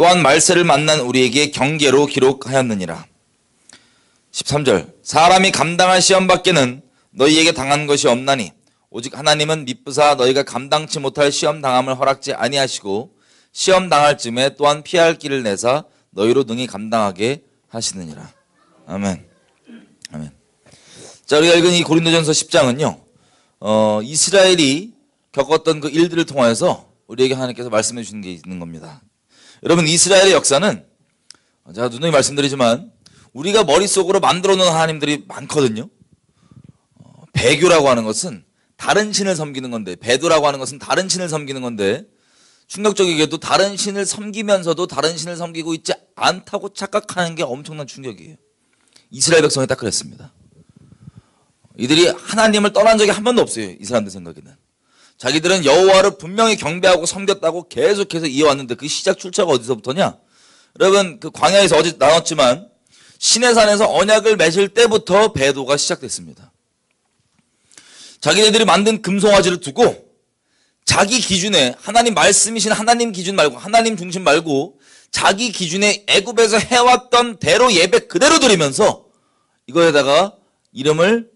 또한 말세를 만난 우리에게 경계로 기록하였느니라. 13절 사람이 감당할 시험 밖에는 너희에게 당한 것이 없나니 오직 하나님은 미쁘사 너희가 감당치 못할 시험 당함을 허락지 아니하시고 시험 당할 쯤에 또한 피할 길을 내사 너희로 능히 감당하게 하시느니라. 아멘. 아멘. 자, 우리가 읽은 이 고린도전서 10장은요 이스라엘이 겪었던 그 일들을 통하여서 우리에게 하나님께서 말씀해 주시는 게 있는 겁니다. 여러분, 이스라엘의 역사는 제가 누누이 말씀드리지만 우리가 머릿속으로 만들어 놓은 하나님들이 많거든요. 배교라고 하는 것은 다른 신을 섬기는 건데, 배도라고 하는 것은 다른 신을 섬기는 건데, 충격적이게도 다른 신을 섬기면서도 다른 신을 섬기고 있지 않다고 착각하는 게 엄청난 충격이에요. 이스라엘 백성이 딱 그랬습니다. 이들이 하나님을 떠난 적이 한 번도 없어요. 이 사람들 생각에는. 자기들은 여호와를 분명히 경배하고 섬겼다고 계속해서 이어왔는데 그 시작 출처가 어디서부터냐? 여러분, 그 광야에서 어제 나눴지만 시내산에서 언약을 맺을 때부터 배도가 시작됐습니다. 자기네들이 만든 금송아지를 두고 자기 기준에, 하나님 말씀이신 하나님 기준 말고, 하나님 중심 말고 자기 기준에 애굽에서 해왔던 대로 예배 그대로 드리면서 이거에다가 이름을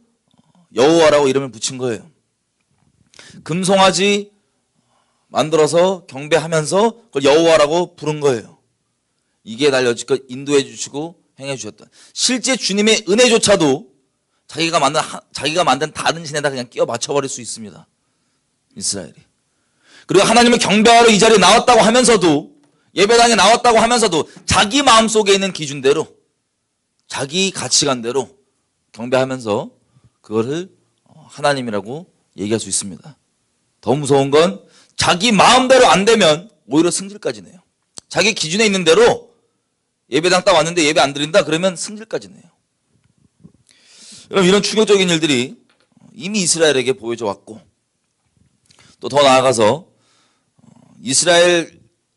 여호와라고 이름을 붙인 거예요. 금송아지 만들어서 경배하면서 그걸 여호와라고 부른 거예요. 이게 날 여지껏 인도해 주시고 행해 주셨던, 실제 주님의 은혜조차도 자기가 만든 다른 신에다 그냥 끼워 맞춰버릴 수 있습니다. 이스라엘이. 그리고 하나님을 경배하러 이 자리에 나왔다고 하면서도, 예배당에 나왔다고 하면서도 자기 마음속에 있는 기준대로, 자기 가치관대로 경배하면서 그거를 하나님이라고 얘기할 수 있습니다. 더 무서운 건 자기 마음대로 안 되면 오히려 승질까지 내요. 자기 기준에 있는 대로 예배당 딱 왔는데 예배 안 드린다 그러면 승질까지 내요. 여러분, 이런 충격적인 일들이 이미 이스라엘에게 보여져 왔고, 또 더 나아가서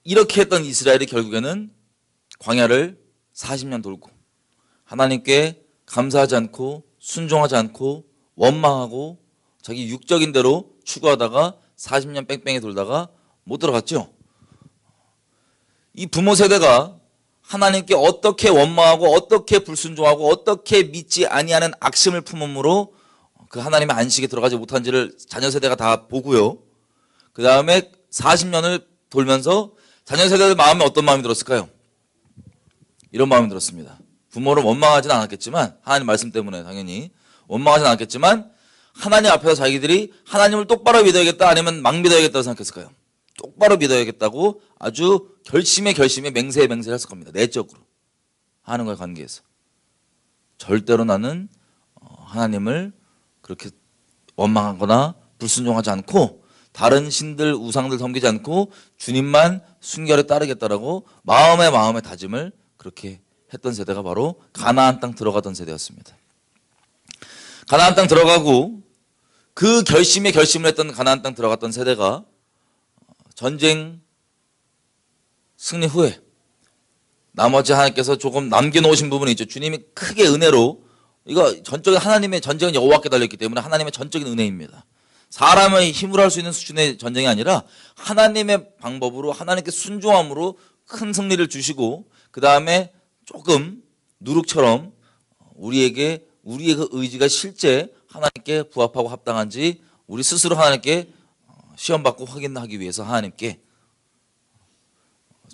이렇게 했던 이스라엘이 결국에는 광야를 40년 돌고 하나님께 감사하지 않고 순종하지 않고 원망하고 자기 육적인 대로 추구하다가 40년 뺑뺑이 돌다가 못 들어갔죠. 이 부모 세대가 하나님께 어떻게 원망하고 어떻게 불순종하고 어떻게 믿지 아니하는 악심을 품음으로 그 하나님의 안식에 들어가지 못한지를 자녀 세대가 다 보고요. 그 다음에 40년을 돌면서 자녀 세대들 마음에 어떤 마음이 들었을까요? 이런 마음이 들었습니다. 부모를 원망하지는 않았겠지만, 하나님 말씀 때문에 당연히 원망하지는 않았겠지만 하나님 앞에서 자기들이 하나님을 똑바로 믿어야겠다 아니면 막 믿어야겠다고 생각했을까요? 똑바로 믿어야겠다고 아주 결심에 맹세를 했을 겁니다. 내적으로 하는 거에 관계해서. 절대로 나는 하나님을 그렇게 원망하거나 불순종하지 않고 다른 신들, 우상들 섬기지 않고 주님만 순결에 따르겠다라고 마음에 다짐을 그렇게 했던 세대가 바로 가나안 땅 들어가던 세대였습니다. 가나안 땅 들어가고 그 결심을 했던 가나안 땅 들어갔던 세대가 전쟁 승리 후에 나머지 하나님께서 조금 남겨놓으신 부분이 있죠. 주님이 크게 은혜로, 이거 전적인 하나님의 전쟁은 여호와께 달렸기 때문에 하나님의 전적인 은혜입니다. 사람의 힘으로 할 수 있는 수준의 전쟁이 아니라 하나님의 방법으로, 하나님께 순종함으로 큰 승리를 주시고, 그 다음에 조금 누룩처럼 우리의 그 의지가 실제 하나님께 부합하고 합당한지 우리 스스로 하나님께 시험받고 확인하기 위해서 하나님께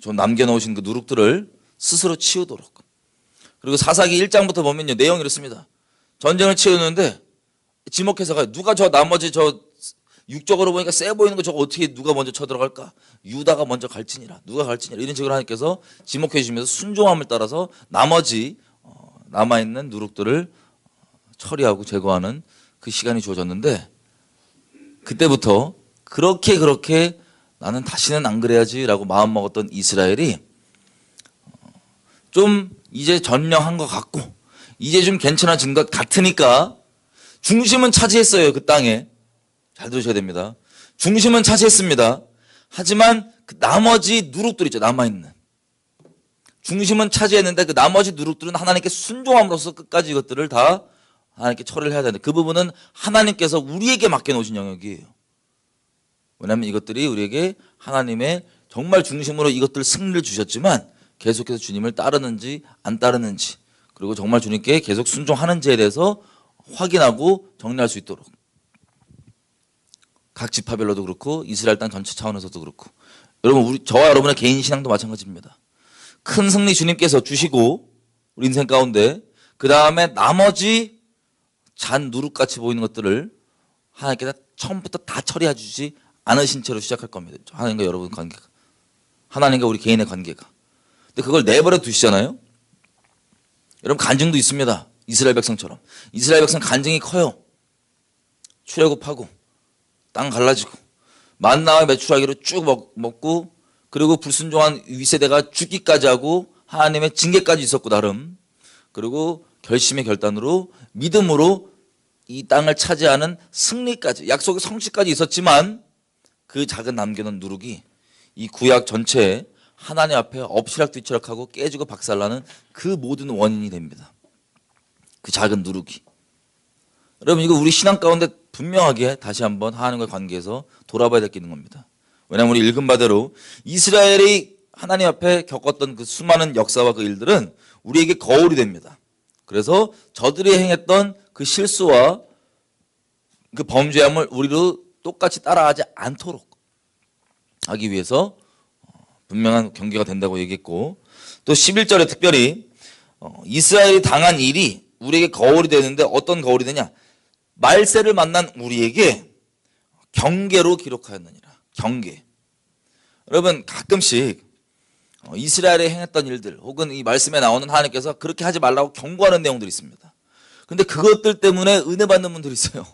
좀 남겨놓으신 그 누룩들을 스스로 치우도록. 그리고 사사기 1장부터 보면요, 내용이 이렇습니다. 전쟁을 치우는데 지목해서 누가 나머지 육적으로 보니까 세 보이는 거 저거 어떻게 누가 먼저 쳐들어갈까? 유다가 먼저 갈지니라. 누가 갈지니라. 이런 식으로 하나님께서 지목해 주시면서 순종함을 따라서 나머지 남아있는 누룩들을 처리하고 제거하는 그 시간이 주어졌는데, 그때부터 그렇게 나는 다시는 안 그래야지라고 마음먹었던 이스라엘이 좀 이제 전령한 것 같고 이제 좀 괜찮아진 것 같으니까 중심은 차지했어요. 그 땅에. 잘 들으셔야 됩니다. 중심은 차지했습니다. 하지만 그 나머지 누룩들 있죠. 남아있는. 중심은 차지했는데 그 나머지 누룩들은 하나님께 순종함으로써 끝까지 이것들을 다 하나님께 처리를 해야 되는데, 그 부분은 하나님께서 우리에게 맡겨놓으신 영역이에요. 왜냐하면 이것들이 우리에게 하나님의 정말 중심으로 이것들 승리를 주셨지만 계속해서 주님을 따르는지 안 따르는지, 그리고 정말 주님께 계속 순종하는지에 대해서 확인하고 정리할 수 있도록, 각 지파별로도 그렇고 이스라엘 땅 전체 차원에서도 그렇고, 여러분 저와 여러분의 개인 신앙도 마찬가지입니다. 큰 승리 주님께서 주시고 우리 인생 가운데, 그 다음에 나머지 잔 누룩같이 보이는 것들을 하나님께서 처음부터 다 처리해 주지 않으신 채로 시작할 겁니다. 하나님과 여러분 관계가, 하나님과 우리 개인의 관계가. 근데 그걸 내버려 두시잖아요. 여러분 간증도 있습니다. 이스라엘 백성처럼. 이스라엘 백성 간증이 커요. 출애굽하고 땅 갈라지고 만나와 메추라기로 쭉 먹고, 그리고 불순종한 윗세대가 죽기까지 하고 하나님의 징계까지 있었고 나름, 그리고 결심의 결단으로 믿음으로 이 땅을 차지하는 승리까지, 약속의 성취까지 있었지만 그 작은 남겨놓은 누룩이 이 구약 전체에 하나님 앞에 엎치락뒤치락하고 깨지고 박살나는 그 모든 원인이 됩니다. 그 작은 누룩이. 여러분 이거 우리 신앙 가운데 분명하게 다시 한번 하나님과의 관계에서 돌아봐야 될 게 있는 겁니다. 왜냐하면 우리 읽은 바대로 이스라엘이 하나님 앞에 겪었던 그 수많은 역사와 그 일들은 우리에게 거울이 됩니다. 그래서 저들이 행했던 그 실수와 그 범죄함을 우리로 똑같이 따라하지 않도록 하기 위해서 분명한 경계가 된다고 얘기했고, 또 11절에 특별히 이스라엘이 당한 일이 우리에게 거울이 되는데 어떤 거울이 되냐? 말세를 만난 우리에게 경계로 기록하였느니라. 경계. 여러분 가끔씩 이스라엘이 행했던 일들 혹은 이 말씀에 나오는 하나님께서 그렇게 하지 말라고 경고하는 내용들이 있습니다. 근데 그것들 때문에 은혜 받는 분들이 있어요.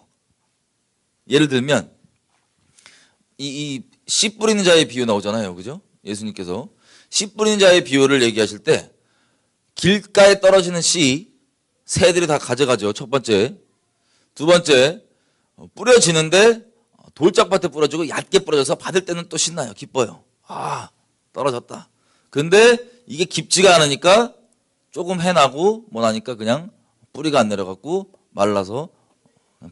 예를 들면 이 씨 뿌리는 자의 비유 나오잖아요. 그죠? 예수님께서 씨 뿌리는 자의 비유를 얘기하실 때 길가에 떨어지는 씨 새들이 다 가져가죠. 첫 번째. 두 번째, 뿌려지는데 돌짝밭에 뿌려지고 얕게 뿌려져서 받을 때는 또 신나요. 기뻐요. 아, 떨어졌다. 근데 이게 깊지가 않으니까 조금 해나고 뭐 나니까 그냥 뿌리가 안 내려갖고 말라서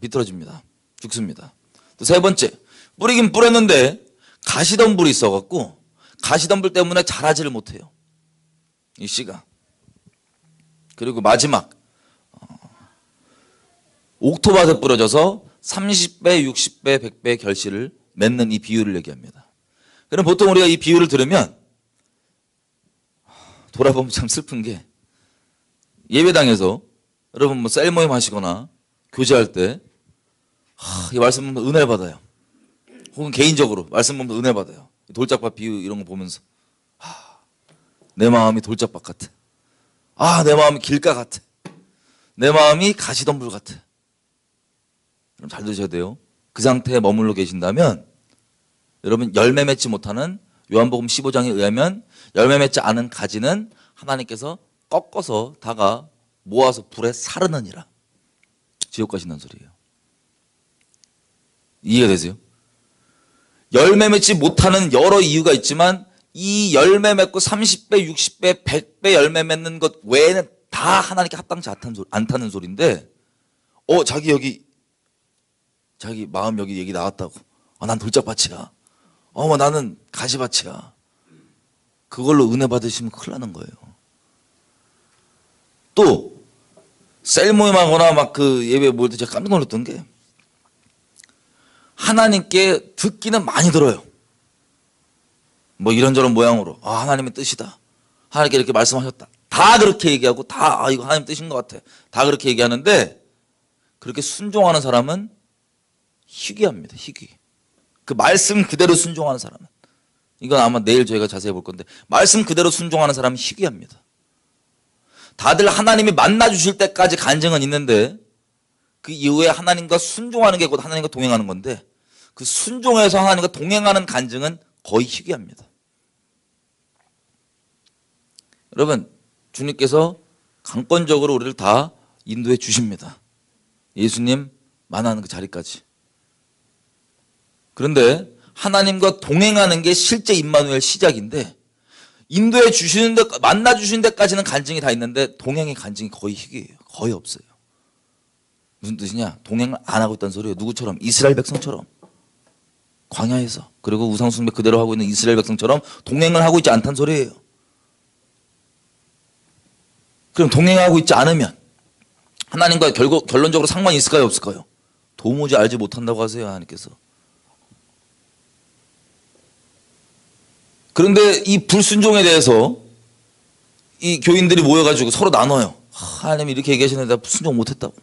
비틀어집니다. 죽습니다. 또 세 번째, 뿌리긴 뿌렸는데 가시덤불이 있어갖고 가시덤불 때문에 자라지를 못해요. 이 씨가. 그리고 마지막, 옥토밭에 뿌려져서 30배, 60배, 100배 결실을 맺는 이 비유를 얘기합니다. 그럼 보통 우리가 이 비유를 들으면 돌아보면 참 슬픈 게, 예배당에서 여러분 뭐 셀 모임 하시거나 교제할 때 이 말씀 보면 은혜를 받아요. 혹은 개인적으로 말씀 보면 은혜 받아요. 돌짝밭 비유 이런 거 보면서 내 마음이 돌짝밭 같아. 내 마음이 길가 같아. 내 마음이 가시덤불 같아. 여러분 잘 들으셔야 돼요. 그 상태에 머물러 계신다면 여러분 열매 맺지 못하는, 요한복음 15장에 의하면 열매 맺지 않은 가지는 하나님께서 꺾어서 다가 모아서 불에 사르느니라. 지옥 가신다는 소리예요. 이해가 되세요? 열매 맺지 못하는 여러 이유가 있지만 이 열매 맺고 30배, 60배, 100배 열매 맺는 것 외에는 다 하나님께 합당치 않다는 소리인데, 자기 마음 여기 얘기 나왔다고. 난 돌짝밭이야. 나는 가시밭이야. 그걸로 은혜 받으시면 큰일 나는 거예요. 또 셀모임하거나 막 그 예배 모일 때 제가 깜짝 놀랐던 게, 하나님께 듣기는 많이 들어요. 뭐 이런저런 모양으로 하나님의 뜻이다. 하나님께 이렇게 말씀하셨다. 다 그렇게 얘기하고 다 이거 하나님 뜻인 것 같아. 다 그렇게 얘기하는데 그렇게 순종하는 사람은 희귀합니다. 희귀. 그 말씀 그대로 순종하는 사람은, 이건 아마 내일 저희가 자세히 볼 건데, 말씀 그대로 순종하는 사람은 희귀합니다. 다들 하나님이 만나주실 때까지 간증은 있는데 그 이후에 하나님과 순종하는 게 곧 하나님과 동행하는 건데, 그 순종해서 하나님과 동행하는 간증은 거의 희귀합니다. 여러분 주님께서 강권적으로 우리를 다 인도해 주십니다. 예수님 만나는 그 자리까지. 그런데 하나님과 동행하는 게 실제 임마누엘 시작인데, 인도해 주시는 데, 만나 주시는 데까지는 간증이 다 있는데 동행의 간증이 거의 희귀해요. 거의 없어요. 무슨 뜻이냐? 동행을 안 하고 있다는 소리예요. 누구처럼? 이스라엘 백성처럼. 광야에서. 그리고 우상숭배 그대로 하고 있는 이스라엘 백성처럼 동행을 하고 있지 않다는 소리예요. 그럼 동행하고 있지 않으면 하나님과 결론적으로 상관이 있을까요, 없을까요? 도무지 알지 못한다고 하세요, 하나님께서. 그런데 이 불순종에 대해서 이 교인들이 모여가지고 서로 나눠요. 하나님이 이렇게 얘기하셨는데 나 순종 못했다고.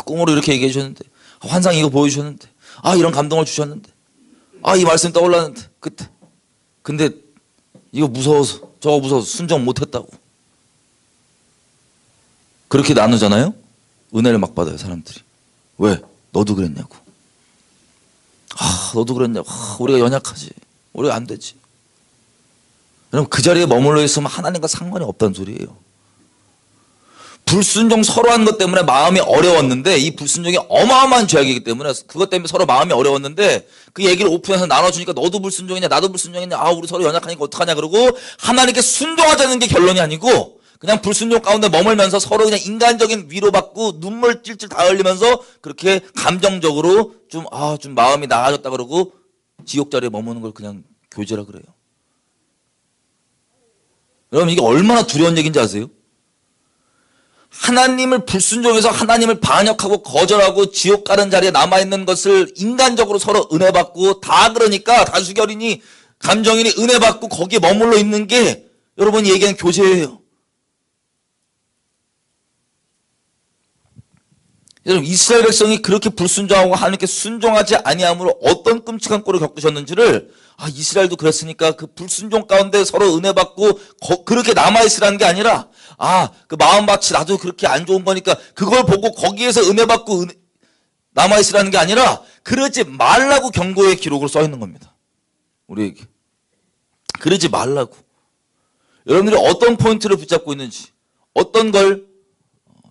꿈으로 이렇게 얘기해 주셨는데, 환상 이거 보여주셨는데, 이런 감동을 주셨는데, 이 말씀 떠올랐는데 그때. 근데 이거 무서워서, 저거 무서워서 순종 못했다고. 그렇게 나누잖아요. 은혜를 막 받아요, 사람들이. 왜? 너도 그랬냐고. 너도 그랬냐고. 우리가 연약하지. 우리가 안 되지. 그럼 그 자리에 머물러 있으면 하나님과 상관이 없다는 소리예요. 불순종 서로 하는 것 때문에 마음이 어려웠는데, 이 불순종이 어마어마한 죄악이기 때문에 그것 때문에 서로 마음이 어려웠는데, 그 얘기를 오픈해서 나눠주니까 너도 불순종이냐 나도 불순종이냐, 우리 서로 연약하니까 어떡하냐 그러고 하나님께 순종하자는 게 결론이 아니고 그냥 불순종 가운데 머물면서 서로 그냥 인간적인 위로받고 눈물 찔찔 다 흘리면서 그렇게 감정적으로 좀 마음이 나아졌다 그러고 지옥 자리에 머무는 걸 그냥 교제라 그래요. 여러분, 이게 얼마나 두려운 얘기인지 아세요? 하나님을 불순종해서 하나님을 반역하고 거절하고 지옥 가는 자리에 남아있는 것을 인간적으로 서로 은혜받고 다 그러니까 다수결이니 감정이니 은혜받고 거기에 머물러 있는 게 여러분이 얘기하는 교제예요. 여러분, 이스라엘 백성이 그렇게 불순종하고 하나님께 순종하지 아니함으로 어떤 끔찍한 꼴을 겪으셨는지를 이스라엘도 그랬으니까 그 불순종 가운데 서로 은혜받고 그렇게 남아있으라는 게 아니라 그 마음밭이 나도 그렇게 안 좋은 거니까 그걸 보고 거기에서 은혜받고 남아있으라는 게 아니라 그러지 말라고 경고의 기록으로 써 있는 겁니다. 우리에게. 그러지 말라고. 여러분들이 어떤 포인트를 붙잡고 있는지, 어떤 걸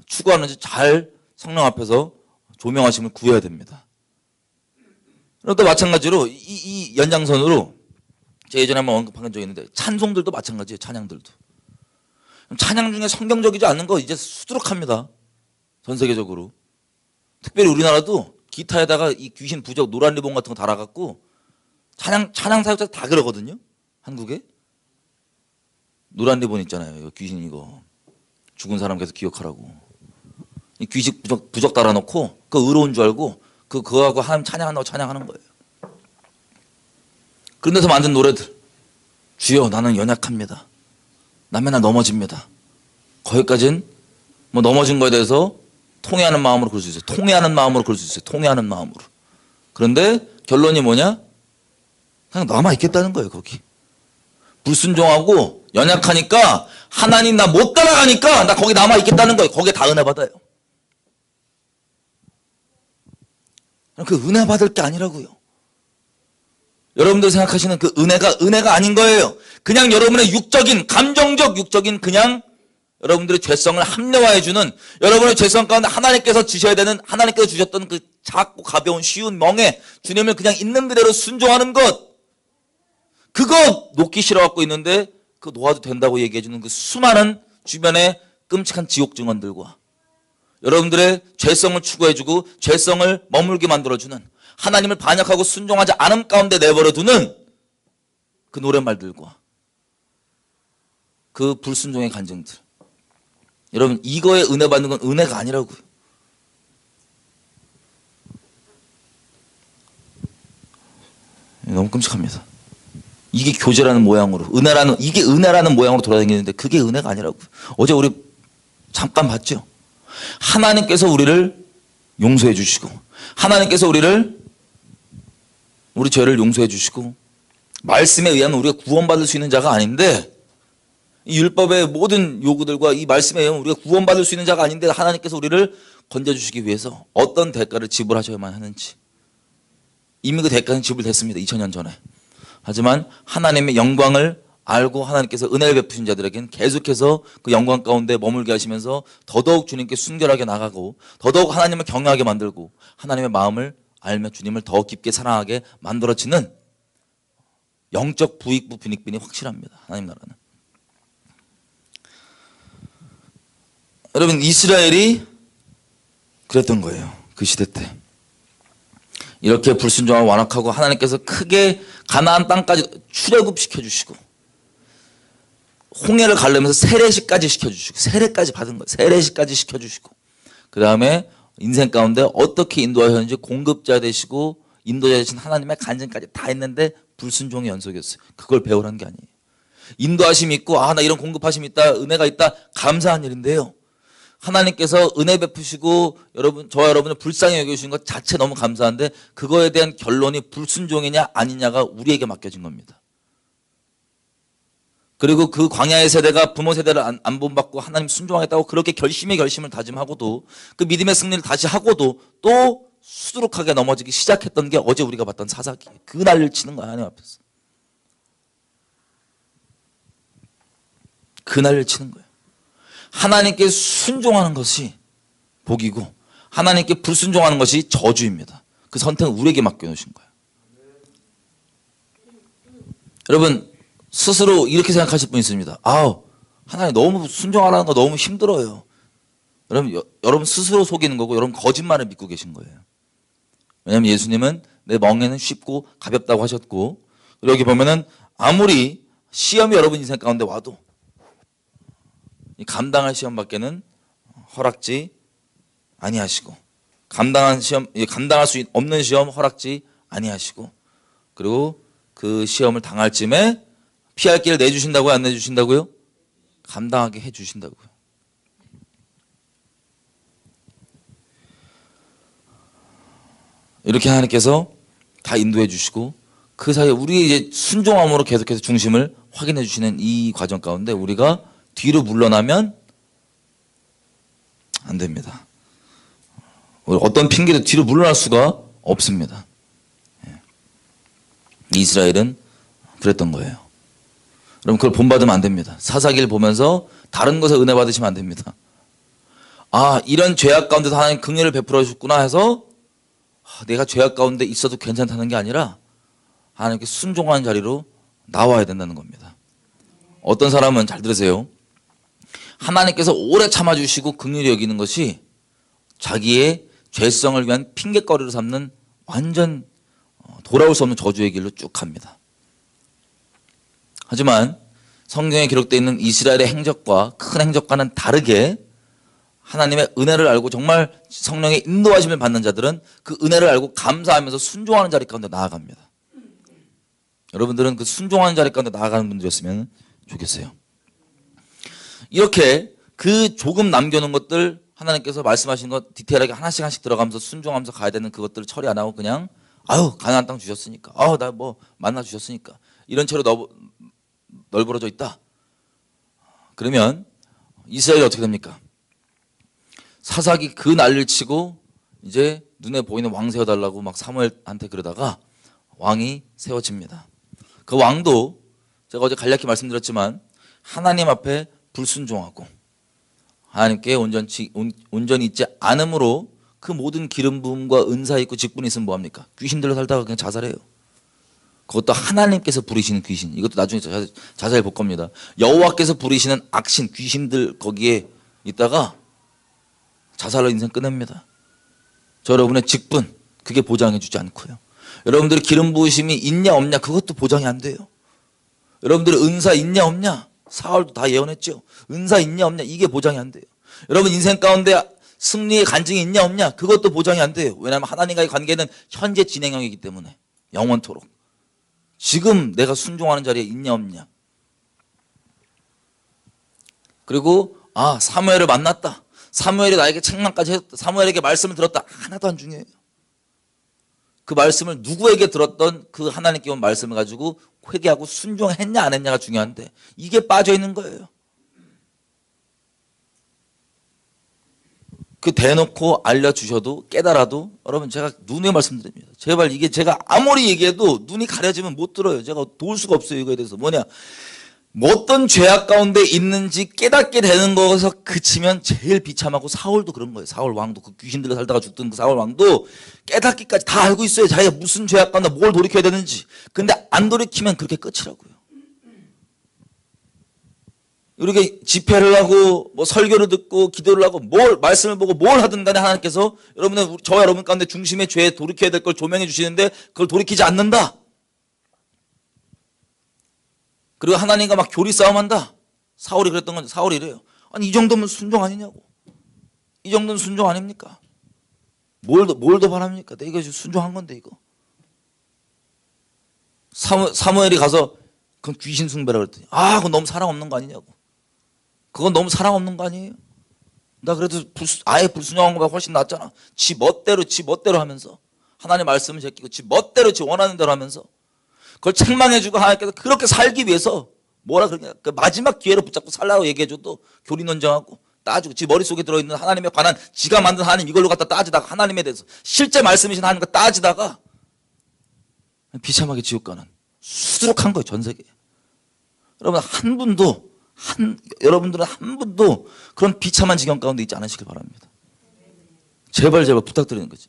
추구하는지 잘 성령 앞에서 조명하심을 구해야 됩니다. 또 마찬가지로 이 연장선으로 제가 예전에 한번 언급한 적이 있는데, 찬송들도 마찬가지예요. 찬양들도. 찬양 중에 성경적이지 않는 거 이제 수두룩합니다. 전 세계적으로. 특별히 우리나라도 기타에다가 이 귀신 부적 노란 리본 같은 거 달아갖고 찬양 사역자 다 그러거든요. 한국에. 노란 리본 있잖아요. 이거 귀신 이거. 죽은 사람 계속 기억하라고. 이 귀신 부적 달아놓고 그거 의로운 줄 알고 그거하고 하나님 찬양한다고 찬양하는 거예요. 그런 데서 만든 노래들. 주여 나는 연약합니다. 나 맨날 넘어집니다. 거기까지는 뭐 넘어진 거에 대해서 통회하는 마음으로 그럴 수 있어요. 통회하는 마음으로 그럴 수 있어요. 통회하는 마음으로. 그런데 결론이 뭐냐? 그냥 남아있겠다는 거예요. 거기. 불순종하고 연약하니까 하나님 나 못 따라가니까 나 거기 남아있겠다는 거예요. 거기에 다 은혜 받아요. 그 은혜 받을 게 아니라고요. 여러분들 생각하시는 그 은혜가 아닌 거예요. 그냥 여러분의 감정적 육적인 그냥 여러분들의 죄성을 합리화해주는, 여러분의 죄성 가운데 하나님께서 주셔야 되는, 하나님께서 주셨던 그 작고 가벼운 쉬운 멍에 주님을 그냥 있는 그대로 순종하는 것, 그거 놓기 싫어갖고 있는데 그거 놓아도 된다고 얘기해주는 그 수많은 주변의 끔찍한 지옥 증언들과 여러분들의 죄성을 추구해주고 죄성을 머물게 만들어주는, 하나님을 반역하고 순종하지 않음 가운데 내버려두는 그 노랫말들과 그 불순종의 간증들. 여러분, 이거에 은혜 받는 건 은혜가 아니라고요. 너무 끔찍합니다. 이게 교제라는 모양으로, 이게 은혜라는 모양으로 돌아다니는데 그게 은혜가 아니라고요. 어제 우리 잠깐 봤죠? 하나님께서 우리를 용서해 주시고, 하나님께서 우리 죄를 용서해 주시고, 말씀에 의하면 우리가 구원받을 수 있는 자가 아닌데, 이 율법의 모든 요구들과 이 말씀에 의하면 우리가 구원받을 수 있는 자가 아닌데 하나님께서 우리를 건져주시기 위해서 어떤 대가를 지불하셔야만 하는지. 이미 그 대가는 지불됐습니다. 2000년 전에. 하지만 하나님의 영광을 알고 하나님께서 은혜를 베푸신 자들에게는 계속해서 그 영광 가운데 머물게 하시면서 더더욱 주님께 순결하게 나가고 더더욱 하나님을 경외하게 만들고 하나님의 마음을 알며 주님을 더 깊게 사랑하게 만들어지는 영적 부익부 빈익빈이 확실합니다. 하나님 나라는. 여러분, 이스라엘이 그랬던 거예요. 그 시대 때. 이렇게 불순종하고 완악하고 하나님께서 크게 가나안 땅까지 출애굽시켜 주시고 홍해를 가르면서 세례식까지 시켜주시고 세례까지 받은 거예요. 세례식까지 시켜주시고 그 다음에 인생 가운데 어떻게 인도하셨는지 공급자 되시고 인도자 되신 하나님의 간증까지 다 했는데 불순종의 연속이었어요. 그걸 배우라는 게 아니에요. 인도하심이 있고 나 이런 공급하심이 있다, 은혜가 있다, 감사한 일인데요. 하나님께서 은혜 베푸시고 저와 여러분을 불쌍히 여겨주신 것 자체 너무 감사한데 그거에 대한 결론이 불순종이냐 아니냐가 우리에게 맡겨진 겁니다. 그리고 그 광야의 세대가 부모 세대를 안 본받고 하나님 순종하겠다고 그렇게 결심을 다짐하고도 그 믿음의 승리를 다시 하고도 또 수두룩하게 넘어지기 시작했던 게 어제 우리가 봤던 사사기. 그 난리를 치는 거야, 하나님 앞에서. 그 난리를 치는 거예요. 하나님께 순종하는 것이 복이고 하나님께 불순종하는 것이 저주입니다. 그 선택은 우리에게 맡겨놓으신 거예요. 여러분 스스로 이렇게 생각하실 분 있습니다. 하나님 너무 순종하라는 거 너무 힘들어요. 여러분 스스로 속이는 거고 여러분 거짓말을 믿고 계신 거예요. 왜냐하면 예수님은 내 멍에는 쉽고 가볍다고 하셨고 여기 보면은 아무리 시험이 여러분 인생 가운데 와도 감당할 시험밖에는 허락지 아니하시고 감당할 수 없는 시험 허락지 아니하시고 그리고 그 시험을 당할 쯤에 피할 길을 내주신다고요? 안 내주신다고요? 감당하게 해주신다고요. 이렇게 하나님께서 다 인도해 주시고 그 사이에 우리 이제 순종함으로 계속해서 중심을 확인해 주시는 이 과정 가운데 우리가 뒤로 물러나면 안 됩니다. 어떤 핑계도 뒤로 물러날 수가 없습니다. 이스라엘은 그랬던 거예요. 여러분 그걸 본받으면 안 됩니다. 사사기를 보면서 다른 것에 은혜 받으시면 안 됩니다. 이런 죄악 가운데서 하나님 긍휼을 베풀어 주셨구나 해서 내가 죄악 가운데 있어도 괜찮다는 게 아니라 하나님께 순종하는 자리로 나와야 된다는 겁니다. 어떤 사람은 잘 들으세요. 하나님께서 오래 참아주시고 긍휼히 여기는 것이 자기의 죄성을 위한 핑계거리로 삼는 완전 돌아올 수 없는 저주의 길로 쭉 갑니다. 하지만 성경에 기록되어 있는 이스라엘의 행적과 큰 행적과는 다르게 하나님의 은혜를 알고 정말 성령의 인도하심을 받는 자들은 그 은혜를 알고 감사하면서 순종하는 자리 가운데 나아갑니다. 여러분들은 그 순종하는 자리 가운데 나아가는 분들이었으면 좋겠어요. 이렇게 그 조금 남겨놓은 것들 하나님께서 말씀하신 것 디테일하게 하나씩 들어가면서 순종하면서 가야 되는 그것들을 처리 안 하고 그냥 가나안 땅 주셨으니까 나 뭐 만나 주셨으니까 이런 채로 널브러져 있다. 그러면 이스라엘이 어떻게 됩니까? 사사기 그 난리를 치고 이제 눈에 보이는 왕 세워달라고 막 사무엘한테 그러다가 왕이 세워집니다. 그 왕도 제가 어제 간략히 말씀드렸지만 하나님 앞에 불순종하고 하나님께 온전히 있지 않음으로 그 모든 기름 부음과 은사 있고 직분이 있으면 뭐합니까? 귀신들로 살다가 그냥 자살해요. 그것도 하나님께서 부리시는 귀신. 이것도 나중에 자세히 볼 겁니다. 여호와께서 부리시는 악신 귀신들 거기에 있다가 자살로 인생 끝냅니다. 여러분의 직분 그게 보장해 주지 않고요. 여러분들의 기름 부으심이 있냐 없냐 그것도 보장이 안 돼요. 여러분들의 은사 있냐 없냐 사울도 다 예언했죠. 은사 있냐 없냐 이게 보장이 안 돼요. 여러분 인생 가운데 승리의 간증이 있냐 없냐 그것도 보장이 안 돼요. 왜냐하면 하나님과의 관계는 현재 진행형이기 때문에 영원토록 지금 내가 순종하는 자리에 있냐 없냐. 그리고 사무엘을 만났다. 사무엘이 나에게 책망까지 했다. 사무엘에게 말씀을 들었다. 하나도 안 중요해요. 그 말씀을 누구에게 들었던 그 하나님께 온 말씀을 가지고 회개하고 순종했냐 안 했냐가 중요한데 이게 빠져 있는 거예요. 그 대놓고 알려주셔도 깨달아도 여러분 제가 눈에 말씀드립니다. 제발 이게 제가 아무리 얘기해도 눈이 가려지면 못 들어요. 제가 도울 수가 없어요. 이거에 대해서 어떤 죄악 가운데 있는지 깨닫게 되는 것에서 그치면 제일 비참하고 사울도 그런 거예요. 사울 왕도 그 귀신들로 살다가 죽던 그 사울 왕도 깨닫기까지 다 알고 있어요. 자기가 무슨 죄악 가운데 뭘 돌이켜야 되는지. 근데 안 돌이키면 그렇게 끝이라고요. 이렇게 집회를 하고 뭐 설교를 듣고 기도를 하고 뭘 말씀을 보고 뭘 하든 간에 하나님께서 여러분은 저와 여러분 가운데 중심의 죄에 돌이켜야 될 걸 조명해 주시는데 그걸 돌이키지 않는다. 그리고 하나님과 막 교리 싸움한다. 사울이 그랬던 건 사울이 이래요. 아니 이 정도면 순종 아니냐고. 이 정도는 순종 아닙니까? 뭘 더 바랍니까? 이거 순종한 건데 이거. 사무엘이 가서 그건 귀신 숭배라 그랬더니 그건 너무 사랑 없는 거 아니냐고. 그건 너무 사랑 없는 거 아니에요? 나 그래도 아예 불순종한 것보다 훨씬 낫잖아. 지 멋대로 하면서 하나님 말씀을 제끼고 지 멋대로 지 원하는 대로 하면서 그걸 책망해주고 하나님께서 그렇게 살기 위해서 뭐라 그러냐. 그 마지막 기회를 붙잡고 살라고 얘기해줘도 교리 논쟁하고 따지고 지 머릿속에 들어있는 하나님에 관한 지가 만든 하나님 이걸로 갖다 따지다가 하나님에 대해서 실제 말씀이신 하나님과 따지다가 비참하게 지옥 가는 수두룩한 거예요. 전 세계에. 여러분 여러분들은 한 분도 그런 비참한 지경 가운데 있지 않으시길 바랍니다. 제발 부탁드리는 거지.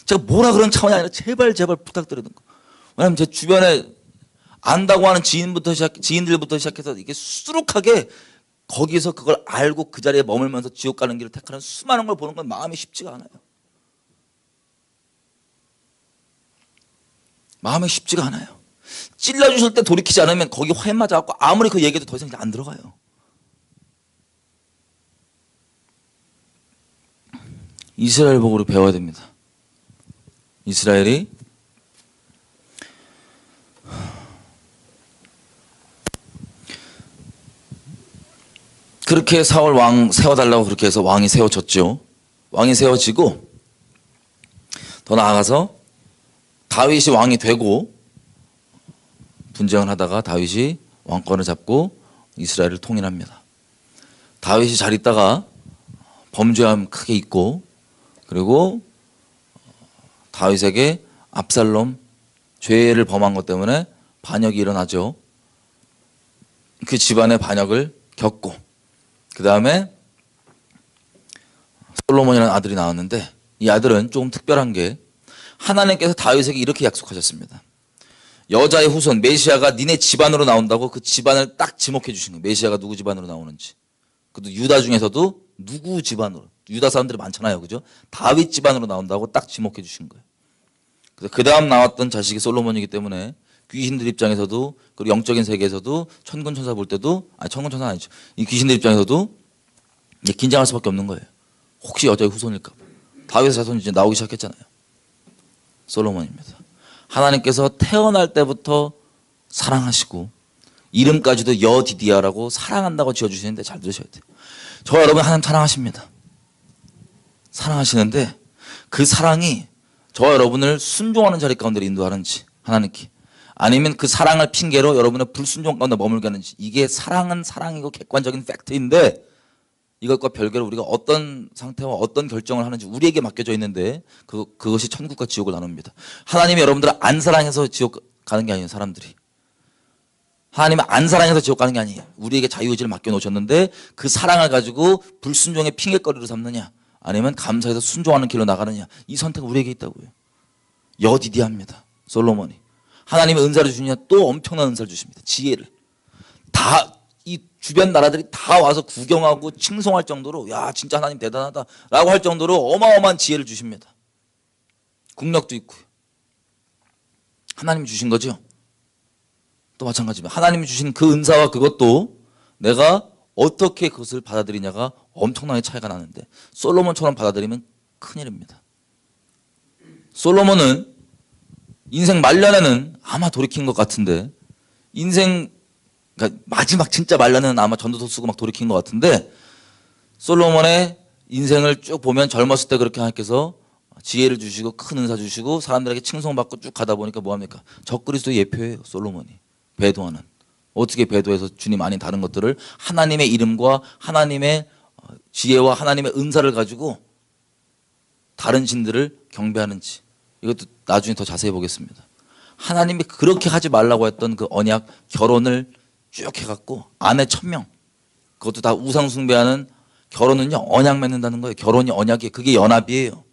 제가 뭐라 그런 차원이 아니라 제발 부탁드리는 거. 왜냐하면 제 주변에 안다고 하는 지인들부터 시작해서 이게 수두룩하게 거기서 그걸 알고 그 자리에 머물면서 지옥 가는 길을 택하는 수많은 걸 보는 건 마음이 쉽지가 않아요. 마음이 쉽지가 않아요. 찔러주실 때 돌이키지 않으면 거기 화에 맞아갖고 아무리 그 얘기도 더 이상 안 들어가요. 이스라엘 보고 우리 배워야 됩니다. 이스라엘이 그렇게 사울 왕 세워달라고 그렇게 해서 왕이 세워졌죠. 왕이 세워지고 더 나아가서 다윗이 왕이 되고 분쟁을 하다가 다윗이 왕권을 잡고 이스라엘을 통일합니다. 다윗이 잘 있다가 범죄함 크게 있고 그리고 다윗에게 압살롬 죄를 범한 것 때문에 반역이 일어나죠. 그 집안의 반역을 겪고 그 다음에 솔로몬이라는 아들이 나왔는데 이 아들은 조금 특별한 게 하나님께서 다윗에게 이렇게 약속하셨습니다. 여자의 후손 메시아가 니네 집안으로 나온다고 그 집안을 딱 지목해 주신 거예요. 메시아가 누구 집안으로 나오는지. 그것도 유다 중에서도 누구 집안으로. 유다 사람들이 많잖아요. 그죠? 다윗 집안으로 나온다고 딱 지목해 주신 거예요. 그래서 그 다음 나왔던 자식이 솔로몬이기 때문에 귀신들 입장에서도 그리고 영적인 세계에서도 천군 천사 볼 때도 천군 천사 아니죠. 이 귀신들 입장에서도 이제 긴장할 수밖에 없는 거예요. 혹시 여자의 후손일까 봐. 다윗의 자손이 이제 나오기 시작했잖아요. 솔로몬입니다. 하나님께서 태어날 때부터 사랑하시고 이름까지도 여디디아라고 사랑한다고 지어주시는데 잘 들으셔야 돼요. 저와 여러분 하나님 사랑하십니다. 사랑하시는데 그 사랑이 저와 여러분을 순종하는 자리 가운데 인도하는지 하나님께 아니면 그 사랑을 핑계로 여러분의 불순종 가운데 머물게 하는지 이게 사랑은 사랑이고 객관적인 팩트인데 이것과 별개로 우리가 어떤 상태와 어떤 결정을 하는지 우리에게 맡겨져 있는데 그것이 천국과 지옥을 나눕니다. 하나님이 여러분들을 안 사랑해서 지옥 가는 게 아니에요. 사람들이. 하나님을 안 사랑해서 지옥 가는 게 아니에요. 우리에게 자유의지를 맡겨놓으셨는데 그 사랑을 가지고 불순종의 핑계거리로 삼느냐 아니면 감사해서 순종하는 길로 나가느냐 이 선택은 우리에게 있다고요. 여디디합니다. 솔로몬이. 하나님의 은사를 주느냐 또 엄청난 은사를 주십니다. 지혜를. 다 이 주변 나라들이 다 와서 구경하고 칭송할 정도로 야 진짜 하나님 대단하다 라고 할 정도로 어마어마한 지혜를 주십니다. 국력도 있고요. 하나님이 주신 거죠. 또 마찬가지입니다. 하나님이 주신 그 은사와 그것도 내가 어떻게 그것을 받아들이냐가 엄청나게 차이가 나는데 솔로몬처럼 받아들이면 큰일입니다. 솔로몬은 인생 말년에는 아마 돌이킨 것 같은데 그러니까 마지막 진짜 말년에는 아마 전도서 쓰고 막 돌이킨 것 같은데 솔로몬의 인생을 쭉 보면 젊었을 때 그렇게 하나님께서 지혜를 주시고 큰 은사 주시고 사람들에게 칭송받고 쭉 가다 보니까 뭐합니까? 적그리스도의 예표예요. 솔로몬이. 배도하는. 어떻게 배도해서 주님 아닌 다른 것들을 하나님의 이름과 하나님의 지혜와 하나님의 은사를 가지고 다른 신들을 경배하는지 이것도 나중에 더 자세히 보겠습니다. 하나님이 그렇게 하지 말라고 했던 그 언약 결혼을 쭉 해갖고 아내 1000명 그것도 다 우상 숭배하는 결혼은요 언약 맺는다는 거예요. 결혼이 언약이에요. 그게 연합이에요.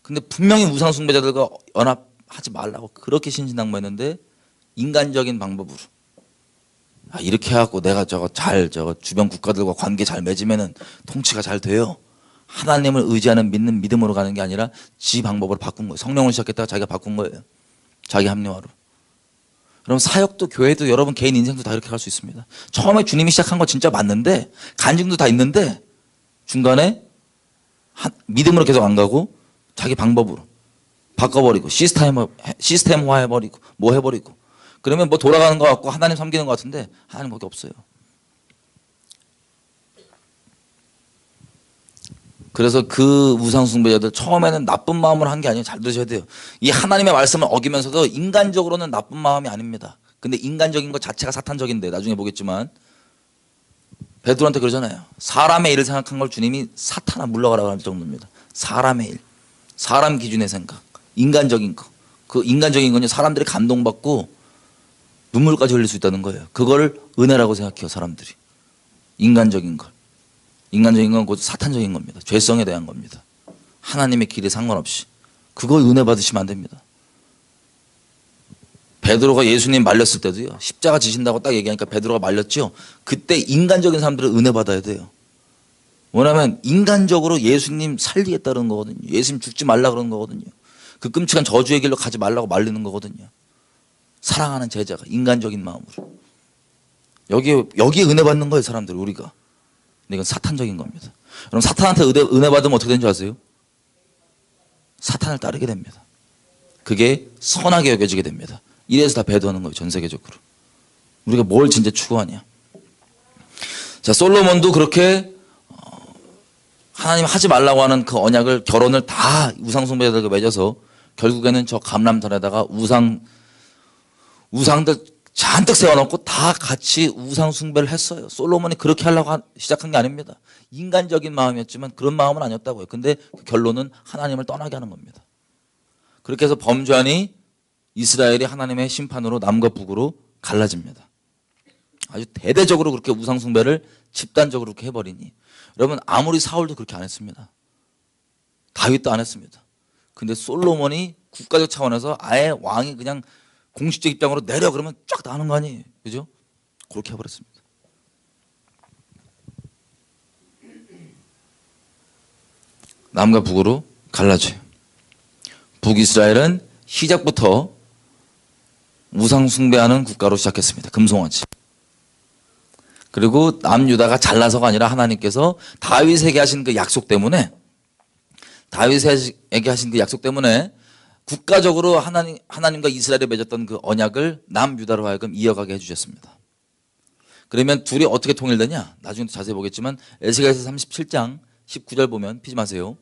근데 분명히 우상 숭배자들과 연합하지 말라고 그렇게 신신당부했는데 인간적인 방법으로 이렇게 해갖고 내가 저거 주변 국가들과 관계 잘 맺으면은 통치가 잘 돼요. 하나님을 의지하는 믿는 믿음으로 가는 게 아니라 지 방법으로 바꾼 거예요. 성령을 시작했다가 자기가 바꾼 거예요. 자기 합리화로. 그럼 사역도 교회도 여러분 개인 인생도 다 이렇게 갈 수 있습니다. 처음에 주님이 시작한 거 진짜 맞는데 간증도 다 있는데 중간에 믿음으로 계속 안 가고 자기 방법으로 바꿔버리고 시스템화 해버리고 뭐 해버리고 그러면 뭐 돌아가는 것 같고 하나님 섬기는 것 같은데 하나님 거기 없어요. 그래서 그 우상숭배자들 처음에는 나쁜 마음으로 한 게 아니에요. 잘 들으셔야 돼요. 이 하나님의 말씀을 어기면서도 인간적으로는 나쁜 마음이 아닙니다. 근데 인간적인 것 자체가 사탄적인데 나중에 보겠지만 베드로한테 그러잖아요. 사람의 일을 생각한 걸 주님이 사탄아 물러가라고 할 정도입니다. 사람의 일, 사람 기준의 생각, 인간적인 거. 그 인간적인 건요 사람들이 감동받고 눈물까지 흘릴 수 있다는 거예요. 그걸 은혜라고 생각해요 사람들이. 인간적인 걸. 인간적인 건 곧 사탄적인 겁니다. 죄성에 대한 겁니다. 하나님의 길에 상관없이. 그거 은혜 받으시면 안 됩니다. 베드로가 예수님 말렸을 때도요. 십자가 지신다고 딱 얘기하니까 베드로가 말렸죠. 그때 인간적인 사람들은 은혜 받아야 돼요. 왜냐하면 인간적으로 예수님 살리겠다는 거거든요. 예수님 죽지 말라 그러는 거거든요. 그 끔찍한 저주의 길로 가지 말라고 말리는 거거든요. 사랑하는 제자가 인간적인 마음으로. 여기에 은혜 받는 거예요 사람들 우리가. 근데 이건 사탄적인 겁니다. 여러분 사탄한테 은혜 받으면 어떻게 되는 줄 아세요? 사탄을 따르게 됩니다. 그게 선하게 여겨지게 됩니다. 이래서 다 배도하는 거예요 전 세계적으로. 우리가 뭘 진짜 추구하냐. 자 솔로몬도 그렇게 하나님 하지 말라고 하는 그 언약을 결혼을 다 우상숭배자들과 맺어서 결국에는 저 감람산에다가 우상들 잔뜩 세워놓고 다 같이 우상 숭배를 했어요. 솔로몬이 그렇게 하려고 시작한 게 아닙니다. 인간적인 마음이었지만 그런 마음은 아니었다고요. 근데 그 결론은 하나님을 떠나게 하는 겁니다. 그렇게 해서 범죄하니 이스라엘이 하나님의 심판으로 남과 북으로 갈라집니다. 아주 대대적으로 그렇게 우상 숭배를 집단적으로 그렇게 해버리니 여러분 아무리 사울도 그렇게 안 했습니다. 다윗도 안 했습니다. 근데 솔로몬이 국가적 차원에서 아예 왕이 그냥 공식적 입장으로 내려 그러면 쫙 나가는 거 아니에요. 그죠? 그렇게 해버렸습니다. 남과 북으로 갈라져요. 북이스라엘은 시작부터 우상 숭배하는 국가로 시작했습니다. 금송아지. 그리고 남유다가 잘나서가 아니라 하나님께서 다윗에게 하신 그 약속 때문에 국가적으로 하나님과 이스라엘이 맺었던 그 언약을 남유다로 하여금 이어가게 해주셨습니다. 그러면 둘이 어떻게 통일되냐? 나중에 자세히 보겠지만 에스겔서 37장 19절 보면 피지 마세요.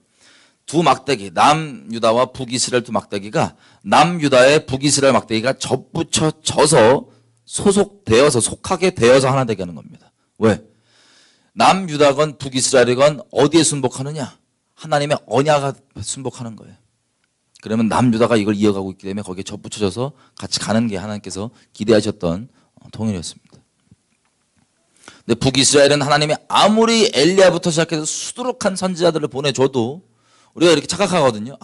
두 막대기 남유다와 북이스라엘 두 막대기가 남유다의 북이스라엘 막대기가 접붙여져서 속하게 되어서 하나 되게 하는 겁니다. 왜? 남유다건 북이스라엘이건 어디에 순복하느냐? 하나님의 언약에 순복하는 거예요. 그러면 남유다가 이걸 이어가고 있기 때문에 거기에 접붙여져서 같이 가는 게 하나님께서 기대하셨던 통일이었습니다. 근데 북이스라엘은 하나님이 아무리 엘리야부터 시작해서 수두룩한 선지자들을 보내줘도 우리가 이렇게 착각하거든요.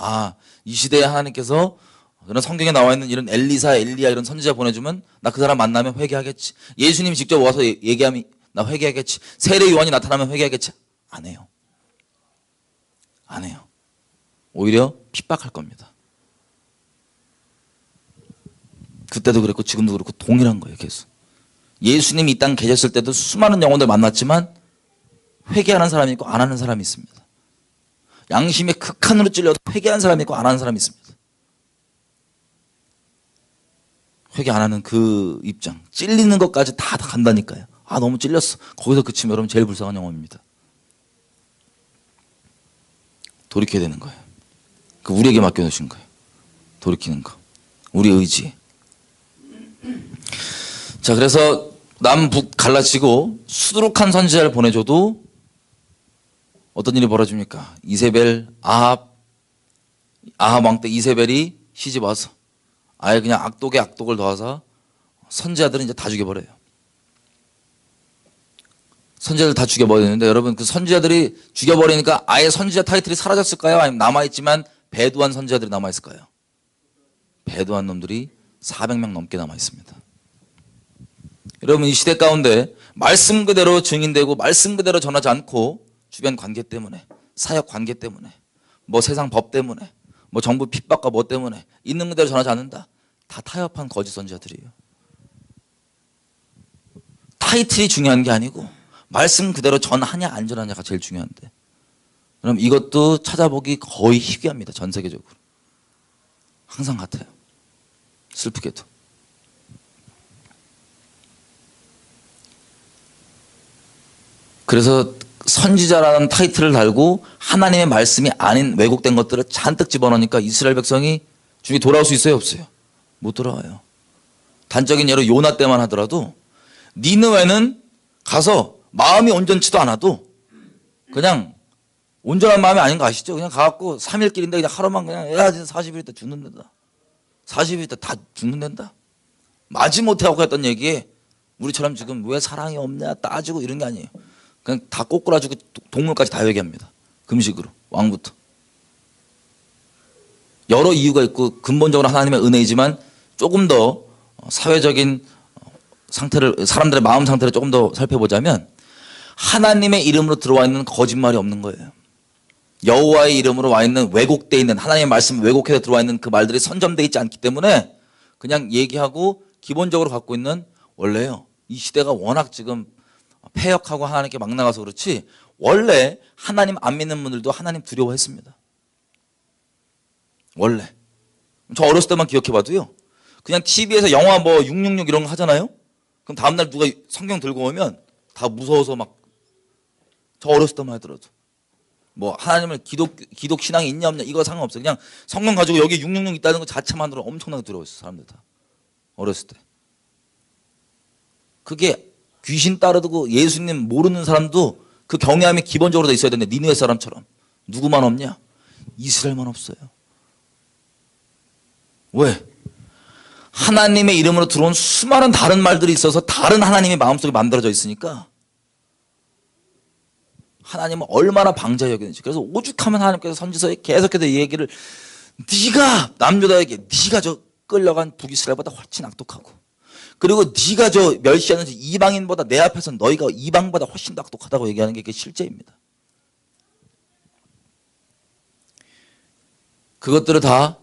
이 시대에 하나님께서 그런 성경에 나와 있는 이런 엘리사, 엘리야 이런 선지자 보내주면 나 그 사람 만나면 회개하겠지. 예수님이 직접 와서 얘기하면 나 회개하겠지. 세례 요한이 나타나면 회개하겠지. 안 해요. 안 해요. 오히려 핍박할 겁니다. 그때도 그랬고 지금도 그렇고 동일한 거예요. 계속. 예수님이 이 땅 계셨을 때도 수많은 영혼들 만났지만 회개하는 사람이 있고 안 하는 사람이 있습니다. 양심의 극한으로 찔려도 회개하는 사람이 있고 안 하는 사람이 있습니다. 회개 안 하는 그 입장, 찔리는 것까지 다 간다니까요. 너무 찔렸어. 거기서 그치면 여러분 제일 불쌍한 영혼입니다. 돌이켜야 되는 거예요. 그 우리에게 맡겨놓으신 거예요. 돌이키는 거. 우리 의지. 자, 그래서 남북 갈라치고 수두룩한 선지자를 보내줘도 어떤 일이 벌어집니까? 이세벨, 아합 왕 때 이세벨이 시집 와서 아예 그냥 악독에 악독을 더해서 선지자들은 이제 다 죽여버려요. 선지자들 다 죽여버리는데 여러분 그 선지자들이 죽여버리니까 아예 선지자 타이틀이 사라졌을까요? 아니면 남아있지만 배도한 선지자들이 남아있을까요? 배도한 놈들이 400명 넘게 남아있습니다. 여러분 이 시대 가운데 말씀 그대로 증인되고 말씀 그대로 전하지 않고 주변 관계 때문에, 사역 관계 때문에, 뭐 세상 법 때문에, 뭐 정부 핍박과 뭐 때문에 있는 그대로 전하지 않는다. 다 타협한 거짓 선지자들이에요. 타이틀이 중요한 게 아니고 말씀 그대로 전하냐 안 전하냐가 제일 중요한데, 그럼 이것도 찾아보기 거의 희귀합니다. 전 세계적으로. 항상 같아요. 슬프게도. 그래서 선지자라는 타이틀을 달고 하나님의 말씀이 아닌 왜곡된 것들을 잔뜩 집어넣으니까 이스라엘 백성이 중에 돌아올 수 있어요, 없어요? 못 돌아와요. 단적인 예로 요나 때만 하더라도 니느웨는 가서 마음이 온전치도 않아도 그냥 온전한 마음이 아닌 거 아시죠? 그냥 가갖고 3일 길인데 그냥 하루만 그냥 야 40일 있다 죽는다. 40일 있다 다 죽는다. 마지못해 하고 했던 얘기에 우리처럼 지금 왜 사랑이 없냐 따지고 이런 게 아니에요. 그냥 다 꼬꾸라지고 동물까지 다 얘기합니다. 금식으로 왕부터. 여러 이유가 있고 근본적으로 하나님의 은혜이지만 조금 더 사회적인 상태를, 사람들의 마음 상태를 조금 더 살펴보자면 하나님의 이름으로 들어와 있는 거짓말이 없는 거예요. 여호와의 이름으로 와 있는 왜곡되어 있는, 하나님의 말씀 왜곡해서 들어와 있는 그 말들이 선점되어 있지 않기 때문에 그냥 얘기하고 기본적으로 갖고 있는, 원래요 이 시대가 워낙 지금 폐역하고 하나님께 막 나가서 그렇지 원래 하나님 안 믿는 분들도 하나님 두려워했습니다. 원래. 저 어렸을 때만 기억해봐도요, 그냥 TV에서 영화 뭐 666 이런 거 하잖아요. 그럼 다음날 누가 성경 들고 오면 다 무서워서 막, 저 어렸을 때만 하더라도 뭐 하나님을 기독 신앙이 있냐 없냐 이거 상관없어요. 그냥 성경 가지고 여기 666 있다는 거 자체만으로 엄청나게 두려워했어요. 사람들 다 어렸을 때. 그게 귀신 따르고 예수님 모르는 사람도 그 경외함이 기본적으로 돼 있어야 되는데 니느웨 사람처럼 누구만 없냐? 이스라엘만 없어요. 왜? 하나님의 이름으로 들어온 수많은 다른 말들이 있어서 다른 하나님의 마음속에 만들어져 있으니까 하나님은 얼마나 방자히 여기는지. 그래서 오죽하면 하나님께서 선지서에 계속해서 이 얘기를, 네가 남유다에게 네가 저 끌려간 북이스라엘보다 훨씬 악독하고, 그리고 네가 저 멸시하는 이방인보다 내 앞에서 너희가 이방보다 훨씬 더 악독하다고 얘기하는 게 그게 실제입니다. 그것들을 다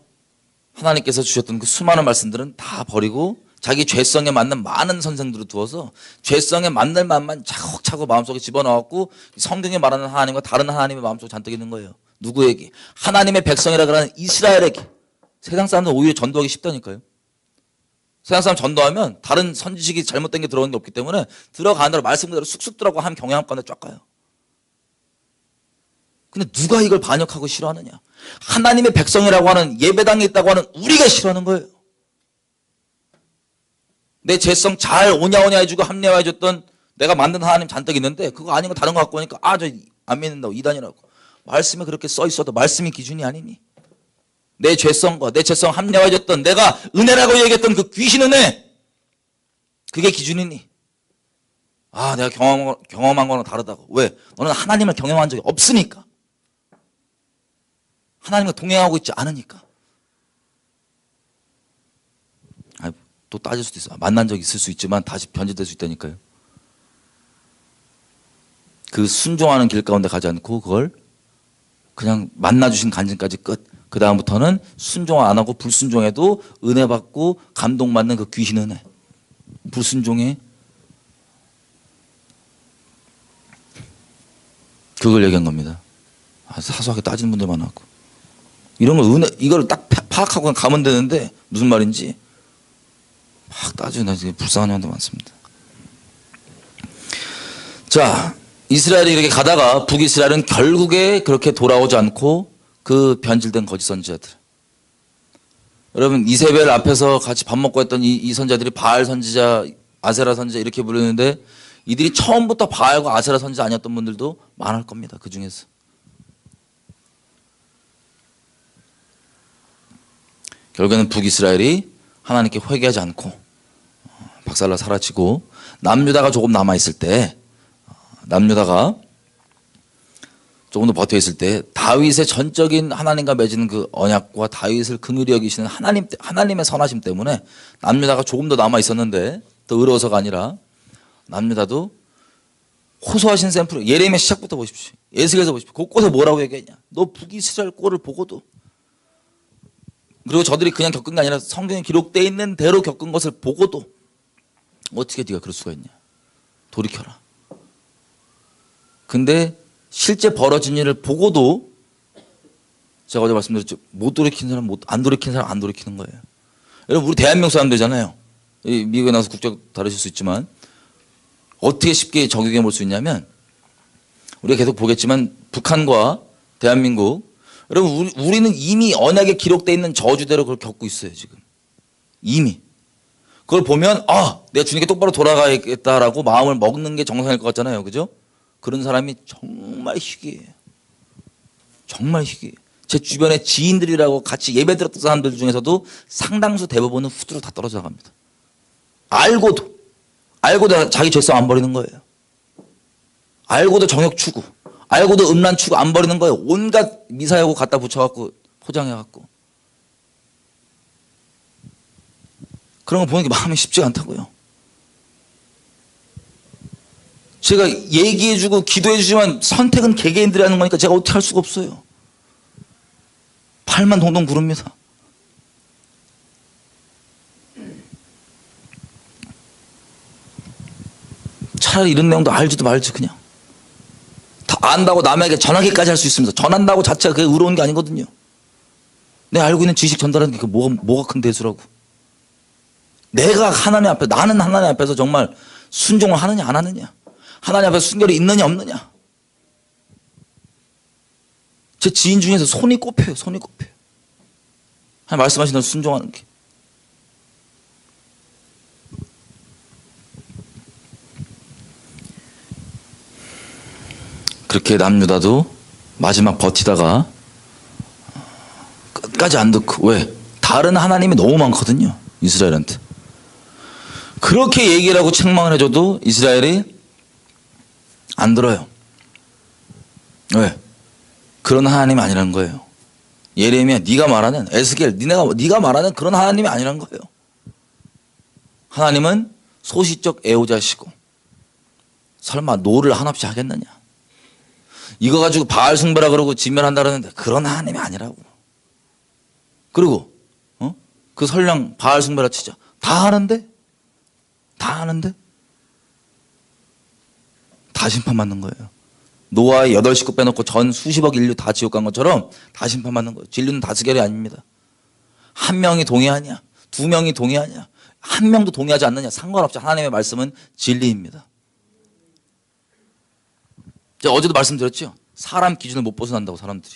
하나님께서 주셨던 그 수많은 말씀들은 다 버리고 자기 죄성에 맞는 많은 선생들을 두어서 죄성에 맞는 말만 차곡차곡 마음속에 집어넣었고 성경에 말하는 하나님과 다른 하나님의 마음속에 잔뜩 있는 거예요. 누구에게? 하나님의 백성이라 그러는 이스라엘에게. 세상 사람들은 오히려 전도하기 쉽다니까요. 세상 사람 전도하면 다른 선지식이 잘못된 게 들어오는 게 없기 때문에 들어가는 대로 말씀 그대로 쑥쑥 들어가고 하면 경향 가운데 쫙 가요. 근데 누가 이걸 반역하고 싫어하느냐? 하나님의 백성이라고 하는, 예배당에 있다고 하는 우리가 싫어하는 거예요. 내 죄성 잘 오냐 해주고 합리화해줬던 내가 만든 하나님 잔뜩 있는데 그거 아닌 거 다른 거 갖고 오니까 저 안 믿는다고, 이단이라고. 말씀에 그렇게 써 있어도 말씀이 기준이 아니니. 내 죄성과 내 죄성 합리화해줬던, 내가 은혜라고 얘기했던 그 귀신 은혜, 그게 기준이니. 내가 경험한 거랑 다르다고. 왜? 너는 하나님을 경험한 적이 없으니까. 하나님과 동행하고 있지 않으니까. 또 따질 수도 있어. 만난 적이 있을 수 있지만 다시 변질될 수 있다니까요. 그 순종하는 길 가운데 가지 않고 그걸 그냥 만나주신 간증까지 끝. 그 다음부터는 순종 안 하고 불순종해도 은혜 받고 감동받는 그 귀신 은혜. 불순종해. 그걸 얘기한 겁니다. 사소하게 따지는 분들 많았고. 이런 걸 이걸 딱 파악하고 가면 되는데 무슨 말인지 막 따지고 나 지금 불쌍한 년도 많습니다. 자, 이스라엘이 이렇게 가다가 북이스라엘은 결국에 그렇게 돌아오지 않고 그 변질된 거짓 선지자들. 여러분 이세벨 앞에서 같이 밥 먹고 했던 이 선지자들이 바알 선지자, 아세라 선지자 이렇게 부르는데 이들이 처음부터 바알과 아세라 선지자 아니었던 분들도 많을 겁니다. 그 중에서. 결국에는 북이스라엘이 하나님께 회개하지 않고 박살나 사라지고 남유다가 조금 남아있을 때, 남유다가 조금 더 버텨있을 때 다윗의 전적인 하나님과 맺은 그 언약과 다윗을 긍휼히 여기시는 하나님의 선하심 때문에 남유다가 조금 더 남아있었는데 더 의로워서가 아니라 남유다도 호소하신 샘플, 예레미야 시작부터 보십시오. 에스겔서 보십시오. 곳곳에 뭐라고 얘기했냐. 너 북이스라엘 꼴을 보고도. 그리고 저들이 그냥 겪은 게 아니라 성경에 기록되어 있는 대로 겪은 것을 보고도 어떻게 네가 그럴 수가 있냐. 돌이켜라. 근데 실제 벌어진 일을 보고도 제가 어제 말씀드렸죠. 못 돌이킨 사람, 안 돌이킨 사람 안 돌이키는 거예요. 여러분 우리 대한민국 사람들이잖아요. 미국에 나와서 국적 다르실 수 있지만 어떻게 쉽게 적용해 볼 수 있냐면 우리가 계속 보겠지만 북한과 대한민국 여러분 우리는 이미 언약에 기록되어 있는 저주대로 그걸 겪고 있어요. 지금 이미 그걸 보면 내가 주님께 똑바로 돌아가야겠다라고 마음을 먹는 게 정상일 것 같잖아요. 그죠? 그런 사람이 정말 희귀해요. 정말 희귀해요. 제 주변에 지인들이라고 같이 예배 드렸던 사람들 중에서도 상당수 대부분은 후두로 다 떨어져 갑니다. 알고도 자기 죄성 안 버리는 거예요. 알고도 정욕 추구, 알고도 음란 추구 안 버리는 거예요. 온갖 미사여구 갖다 붙여갖고 포장해갖고. 그런 거 보는 게 마음이 쉽지가 않다고요. 제가 얘기해주고 기도해주지만 선택은 개개인들이 하는 거니까 제가 어떻게 할 수가 없어요. 팔만 동동 구릅니다. 차라리 이런 내용도 알지도 말지 그냥. 다 안다고 남에게 전하기까지 할 수 있습니다. 전한다고 자체가 그게 의로운 게 아니거든요. 내가 알고 있는 지식 전달하는 게 뭐가 큰 대수라고. 내가 하나님 앞에, 나는 하나님 앞에서 정말 순종을 하느냐 안 하느냐. 하나님 앞에 순결이 있느냐 없느냐. 제 지인 중에서 손이 꼽혀요. 하나님 말씀하신 대로 순종하는 게. 그렇게 남유다도 마지막 버티다가 끝까지 안 듣고. 왜? 다른 하나님이 너무 많거든요. 이스라엘한테. 그렇게 얘기를 하고 책망을 해줘도 이스라엘이 안 들어요. 왜? 그런 하나님이 아니라는 거예요. 예레미야 네가 말하는, 에스겔 네가 말하는 그런 하나님이 아니라는 거예요. 하나님은 소시적 애호자시고 설마 노를 한없이 하겠느냐. 이거 가지고 바알 숭배라 그러고 진멸한다 그러는데 그런 하나님이 아니라고. 그리고 그 설령 바알 숭배라 치자. 다 하는데 다 심판받는 거예요. 노아의 8식구 빼놓고 전 수십억 인류 다 지옥 간 것처럼 다 심판받는 거예요. 진리는 다스결이 아닙니다. 한 명이 동의하냐, 두 명이 동의하냐, 한 명도 동의하지 않느냐 상관없이 하나님의 말씀은 진리입니다. 제가 어제도 말씀드렸죠. 사람 기준을 못 벗어난다고 사람들이.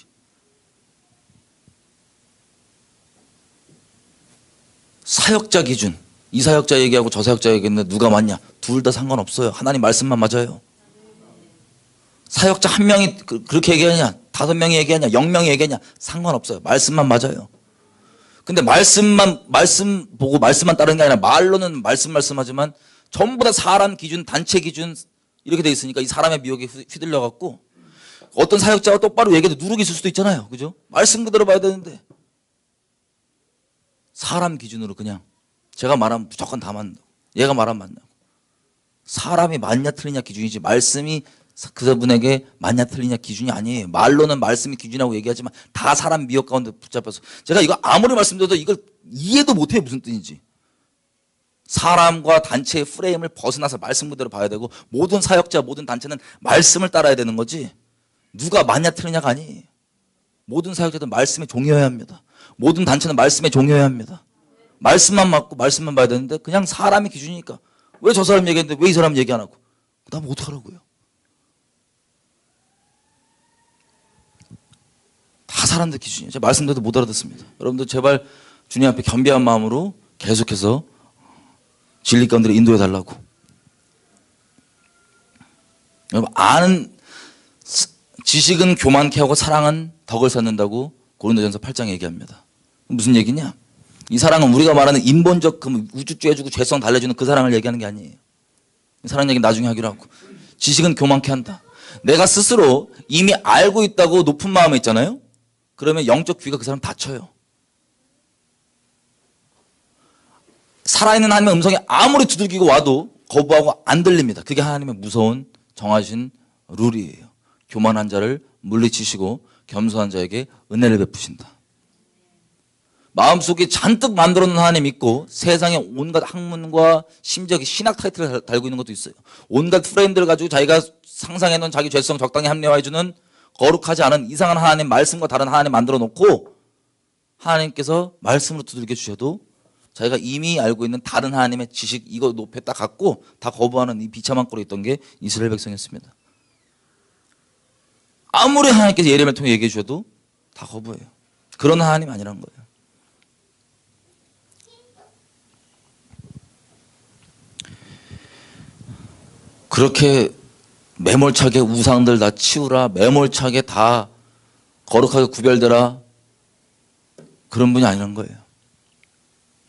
사역자 기준. 이 사역자 얘기하고 저 사역자 얘기했는데 누가 맞냐. 둘 다 상관없어요. 하나님 말씀만 맞아요. 사역자 한 명이 그렇게 얘기하냐, 5명이 얘기하냐, 0명이 얘기하냐 상관없어요. 말씀만 맞아요. 근데 말씀 보고 말씀만 따르는 게 아니라 말로는 말씀하지만 전부 다 사람 기준, 단체 기준 이렇게 돼 있으니까 이 사람의 미혹에 휘둘려 갖고 어떤 사역자가 똑바로 얘기해도 누룩이 있을 수도 있잖아요. 그죠? 말씀 그대로 봐야 되는데 사람 기준으로 그냥 제가 말하면 무조건 다 맞는다고. 얘가 말하면 맞냐고. 사람이 맞냐 틀리냐 기준이지 말씀이 그분에게 맞냐 틀리냐 기준이 아니에요. 말로는 말씀이 기준이라고 얘기하지만 다 사람 미혹 가운데 붙잡혀서 제가 이거 아무리 말씀드려도 이걸 이해도 못해요. 무슨 뜻인지. 사람과 단체의 프레임을 벗어나서 말씀 그대로 봐야 되고 모든 사역자 모든 단체는 말씀을 따라야 되는 거지 누가 맞냐 틀리냐가 아니에요. 모든 사역자들은 말씀에 종이어야 합니다. 모든 단체는 말씀에 종이어야 합니다. 말씀만 맞고 말씀만 봐야 되는데 그냥 사람이 기준이니까 왜 저 사람 얘기했는데 왜 이 사람 얘기 안 하고 나면 어떡하라고요. 다 사람들 기준이에요. 제가 말씀드려도 못 알아듣습니다. 여러분들 제발 주님 앞에 겸비한 마음으로 계속해서 진리 가운데로 인도해 달라고. 여러분 아는 지식은 교만케 하고 사랑은 덕을 쌓는다고 고린도전서 8장에 얘기합니다. 무슨 얘기냐? 이 사랑은 우리가 말하는 인본적 그 우주죄주고 죄성 달래주는 그 사랑을 얘기하는 게 아니에요. 이 사랑 얘기 나중에 하기로 하고. 지식은 교만케 한다. 내가 스스로 이미 알고 있다고 높은 마음에 있잖아요. 그러면 영적 귀가 그 사람 닫혀요. 살아있는 하나님의 음성이 아무리 두들기고 와도 거부하고 안 들립니다. 그게 하나님의 무서운 정하신 룰이에요. 교만한 자를 물리치시고 겸손한 자에게 은혜를 베푸신다. 마음속에 잔뜩 만들어 놓은 하나님 있고 세상에 온갖 학문과 심지어 신학 타이틀을 달고 있는 것도 있어요. 온갖 프레임들을 가지고 자기가 상상해 놓은 자기 죄성 적당히 합리화해 주는 거룩하지 않은 이상한 하나님, 말씀과 다른 하나님 만들어 놓고 하나님께서 말씀으로 두들겨 주셔도 자기가 이미 알고 있는 다른 하나님의 지식 이거 높에 딱 갖고 다 거부하는 이 비참한 꼴이 있던 게 이스라엘 백성이었습니다. 아무리 하나님께서 예레미야를 통해 얘기해 주셔도 다 거부해요. 그런 하나님 아니란 거예요. 그렇게 매몰차게 우상들 다 치우라, 매몰차게 다 거룩하게 구별되라, 그런 분이 아니란 거예요.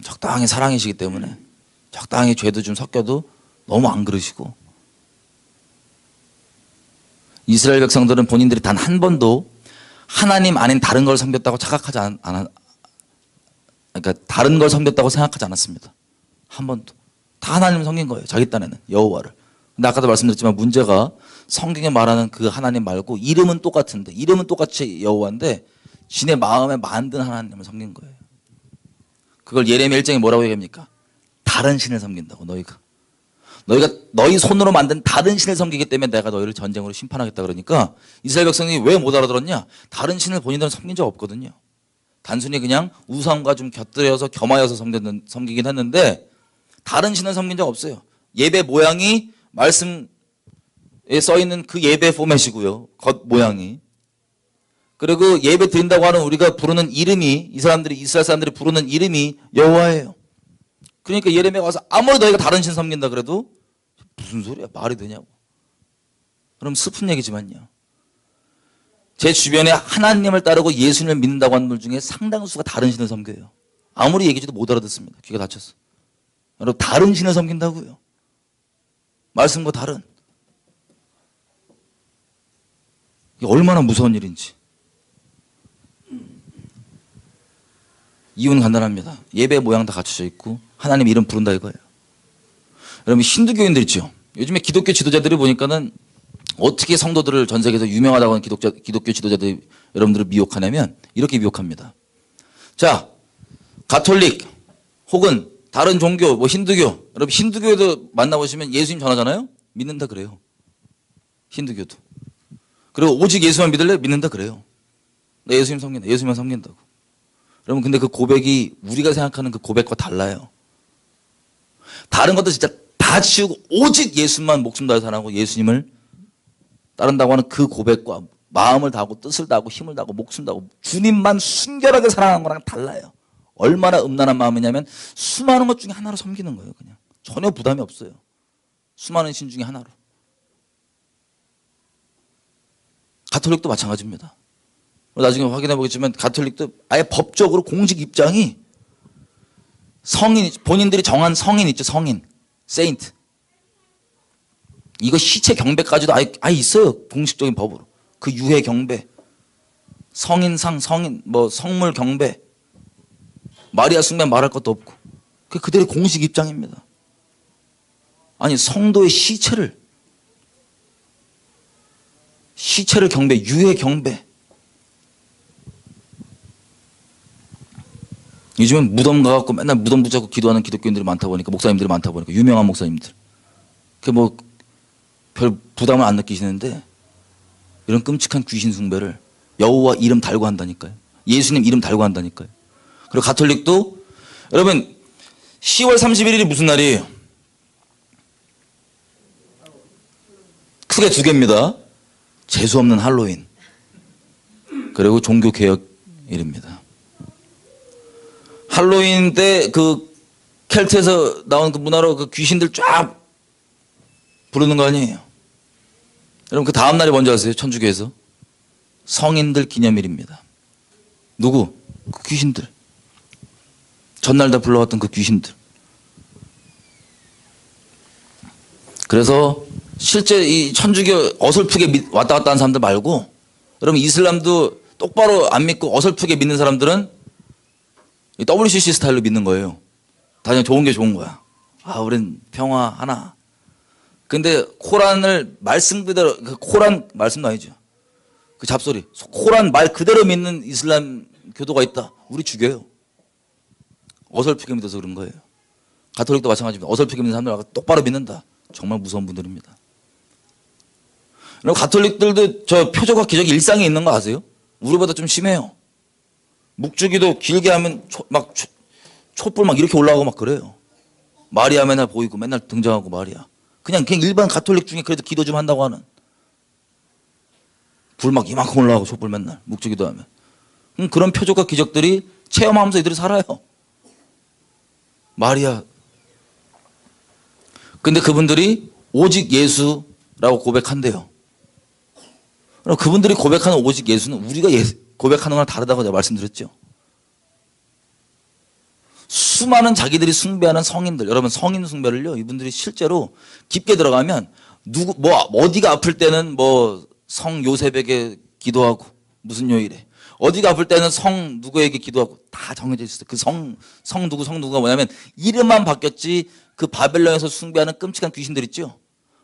적당히 사랑이시기 때문에 적당히 죄도 좀 섞여도 너무 안 그러시고, 이스라엘 백성들은 본인들이 단 한 번도 하나님 아닌 다른 걸 섬겼다고 착각하지 그러니까 다른 걸 섬겼다고 생각하지 않았습니다. 한 번도. 다 하나님을 섬긴 거예요. 자기 딴에는 여호와를. 근데 아까도 말씀드렸지만 문제가 성경에 말하는 그 하나님 말고 이름은 똑같은데, 이름은 똑같이 여호와인데 지네 마음에 만든 하나님을 섬긴 거예요. 그걸 예레미야 1장에 뭐라고 얘기합니까? 다른 신을 섬긴다고. 너희가 너희 손으로 만든 다른 신을 섬기기 때문에 내가 너희를 전쟁으로 심판하겠다. 그러니까 이스라엘 백성이 왜 못 알아들었냐? 다른 신을 본인들은 섬긴 적 없거든요. 단순히 그냥 우상과 좀 곁들여서 겸하여서 섬기긴 했는데 다른 신을 섬긴 적 없어요. 예배 모양이 말씀에 써있는 그 예배 포맷이고요. 겉 모양이. 그리고 예배 드린다고 하는 우리가 부르는 이름이, 이스라엘 사람들이 부르는 이름이 여호와예요. 그러니까 예레미야가 와서 아무리 너희가 다른 신 섬긴다 그래도 무슨 소리야, 말이 되냐고. 그럼 슬픈 얘기지만요, 제 주변에 하나님을 따르고 예수님을 믿는다고 하는 분들 중에 상당수가 다른 신을 섬겨요. 아무리 얘기해도 못 알아듣습니다. 귀가 닫혔어. 여러분, 다른 신을 섬긴다고요. 말씀과 다른. 이게 얼마나 무서운 일인지. 이유는 간단합니다. 예배 모양 다 갖춰져 있고 하나님 이름 부른다 이거예요. 여러분, 힌두교인들 있죠. 요즘에 기독교 지도자들이 보니까는 어떻게 성도들을 전 세계에서 유명하다고 하는 기독교 지도자들이 여러분들을 미혹하냐면 이렇게 미혹합니다. 자, 가톨릭 혹은 다른 종교, 뭐 힌두교. 여러분, 힌두교에도 만나보시면 예수님 전하잖아요? 믿는다 그래요. 힌두교도. 그리고 오직 예수만 믿을래? 믿는다 그래요. 나 예수님 섬긴다. 예수님만 섬긴다고. 여러분, 근데 그 고백이 우리가 생각하는 그 고백과 달라요. 다른 것도 진짜 다 치우고 오직 예수만 목숨 다해 사랑하고 예수님을 따른다고 하는 그 고백과 마음을 다하고 뜻을 다하고 힘을 다하고 목숨 다하고 주님만 순결하게 사랑하는 거랑 달라요. 얼마나 음란한 마음이냐면 수많은 것 중에 하나로 섬기는 거예요. 그냥 전혀 부담이 없어요. 수많은 신 중에 하나로. 가톨릭도 마찬가지입니다. 나중에 확인해 보겠지만 가톨릭도 아예 법적으로 공식 입장이 성인, 본인들이 정한 성인 있죠. 성인, 세인트. 이거 시체 경배까지도 아예 있어요. 공식적인 법으로. 그 유해 경배, 성인상, 성인, 뭐 성물 경배, 마리아 숭배 말할 것도 없고. 그게 그들의 공식 입장입니다. 아니, 성도의 시체를 경배, 유해 경배. 요즘엔 무덤 가갖고 맨날 무덤 붙잡고 기도하는 기독교인들이 많다 보니까, 목사님들이 많다 보니까, 유명한 목사님들. 그 뭐 별 부담을 안 느끼시는데 이런 끔찍한 귀신 숭배를 여호와 이름 달고 한다니까요. 예수님 이름 달고 한다니까요. 그리고 가톨릭도 여러분 10월 31일이 무슨 날이에요? 크게 두 개입니다. 재수없는 할로윈, 그리고 종교개혁일입니다. 할로윈 때 그 켈트에서 나온 그 문화로 그 귀신들 쫙 부르는 거 아니에요. 여러분, 그 다음 날이 뭔지 아세요? 천주교에서 성인들 기념일입니다. 누구? 그 귀신들. 전날 다 불러왔던 그 귀신들. 그래서 실제 이 천주교 어설프게 왔다 갔다 하는 사람들 말고, 여러분 이슬람도 똑바로 안 믿고 어설프게 믿는 사람들은 이 WCC 스타일로 믿는 거예요. 당연히 좋은 게 좋은 거야. 우린 평화 하나. 근데 코란을 말씀 그대로, 그 코란 말씀도 아니죠. 그 잡소리. 코란 말 그대로 믿는 이슬람 교도가 있다. 우리 죽여요. 어설프게 믿어서 그런 거예요. 가톨릭도 마찬가지입니다. 어설프게 믿는 사람들 똑바로 믿는다. 정말 무서운 분들입니다. 그리고 가톨릭들도 저 표적과 기적이 일상에 있는 거 아세요? 우리보다 좀 심해요. 묵주기도 길게 하면 촛불 막 이렇게 올라가고 막 그래요. 마리아 맨날 보이고 맨날 등장하고 마리아. 그냥 일반 가톨릭 중에 그래도 기도 좀 한다고 하는. 불 막 이만큼 올라가고 촛불 맨날 묵주기도 하면. 그런 표적과 기적들이 체험하면서 이들이 살아요. 마리아. 근데 그분들이 오직 예수라고 고백한대요. 그럼 그분들이 고백하는 오직 예수는 우리가 고백하는 거랑 다르다고 제가 말씀드렸죠. 수많은 자기들이 숭배하는 성인들, 여러분 성인 숭배를요, 이분들이 실제로 깊게 들어가면 어디가 아플 때는 성 요셉에게 기도하고 무슨 요일에, 어디가 아플 때는 성 누구에게 기도하고 다 정해져 있어요. 그 성 누구가 뭐냐면 이름만 바뀌었지 그 바벨론에서 숭배하는 끔찍한 귀신들 있죠.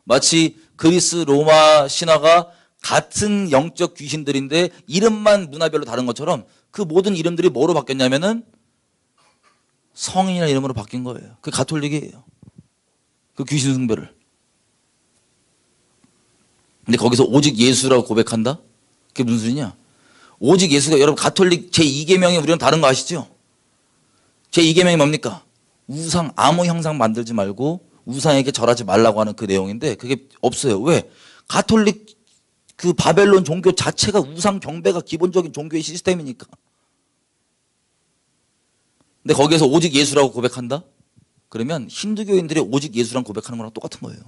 마치 그리스 로마 신화가 같은 영적 귀신들인데 이름만 문화별로 다른 것처럼 그 모든 이름들이 뭐로 바뀌었냐면은 성인이라는 이름으로 바뀐 거예요. 그게 가톨릭이에요. 그 귀신 숭배를. 근데 거기서 오직 예수라고 고백한다? 그게 무슨 소리냐? 오직 예수가, 여러분 가톨릭 제2계명이 우리는 다른 거 아시죠? 제2계명이 뭡니까? 우상, 아무 형상 만들지 말고 우상에게 절하지 말라고 하는 그 내용인데 그게 없어요. 왜? 가톨릭 그 바벨론 종교 자체가 우상 경배가 기본적인 종교의 시스템이니까. 근데 거기에서 오직 예수라고 고백한다? 그러면 힌두교인들이 오직 예수라고 고백하는 거랑 똑같은 거예요.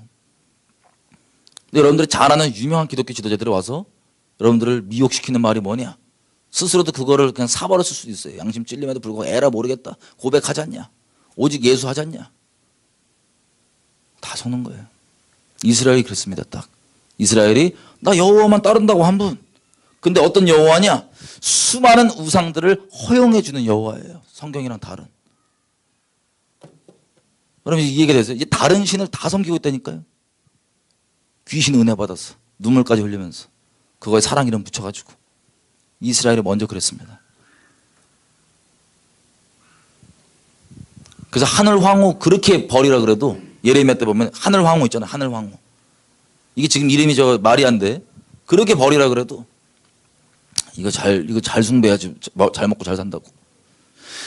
근데 여러분들이 잘 아는 유명한 기독교 지도자들이 와서 여러분들을 미혹시키는 말이 뭐냐? 스스로도 그거를 그냥 사버렸을 수도 있어요. 양심 찔림에도 불구하고 에라 모르겠다. 고백하지 않냐? 오직 예수 하지 않냐? 다 속는 거예요. 이스라엘이 그랬습니다. 딱. 이스라엘이 나 여호와만 따른다고 한 분. 근데 어떤 여호와냐? 수많은 우상들을 허용해 주는 여호와예요. 성경이랑 다른. 그러면 이 얘기가 됐어요. 이제 다른 신을 다 섬기고 있다니까요. 귀신 은혜 받았어. 눈물까지 흘리면서. 그거에 사랑 이름 붙여가지고. 이스라엘이 먼저 그랬습니다. 그래서 하늘 황후 그렇게 버리라 그래도 예레미야 때 보면 하늘 황후 있잖아요. 하늘 황후. 이게 지금 이름이 마리아인데 그렇게 버리라 그래도 이거 잘 숭배해야지 잘 먹고 잘 산다고.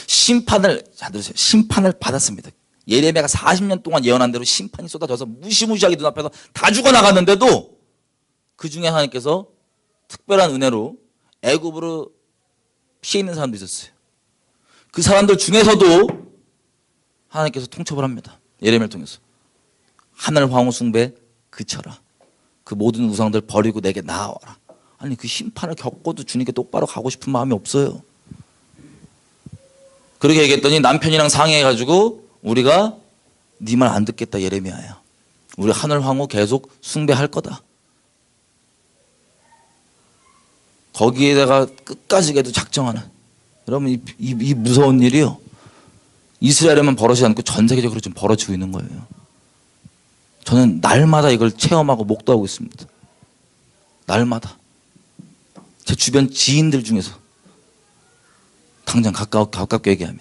심판을 받았습니다. 예레미야가 40년 동안 예언한 대로 심판이 쏟아져서 무시무시하게 눈앞에서 다 죽어나갔는데도 그 중에 하나님께서 특별한 은혜로 애굽으로 피해 있는 사람도 있었어요. 그 사람들 중에서도 하나님께서 통첩을 합니다. 예레미야를 통해서. 하늘 황후 숭배 그쳐라. 그 모든 우상들 버리고 내게 나아와라. 아니 그 심판을 겪고도 주님께 똑바로 가고 싶은 마음이 없어요. 그렇게 얘기했더니 남편이랑 상의해가지고 우리가 네 말 안 듣겠다 예레미야야. 우리 하늘 황후 계속 숭배할 거다. 거기에다가 끝까지 가도 작정하는. 여러분 이 무서운 일이요. 이스라엘에만 벌어지지 않고 전 세계적으로 지금 벌어지고 있는 거예요. 저는 날마다 이걸 체험하고 목도하고 있습니다. 날마다. 제 주변 지인들 중에서 당장 가깝게 얘기하면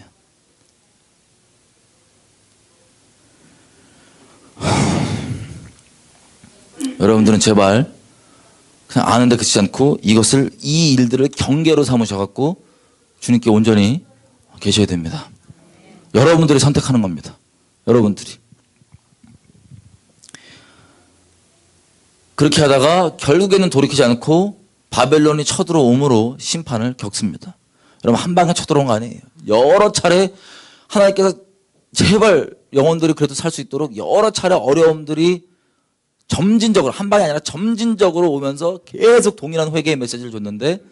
여러분들은 제발 그냥 아는데 그치지 않고 이 일들을 경계로 삼으셔갖고 주님께 온전히 계셔야 됩니다. 여러분들이 선택하는 겁니다. 여러분들이. 그렇게 하다가 결국에는 돌이키지 않고 바벨론이 쳐들어옴으로 심판을 겪습니다. 여러분 한 방에 쳐들어온 거 아니에요. 여러 차례 하나님께서 제발 영혼들이 그래도 살 수 있도록 여러 차례 어려움들이 점진적으로 한 방이 아니라 점진적으로 오면서 계속 동일한 회개의 메시지를 줬는데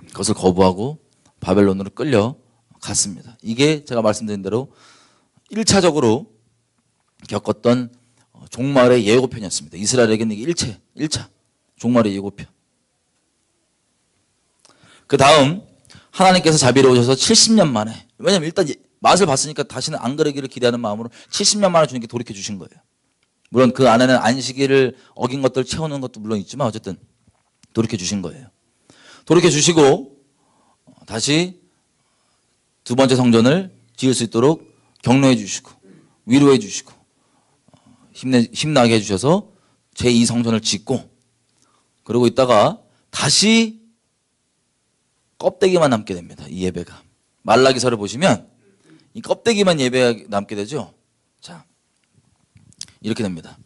그것을 거부하고 바벨론으로 끌려갔습니다. 이게 제가 말씀드린 대로 1차적으로 겪었던 종말의 예고편이었습니다. 이스라엘에게는 이게 1차 종말의 예고편. 그 다음 하나님께서 자비로우셔서 70년 만에, 왜냐면 일단 맛을 봤으니까 다시는 안 그러기를 기대하는 마음으로 70년 만에 주님께 돌이켜 주신 거예요. 물론 그 안에는 안식일을 어긴 것들을 채우는 것도 물론 있지만 어쨌든 돌이켜 주신 거예요. 돌이켜 주시고 다시 두 번째 성전을 지을 수 있도록 격려해 주시고 위로해 주시고 힘나게 해주셔서 제2성전을 짓고 그러고 있다가 다시 껍데기만 남게 됩니다. 이 예배가. 말라기서를 보시면 이 껍데기만 예배가 남게 되죠. 자, 이렇게 됩니다.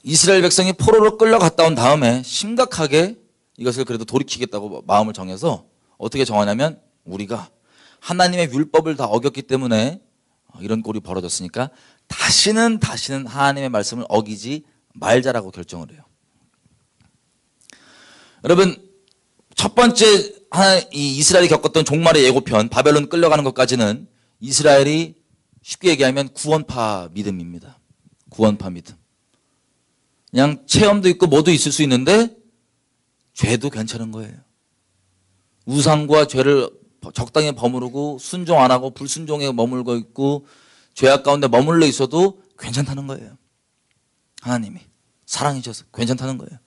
이스라엘 백성이 포로로 끌려갔다 온 다음에 심각하게 이것을 그래도 돌이키겠다고 마음을 정해서 어떻게 정하냐면 우리가 하나님의 율법을 다 어겼기 때문에 이런 꼴이 벌어졌으니까 다시는 하나님의 말씀을 어기지 말자라고 결정을 해요. 여러분, 첫 번째 이 이스라엘이 겪었던 종말의 예고편 바벨론 끌려가는 것까지는 이스라엘이 쉽게 얘기하면 구원파 믿음입니다. 구원파 믿음. 그냥 체험도 있고 뭐도 있을 수 있는데 죄도 괜찮은 거예요. 우상과 죄를 적당히 버무르고 순종 안 하고 불순종에 머물고 있고 죄악 가운데 머물러 있어도 괜찮다는 거예요. 하나님이 사랑이셔서 괜찮다는 거예요.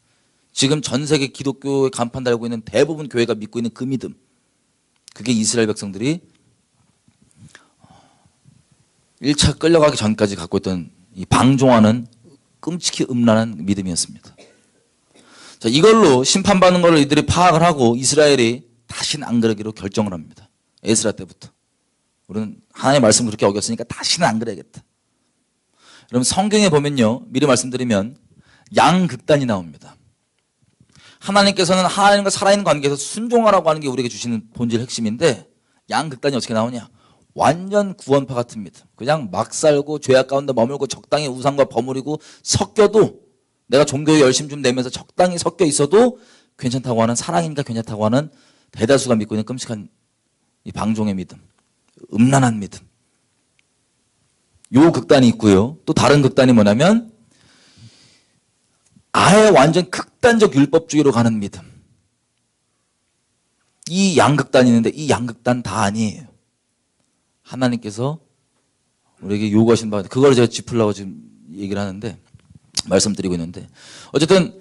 지금 전 세계 기독교의 간판 달고 있는 대부분 교회가 믿고 있는 그 믿음, 그게 이스라엘 백성들이 1차 끌려가기 전까지 갖고 있던 이 방종하는 끔찍히 음란한 믿음이었습니다. 자, 이걸로 심판받는 걸 이들이 파악을 하고 이스라엘이 다시는 안 그러기로 결정을 합니다. 에스라 때부터. 우리는 하나님의 말씀을 그렇게 어겼으니까 다시는 안 그래야겠다. 여러분, 성경에 보면요, 미리 말씀드리면 양극단이 나옵니다. 하나님께서는 하나님과 살아있는 관계에서 순종하라고 하는 게 우리에게 주시는 본질 핵심인데 양극단이 어떻게 나오냐? 완전 구원파 같은 믿음. 그냥 막 살고 죄악 가운데 머물고 적당히 우상과 버무리고 섞여도 내가 종교에 열심 좀 내면서 적당히 섞여 있어도 괜찮다고 하는, 사랑이니까 괜찮다고 하는 대다수가 믿고 있는 끔찍한 이 방종의 믿음, 음란한 믿음. 요 극단이 있고요. 또 다른 극단이 뭐냐면 아예 완전 극단적 율법주의로 가는 믿음. 이 양극단이 있는데 이 양극단 다 아니에요. 하나님께서 우리에게 요구하신 바, 그걸 제가 짚으려고 지금 얘기를 하는데, 말씀드리고 있는데, 어쨌든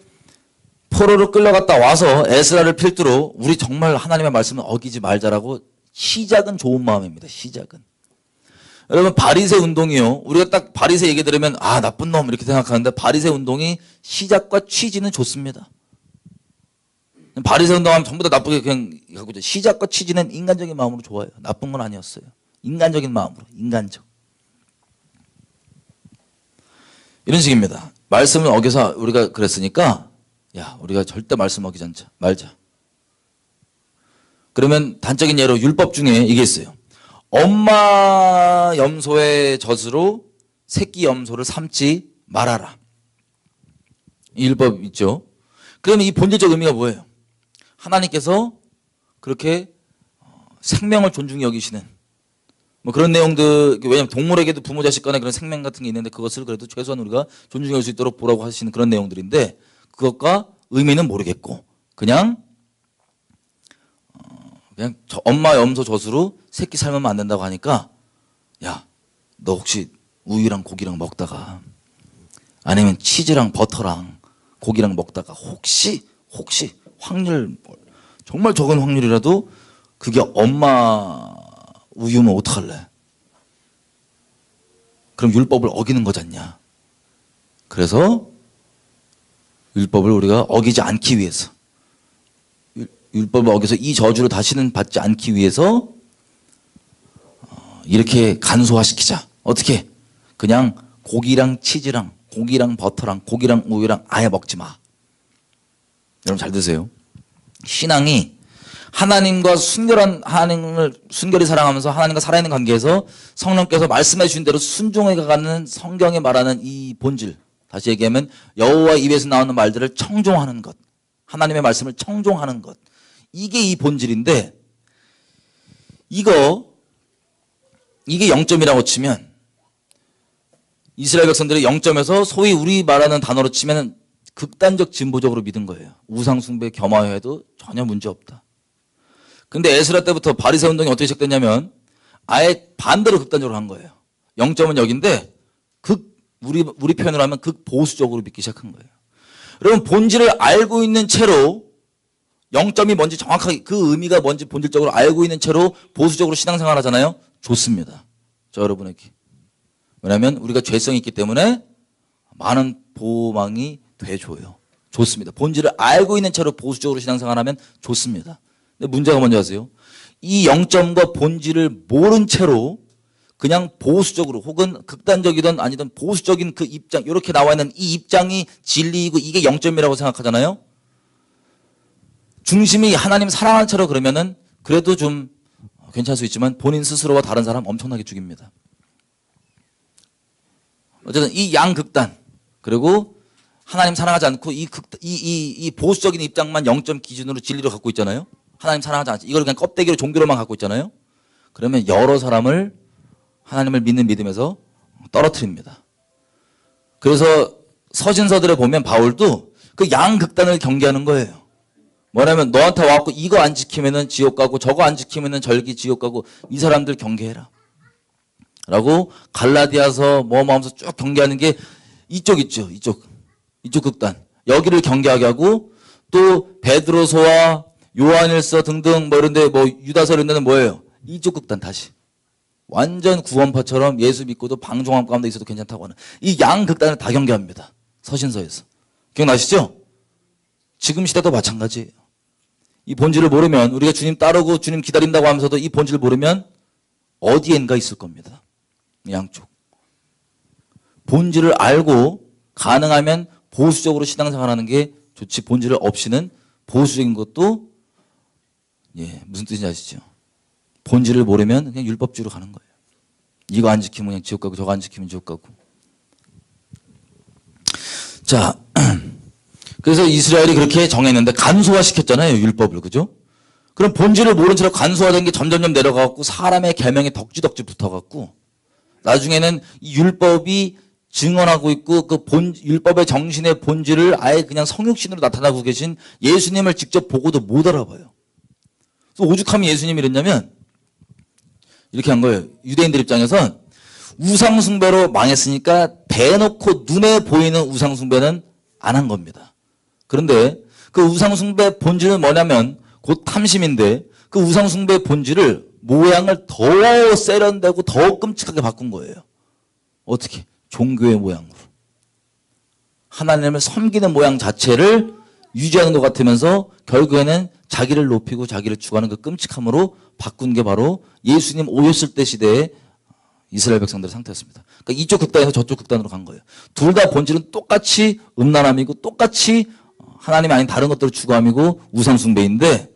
포로로 끌려갔다 와서 에스라를 필두로 우리 정말 하나님의 말씀을 어기지 말자라고 시작은 좋은 마음입니다. 시작은. 여러분, 바리새 운동이요, 우리가 딱 바리새 얘기 들으면 아, 나쁜 놈 이렇게 생각하는데 바리새 운동이 시작과 취지는 좋습니다. 바리새 운동하면 전부 다 나쁘게 그냥 갖고 있죠. 시작과 취지는 인간적인 마음으로 좋아요. 나쁜 건 아니었어요. 인간적인 마음으로, 인간적. 이런 식입니다. 말씀을 어겨서 우리가 그랬으니까 야, 우리가 절대 말씀 어기지 말자. 그러면 단적인 예로 율법 중에 이게 있어요. 엄마 염소의 젖으로 새끼 염소를 삶지 말아라. 이 율법 있죠. 그러면 이 본질적 의미가 뭐예요? 하나님께서 그렇게 생명을 존중히 여기시는 뭐 그런 내용들, 왜냐면 동물에게도 부모 자식 간에 그런 생명 같은 게 있는데 그것을 그래도 최소한 우리가 존중할 수 있도록 보라고 하시는 그런 내용들인데, 그것과 의미는 모르겠고 그냥 엄마 염소 젖으로 새끼 삶으면 안 된다고 하니까, 야, 너 혹시 우유랑 고기랑 먹다가 아니면 치즈랑 버터랑 고기랑 먹다가 혹시 확률, 정말 적은 확률이라도 그게 엄마 우유면 어떡할래? 그럼 율법을 어기는 거잖냐. 그래서 율법을 우리가 어기지 않기 위해서, 율법을 어겨서 이 저주를 다시는 받지 않기 위해서 이렇게 간소화시키자. 어떻게? 그냥 고기랑 치즈랑 고기랑 버터랑 고기랑 우유랑 아예 먹지 마. 여러분 잘 드세요. 신앙이 하나님과 하나님을 순결히 사랑하면서 하나님과 살아있는 관계에서 성령께서 말씀해 주신 대로 순종해 가는 성경에 말하는 이 본질, 다시 얘기하면 여호와 입에서 나오는 말들을 청종하는 것, 하나님의 말씀을 청종하는 것, 이게 이 본질인데, 이게 0점이라고 치면 이스라엘 백성들의 0점에서 소위 우리 말하는 단어로 치면 극단적 진보적으로 믿은 거예요. 우상 숭배 겸하여도 전혀 문제 없다. 근데 에스라 때부터 바리새 운동이 어떻게 시작됐냐면 아예 반대로 극단적으로 간 거예요. 0점은 여기인데 우리 표현으로 하면 극보수적으로 믿기 시작한 거예요. 여러분 본질을 알고 있는 채로 0점이 뭔지 정확하게 그 의미가 뭔지 본질적으로 알고 있는 채로 보수적으로 신앙생활 하잖아요. 좋습니다. 저 여러분에게. 왜냐하면 우리가 죄성이 있기 때문에 많은 보망이 돼줘요. 좋습니다. 본질을 알고 있는 채로 보수적으로 신앙생활하면 좋습니다. 근데 문제가 뭔지 아세요? 이 0점과 본질을 모른 채로 그냥 보수적으로 혹은 극단적이든 아니든 보수적인 그 입장, 이렇게 나와 있는 이 입장이 진리이고 이게 0점이라고 생각하잖아요. 중심이 하나님 사랑하는 채로 그러면은 그래도 좀 괜찮을 수 있지만 본인 스스로와 다른 사람 엄청나게 죽입니다. 어쨌든 이 양극단, 그리고 하나님 사랑하지 않고 이 보수적인 입장만 0점 기준으로 진리를 갖고 있잖아요. 하나님 사랑하지 않지. 이걸 그냥 껍데기로 종교로만 갖고 있잖아요. 그러면 여러 사람을 하나님을 믿는 믿음에서 떨어뜨립니다. 그래서 서신서들에 보면 바울도 그 양극단을 경계하는 거예요. 뭐냐면 너한테 와갖고 이거 안 지키면은 지옥 가고 저거 안 지키면은 절기 지옥 가고 이 사람들 경계해라. 라고 갈라디아서 하면서 쭉 경계하는 게 이쪽 있죠. 이쪽 극단. 여기를 경계하게 하고 또 베드로서와 요한일서 등등 이런데 유다서 이런 데는 뭐예요? 이쪽 극단 다시. 완전 구원파처럼 예수 믿고도 방종함 가운데 있어도 괜찮다고 하는 이 양극단을 다 경계합니다. 서신서에서. 기억나시죠? 지금 시대도 마찬가지예요. 이 본질을 모르면 우리가 주님 따르고 주님 기다린다고 하면서도 이 본질을 모르면 어디엔가 있을 겁니다. 양쪽. 본질을 알고 가능하면 보수적으로 신앙생활하는 게 좋지 본질을 없이는 보수적인 것도 무슨 뜻인지 아시죠? 본질을 모르면 그냥 율법주의로 가는 거예요. 이거 안 지키면 그냥 지옥 가고 저거 안 지키면 지옥 가고. 자, 그래서 이스라엘이 그렇게 정했는데 간소화시켰잖아요. 율법을. 그죠? 그럼 본질을 모른 채로 간소화된 게 점점점 내려가고 사람의 계명에 덕지덕지 붙어갖고 나중에는 이 율법이 증언하고 있고 율법의 정신의 본질을 아예 그냥 성육신으로 나타나고 계신 예수님을 직접 보고도 못 알아봐요. 그래서 오죽하면 예수님이 이랬냐면 이렇게 한 거예요. 유대인들 입장에선 우상숭배로 망했으니까 대놓고 눈에 보이는 우상숭배는 안 한 겁니다. 그런데 그 우상숭배 본질은 뭐냐면 곧 탐심인데 그 우상숭배의 본질을 모양을 더 세련되고 더 끔찍하게 바꾼 거예요. 어떻게? 종교의 모양으로. 하나님을 섬기는 모양 자체를 유지하는 것 같으면서 결국에는 자기를 높이고 자기를 추구하는 그 끔찍함으로 바꾼 게 바로 예수님 오셨을 때 시대의 이스라엘 백성들의 상태였습니다. 그러니까 이쪽 극단에서 저쪽 극단으로 간 거예요. 둘 다 본질은 똑같이 음란함이고 똑같이 하나님이 아닌 다른 것들을 추구함이고 우상숭배인데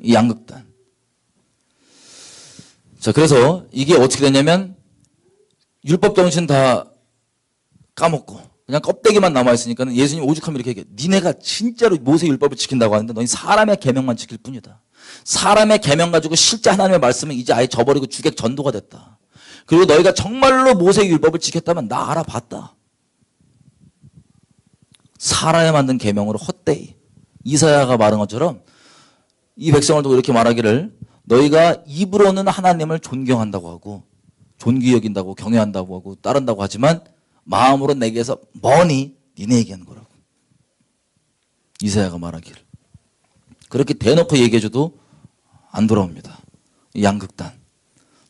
이 양극단. 자, 그래서 이게 어떻게 됐냐면 율법 정신 다 까먹고 그냥 껍데기만 남아있으니까 예수님 오죽하면 이렇게 얘기해요. 니네가 진짜로 모세 율법을 지킨다고 하는데 너희 사람의 계명만 지킬 뿐이다. 사람의 계명 가지고 실제 하나님의 말씀은 이제 아예 저버리고 주객 전도가 됐다. 그리고 너희가 정말로 모세 율법을 지켰다면 나 알아봤다. 사람이 만든 계명으로 헛되이 이사야가 말한 것처럼 이 백성을 두고 이렇게 말하기를 너희가 입으로는 하나님을 존경한다고 하고 존귀 여긴다고 경외한다고 하고 따른다고 하지만 마음으로 내게서 머니 니네 얘기하는 거라고. 이사야가 말하기를. 그렇게 대놓고 얘기해줘도 안 돌아옵니다. 양극단.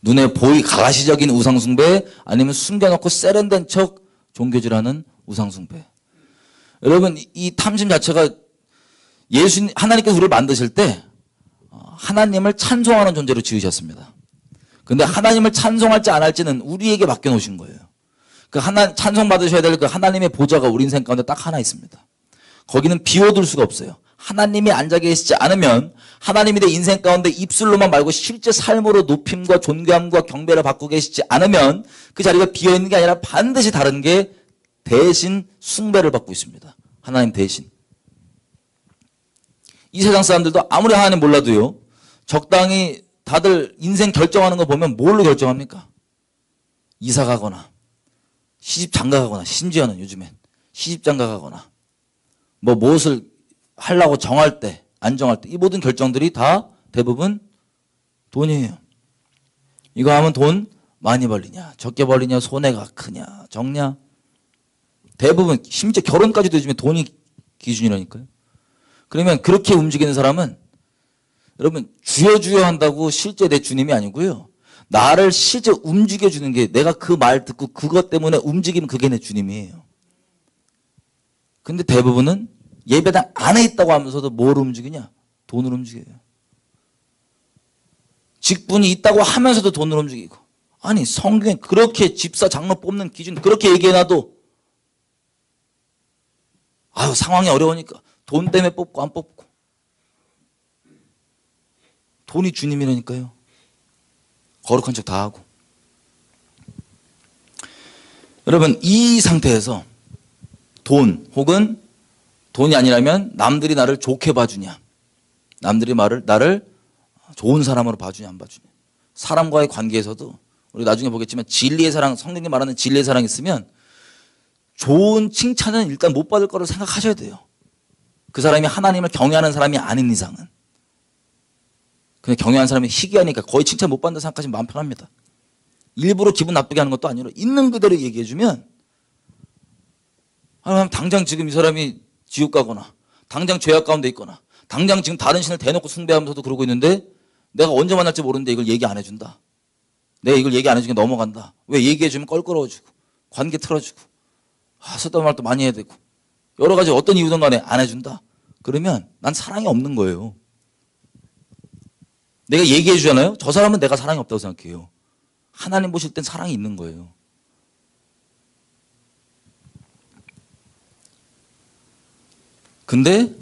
눈에 가시적인 우상숭배 아니면 숨겨놓고 세련된 척 종교질하는 우상숭배. 여러분 이 탐심 자체가 하나님께서 우리를 만드실 때 하나님을 찬송하는 존재로 지으셨습니다. 근데 하나님을 찬송할지 안 할지는 우리에게 맡겨놓으신 거예요. 찬송 받으셔야 될 그 하나님의 보좌가 우리 인생 가운데 딱 하나 있습니다. 거기는 비워둘 수가 없어요. 하나님이 앉아 계시지 않으면 하나님이 내 인생 가운데 입술로만 말고 실제 삶으로 높임과 존귀함과 경배를 받고 계시지 않으면 그 자리가 비어있는 게 아니라 반드시 다른 게 대신 숭배를 받고 있습니다. 하나님 대신. 이 세상 사람들도 아무리 하나님 몰라도요. 적당히 다들 인생 결정하는 거 보면 뭘로 결정합니까? 이사 가거나 시집 장가 가거나 심지어는 요즘엔 시집 장가 가거나 무엇을 하려고 정할 때 안 정할 때 이 모든 결정들이 다 대부분 돈이에요. 이거 하면 돈 많이 벌리냐, 적게 벌리냐, 손해가 크냐, 적냐. 대부분 심지어 결혼까지도 요즘에 돈이 기준이라니까요. 그러면 그렇게 움직이는 사람은 여러분 주여 한다고 실제 내 주님이 아니고요. 나를 실제 움직여주는 게 내가 그 말 듣고 그것 때문에 움직이면 그게 내 주님이에요. 근데 대부분은 예배당 안에 있다고 하면서도 뭘 움직이냐? 돈으로 움직여요. 직분이 있다고 하면서도 돈으로 움직이고. 아니 성경에 그렇게 집사 장로 뽑는 기준 그렇게 얘기해놔도 아유 상황이 어려우니까 돈 때문에 뽑고 안 뽑고. 돈이 주님이라니까요. 거룩한 척 다 하고. 여러분 이 상태에서 돈 혹은 돈이 아니라면 남들이 나를 좋게 봐주냐, 남들이 나를 좋은 사람으로 봐주냐 안 봐주냐. 사람과의 관계에서도 우리 나중에 보겠지만 진리의 사랑, 성경이 말하는 진리의 사랑이 있으면 좋은 칭찬은 일단 못 받을 거라고 생각하셔야 돼요. 그 사람이 하나님을 경외하는 사람이 아닌 이상은. 그냥 경외하는 사람이 희귀하니까 거의 칭찬 못 받는다 생각하시면 마음 편합니다. 일부러 기분 나쁘게 하는 것도 아니라 있는 그대로 얘기해주면 당장 지금 이 사람이 지옥 가거나 당장 죄악 가운데 있거나 당장 지금 다른 신을 대놓고 숭배하면서도 그러고 있는데 내가 언제 만날지 모르는데 이걸 얘기 안 해준다. 내가 이걸 얘기 안 해주니까 넘어간다. 왜 얘기해주면 껄끄러워지고 관계 틀어지고 쓰다 말도 많이 해야 되고 여러 가지 어떤 이유든 간에 안 해준다. 그러면 난 사랑이 없는 거예요. 내가 얘기해 주잖아요. 저 사람은 내가 사랑이 없다고 생각해요. 하나님 보실 땐 사랑이 있는 거예요. 근데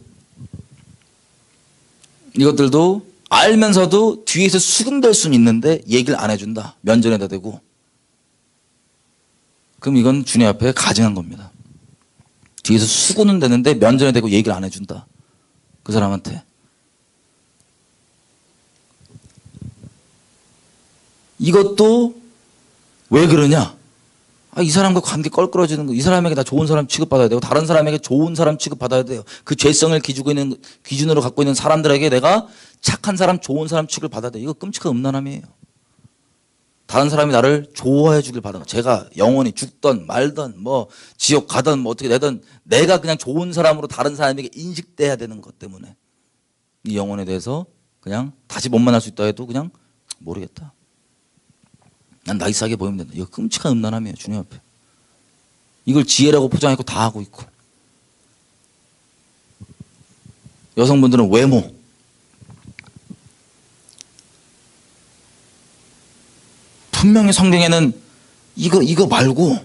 이것들도 알면서도 뒤에서 수긍될 수는 있는데 얘기를 안 해준다. 면전에다 대고. 그럼 이건 주님 앞에 가증한 겁니다. 뒤에서 수고는 되는데 면전에 대고 얘기를 안 해준다. 그 사람한테. 이것도 왜 그러냐? 이 사람과 관계 껄끄러지는 거, 이 사람에게 나 좋은 사람 취급받아야 되고 다른 사람에게 좋은 사람 취급받아야 돼요. 그 죄성을 기준으로 갖고 있는 사람들에게 내가 착한 사람, 좋은 사람 취급을 받아야 돼요. 이거 끔찍한 음란함이에요. 다른 사람이 나를 좋아해 주길 바라는 거. 제가 영원히 죽던 말던 뭐 지옥 가든 뭐 어떻게 되든 내가 그냥 좋은 사람으로 다른 사람에게 인식돼야 되는 것 때문에 이 영혼에 대해서 그냥 다시 못 만날 수 있다 해도 그냥 모르겠다. 난 나이스하게 보이면 된다. 이거 끔찍한 음란함이에요. 주님 앞에. 이걸 지혜라고 포장했고 다 하고 있고. 여성분들은 외모. 분명히 성경에는 이거 말고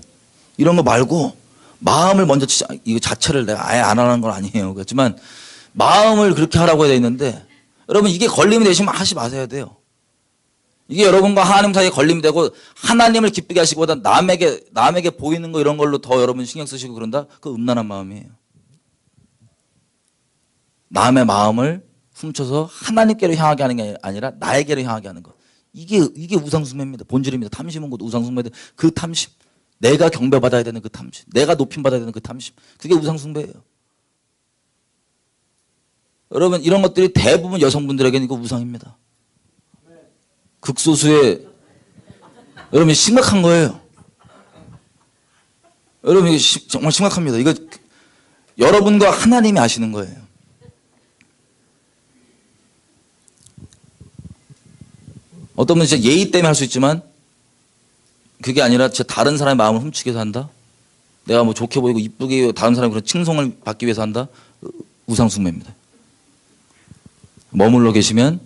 이런 거 말고 마음을 먼저 이거 자체를 내가 아예 안 하는 건 아니에요. 그렇지만 마음을 그렇게 하라고 해야 되는데 여러분 이게 걸림이 되시면 하지 마셔야 돼요. 이게 여러분과 하나님 사이에 걸림이 되고 하나님을 기쁘게 하시기보다 남에게 보이는 거 이런 걸로 더 여러분 신경 쓰시고 그런다? 그 음란한 마음이에요. 남의 마음을 훔쳐서 하나님께로 향하게 하는 게 아니라 나에게로 향하게 하는 것. 이게 우상숭배입니다. 본질입니다. 탐심은 곧 우상숭배인데 그 탐심. 내가 경배받아야 되는 그 탐심. 내가 높임받아야 되는 그 탐심. 그게 우상숭배예요. 여러분 이런 것들이 대부분 여성분들에게는 이거 우상입니다. 극소수의 여러분 심각한 거예요. 여러분 이거 정말 심각합니다. 이거 여러분과 하나님이 아시는 거예요. 어떤 분은 진짜 예의 때문에 할 수 있지만 그게 아니라 진짜 다른 사람의 마음을 훔치기 위해서 한다. 내가 뭐 좋게 보이고 이쁘게 다른 사람의 그런 칭송을 받기 위해서 한다. 우상숭배입니다. 머물러 계시면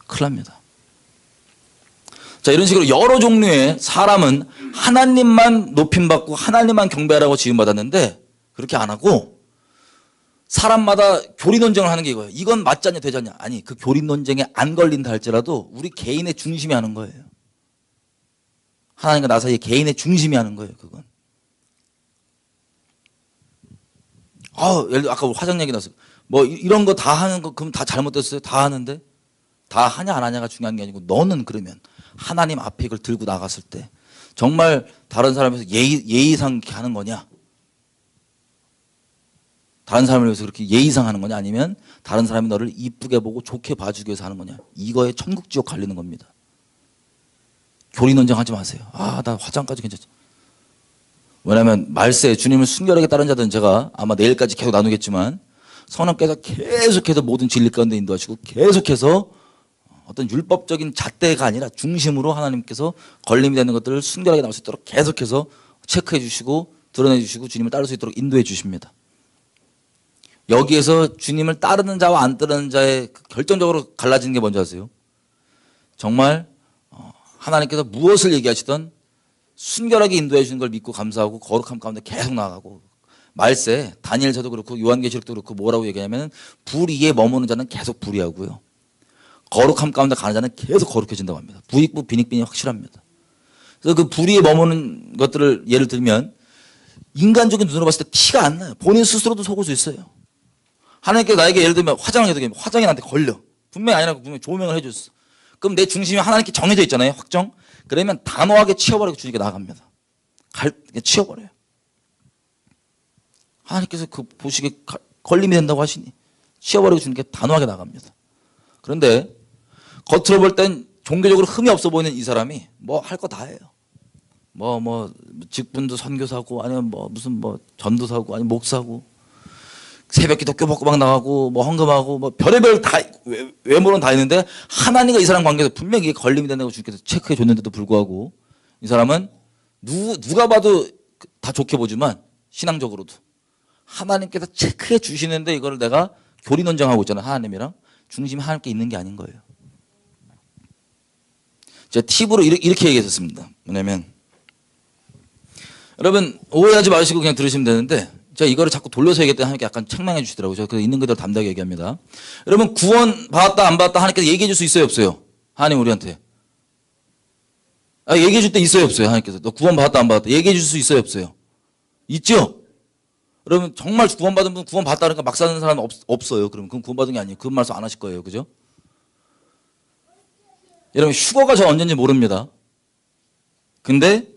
큰일 납니다. 자, 이런 식으로 여러 종류의 사람은 하나님만 높임받고 하나님만 경배하라고 지음받았는데 그렇게 안 하고 사람마다 교리 논쟁을 하는 게 이거예요. 이건 맞잖냐 되잖냐. 아니 그 교리 논쟁에 안 걸린다 할지라도 우리 개인의 중심이 하는 거예요. 하나님과 나 사이에 개인의 중심이 하는 거예요. 그건. 예를 들어 아까 화장 얘기 나왔어요. 뭐 이런 거 다 하는 거 그럼 다 잘못됐어요? 다 하는데 다 하냐 안 하냐가 중요한 게 아니고 너는 그러면 하나님 앞에 이걸 들고 나갔을 때 정말 다른 사람에서 예의상 이렇게 하는 거냐? 다른 사람을 위해서 그렇게 예의상 하는 거냐, 아니면 다른 사람이 너를 이쁘게 보고 좋게 봐주기 위해서 하는 거냐. 이거에 천국 지옥 갈리는 겁니다. 교리 논쟁하지 마세요. 아, 나 화장까지 괜찮지. 왜냐하면 말세 주님을 순결하게 따른 자들은 제가 아마 내일까지 계속 나누겠지만 성령께서 계속해서 모든 진리 가운데 인도하시고 계속해서 어떤 율법적인 잣대가 아니라 중심으로 하나님께서 걸림이 되는 것들을 순결하게 나올 수 있도록 계속해서 체크해 주시고 드러내 주시고 주님을 따를 수 있도록 인도해 주십니다. 여기에서 주님을 따르는 자와 안 따르는 자의 결정적으로 갈라지는 게 뭔지 아세요? 정말 하나님께서 무엇을 얘기하시던 순결하게 인도해 주는 걸 믿고 감사하고 거룩함 가운데 계속 나아가고, 말세 다니엘서도 그렇고 요한계시록도 그렇고 뭐라고 얘기하냐면 불 위에 머무는 자는 계속 불의하고요, 거룩함 가운데 가는 자는 계속 거룩해진다고 합니다. 부익부 빈익빈이 확실합니다. 그래서 그 불 위에 머무는 것들을 예를 들면 인간적인 눈으로 봤을 때 티가 안 나요. 본인 스스로도 속을 수 있어요. 하나님께서 나에게 예를 들면 화장을 해도 화장이 나한테 걸려. 분명히 아니라고 분명히 조명을 해줬어. 그럼 내 중심이 하나님께 정해져 있잖아요. 확정. 그러면 단호하게 치워버리고 주님께 나아갑니다. 치워버려요. 하나님께서 그 보시기에 걸림이 된다고 하시니 치워버리고 주님께 단호하게 나갑니다. 그런데 겉으로 볼 땐 종교적으로 흠이 없어 보이는 이 사람이 뭐 할 거 다 해요. 직분도 선교사고, 아니면 무슨 전도사고, 아니면 목사고, 새벽 기도 교복고 막 나가고, 헌금하고, 별의별 다, 외모는 다 있는데, 하나님과 이 사람 관계에서 분명히 이게 걸림이 된다고 주님께서 체크해 줬는데도 불구하고, 이 사람은 누가 봐도 다 좋게 보지만, 신앙적으로도. 하나님께서 체크해 주시는데, 이거를 내가 교리 논쟁하고 있잖아요. 하나님이랑. 중심이 하나님께 있는 게 아닌 거예요. 제가 팁으로 이렇게 얘기했었습니다. 뭐냐면, 여러분, 오해하지 마시고 그냥 들으시면 되는데, 제가 이거를 자꾸 돌려서 얘기했더니 하나님께 약간 책망해 주시더라고요. 제가 그래서 있는 그대로 담대하게 얘기합니다. 여러분, 구원 받았다 안 받았다 하나님께서 얘기해 줄 수 있어요 없어요? 하나님 우리한테. 얘기해 줄 때 있어요 없어요? 하나님께서. 너 구원 받았다 안 받았다 얘기해 줄 수 있어요 없어요? 있죠? 여러분, 정말 구원 받은 분 구원 받다 그러니까 막 사는 사람은 없어요. 그럼 그건 구원 받은 게 아니에요. 그런 말씀 안 하실 거예요. 그죠? 여러분, 휴거가 저 언제인지 모릅니다. 근데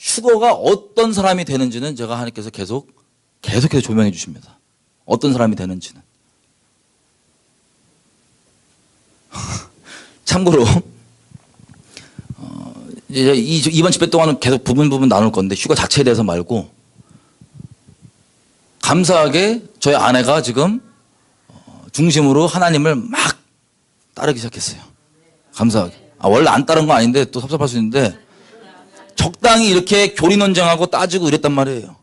휴거가 어떤 사람이 되는지는 제가 하나님께서 계속해서 조명해 주십니다. 어떤 사람이 되는지는. 참고로 이번 집회 동안은 계속 부분 나눌 건데, 휴가 자체에 대해서 말고, 감사하게 저희 아내가 지금 중심으로 하나님을 막 따르기 시작했어요. 감사하게. 원래 안 따른 건 아닌데 또 섭섭할 수 있는데, 적당히 이렇게 교리 논쟁하고 따지고 이랬단 말이에요.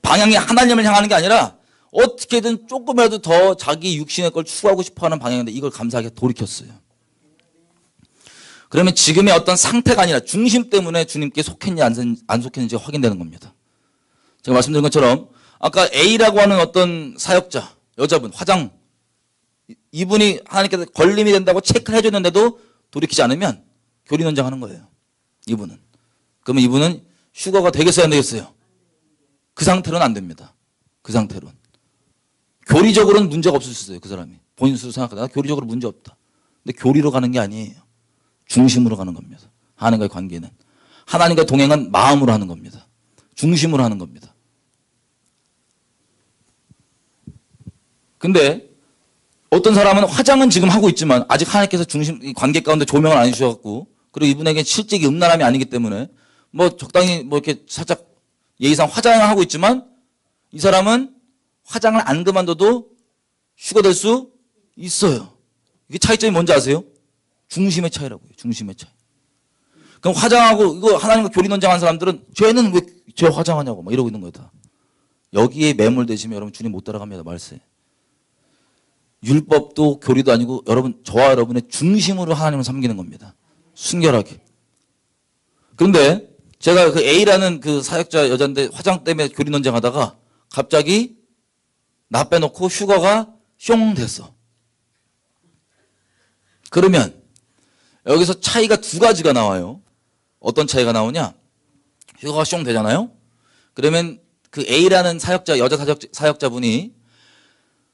방향이 하나님을 향하는 게 아니라 어떻게든 조금이라도 더 자기 육신의 걸 추구하고 싶어하는 방향인데, 이걸 감사하게 돌이켰어요. 그러면 지금의 어떤 상태가 아니라 중심 때문에 주님께 속했냐 안 속했는지 확인되는 겁니다. 제가 말씀드린 것처럼 아까 A라고 하는 어떤 사역자, 여자분, 화장, 이분이 하나님께서 걸림이 된다고 체크를 해줬는데도 돌이키지 않으면 교리 논쟁하는 거예요. 이분은. 그러면 이분은 휴거가 되겠어요 안 되겠어요? 그 상태로는 안 됩니다. 그 상태로는. 교리적으로는 문제가 없을 수 있어요. 그 사람이. 본인 스스로 생각하다가 교리적으로 문제 없다. 근데 교리로 가는 게 아니에요. 중심으로 가는 겁니다. 하나님과의 관계는. 하나님과 동행은 마음으로 하는 겁니다. 중심으로 하는 겁니다. 근데 어떤 사람은 화장은 지금 하고 있지만 아직 하나님께서 중심 관계 가운데 조명을 안 해주셔갖고, 그리고 이분에게 실제기 음란함이 아니기 때문에 적당히 이렇게 살짝 예의상 화장을 하고 있지만, 이 사람은 화장을 안 그만둬도 휴가 될 수 있어요. 이게 차이점이 뭔지 아세요? 중심의 차이라고요. 중심의 차이. 그럼 화장하고 이거 하나님과 교리 논쟁하는 사람들은 쟤는 왜 쟤 화장하냐고 막 이러고 있는 거예요. 다. 여기에 매몰되시면 여러분 주님 못 따라갑니다. 말세. 율법도 교리도 아니고 여러분, 저와 여러분의 중심으로 하나님을 섬기는 겁니다. 순결하게. 그런데 제가 그 A라는 그 사역자 여자인데 화장 때문에 교리 논쟁하다가 갑자기 나 빼놓고 휴가가 숑 됐어. 그러면 여기서 차이가 두 가지가 나와요. 어떤 차이가 나오냐? 휴가가 숑 되잖아요. 그러면 그 A라는 사역자, 여자 사역자분이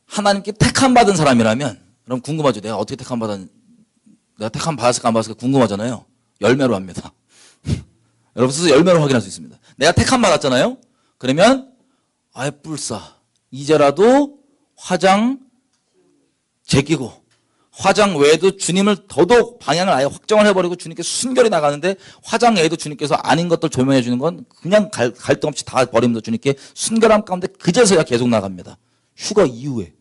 하나님께 택함 받은 사람이라면, 그럼 궁금하죠. 내가 어떻게 택함 받았을까 안 받았을까 궁금하잖아요. 열매로 합니다. 여러분 스스로 열매로 확인할 수 있습니다. 내가 택함 받았잖아요. 그러면 아예 뿔싸. 이제라도 화장 제끼고 화장 외에도 주님을 더더욱 방향을 아예 확정을 해버리고 주님께 순결히 나가는데 화장 외에도 주님께서 아닌 것들 조명해 주는 건 그냥 갈등 없이 다 버리면서 주님께 순결함 가운데 그제서야 계속 나갑니다. 휴가 이후에.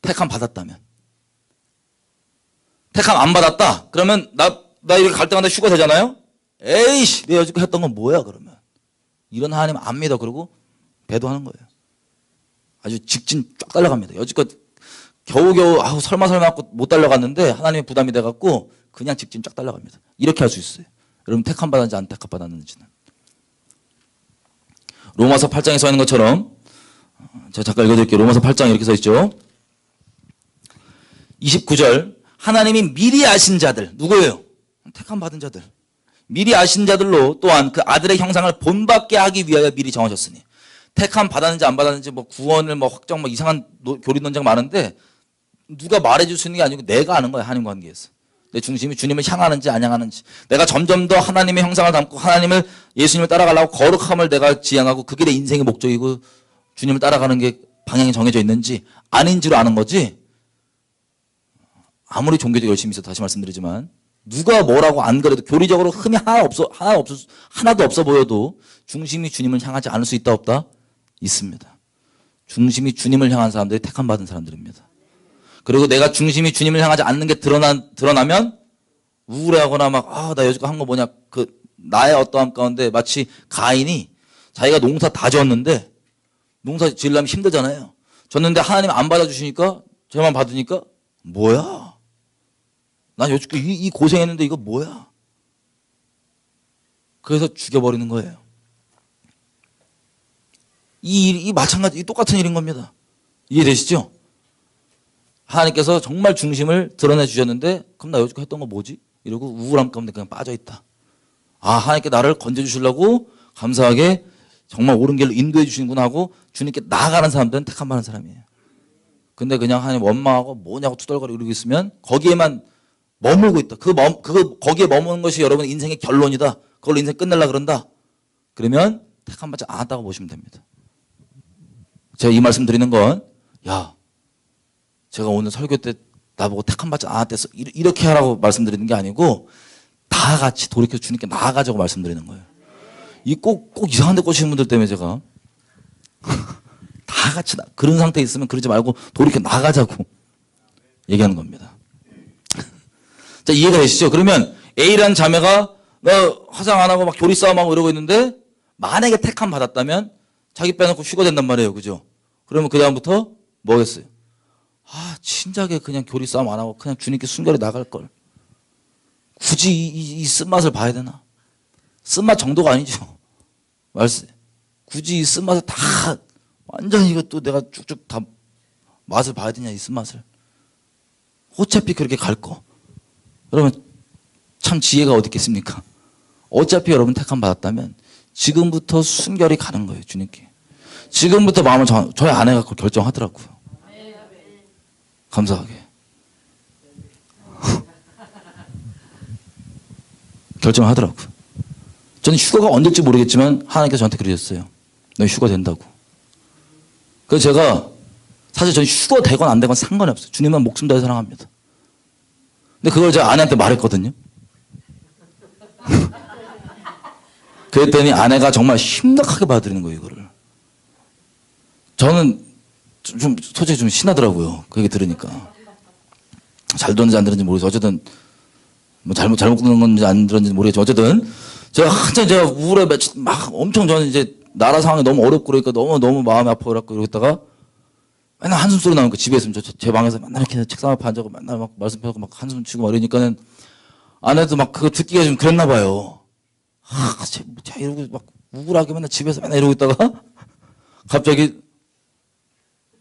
택함 받았다면. 택함 안 받았다. 그러면 나 이렇게 갈등한다 휴가 되잖아요. 에이씨 내 여지껏 했던 건 뭐야 그러면. 이런 하나님 안 믿어. 그러고 배도하는 거예요. 아주 직진 쫙 달려갑니다. 여지껏 겨우겨우 설마 하고 못 달려갔는데 하나님의 부담이 돼갖고 그냥 직진 쫙 달려갑니다. 이렇게 할 수 있어요. 여러분 택함 받았는지 안 택함 받았는지는. 로마서 8장에 써 있는 것처럼 제가 잠깐 읽어드릴게요. 로마서 8장 이렇게 써 있죠. 29절 하나님이 미리 아신 자들 누구예요? 택함 받은 자들. 미리 아신 자들로 또한 그 아들의 형상을 본받게 하기 위하여 미리 정하셨으니. 택함 받았는지 안 받았는지 뭐 구원을 뭐 확정 뭐 이상한 교리 논쟁 많은데 누가 말해줄 수 있는 게 아니고 내가 아는 거야. 하나님 관계에서. 내 중심이 주님을 향하는지 안 향하는지. 내가 점점 더 하나님의 형상을 담고 하나님을 예수님을 따라가려고 거룩함을 내가 지향하고 그게 내 인생의 목적이고 주님을 따라가는 게 방향이 정해져 있는지 아닌지로 아는 거지. 아무리 종교적 열심히 있어도 다시 말씀드리지만 누가 뭐라고 안 그래도 교리적으로 흠이 하나도 없어 보여도 중심이 주님을 향하지 않을 수 있다 없다? 있습니다. 중심이 주님을 향한 사람들이 택함 받은 사람들입니다. 그리고 내가 중심이 주님을 향하지 않는 게 드러나면 우울해하거나 막 나 여지껏 한 거 뭐냐 그 나의 어떠함 가운데 마치 가인이 자기가 농사 다 지었는데 농사 지으려면 힘들잖아요. 졌는데 하나님 안 받아주시니까 저만 받으니까 뭐야? 난 여지껏 이 고생했는데 이거 뭐야? 그래서 죽여버리는 거예요. 이 마찬가지, 이 똑같은 일인 겁니다. 이해되시죠? 하나님께서 정말 중심을 드러내 주셨는데 그럼 나 여지껏 했던 거 뭐지? 이러고 우울함 가운데 그냥 빠져있다. 하나님께 나를 건져주시려고 감사하게 정말 옳은 길로 인도해 주시는구나 하고 주님께 나아가는 사람들은 택함 받은 사람이에요. 근데 그냥 하나님 원망하고 뭐냐고 투덜거리고 이러고 있으면 거기에만 머물고 있다. 거기에 머무는 것이 여러분 인생의 결론이다. 그걸로 인생 끝내려고 그런다. 그러면 택함 받지 않았다고 보시면 됩니다. 제가 이 말씀 드리는 건 제가 오늘 설교 때 나보고 택함 받지 않았댔어. 이렇게 하라고 말씀드리는 게 아니고 다 같이 돌이켜 주님께 나아가자고 말씀드리는 거예요. 꼭 이상한 데 꽂히는 분들 때문에 제가 다 같이 그런 상태에 있으면 그러지 말고 돌이켜 나가자고 얘기하는 겁니다. 자, 이해가 되시죠? 그러면 A라는 자매가 나 화장 안 하고 막 교리 싸움하고 이러고 있는데 만약에 택함 받았다면 자기 빼놓고 휴가 된단 말이에요. 그죠? 그러면 그 다음부터 뭐겠어요? 진작에 그냥 교리 싸움 안 하고 그냥 주님께 순결히 나갈 걸. 굳이 이 쓴맛을 봐야 되나? 쓴맛 정도가 아니죠. 말씀. 굳이 이 쓴맛을 다 완전히 이것도 내가 쭉쭉 다 맛을 봐야 되냐 이 쓴맛을. 어차피 그렇게 갈 거. 여러분 참 지혜가 어디 있겠습니까? 어차피 여러분 택함 받았다면 지금부터 순결히 가는 거예요. 주님께. 지금부터 마음을 저희 아내가 그걸 결정하더라고요. 감사하게. 결정하더라고요. 저는 휴가가 언제일지 모르겠지만 하나님께서 저한테 그러셨어요. 너 휴가 된다고. 그래서 제가 사실 저는 휴가 되건 안 되건 상관이 없어요. 주님은 목숨 다해 사랑합니다. 근데 그걸 제가 아내한테 말했거든요. 그랬더니 아내가 정말 심각하게 받아들이는 거예요, 이거를. 저는 솔직히 좀 신나더라고요. 그 얘기 들으니까. 잘 들었는지 안 들었는지 모르겠어요. 어쨌든, 뭐 잘못 듣는 건지 안 들었는지 모르겠지만, 어쨌든, 제가 우울해, 막 엄청 저는 이제 나라 상황이 너무 어렵고 그러니까 너무 마음이 아프고 이러다가 맨날 한숨 소리 나오니까 집에 있으면 제 방에서 맨날 이렇게 책상 앞에 앉아고 맨날 막 말씀 펴고 막 한숨 치고 막 이러니까는 아내도 막 그거 듣기가 좀 그랬나 봐요. 쟤 이러고 막 우울하게 맨날 집에서 맨날 이러고 있다가 갑자기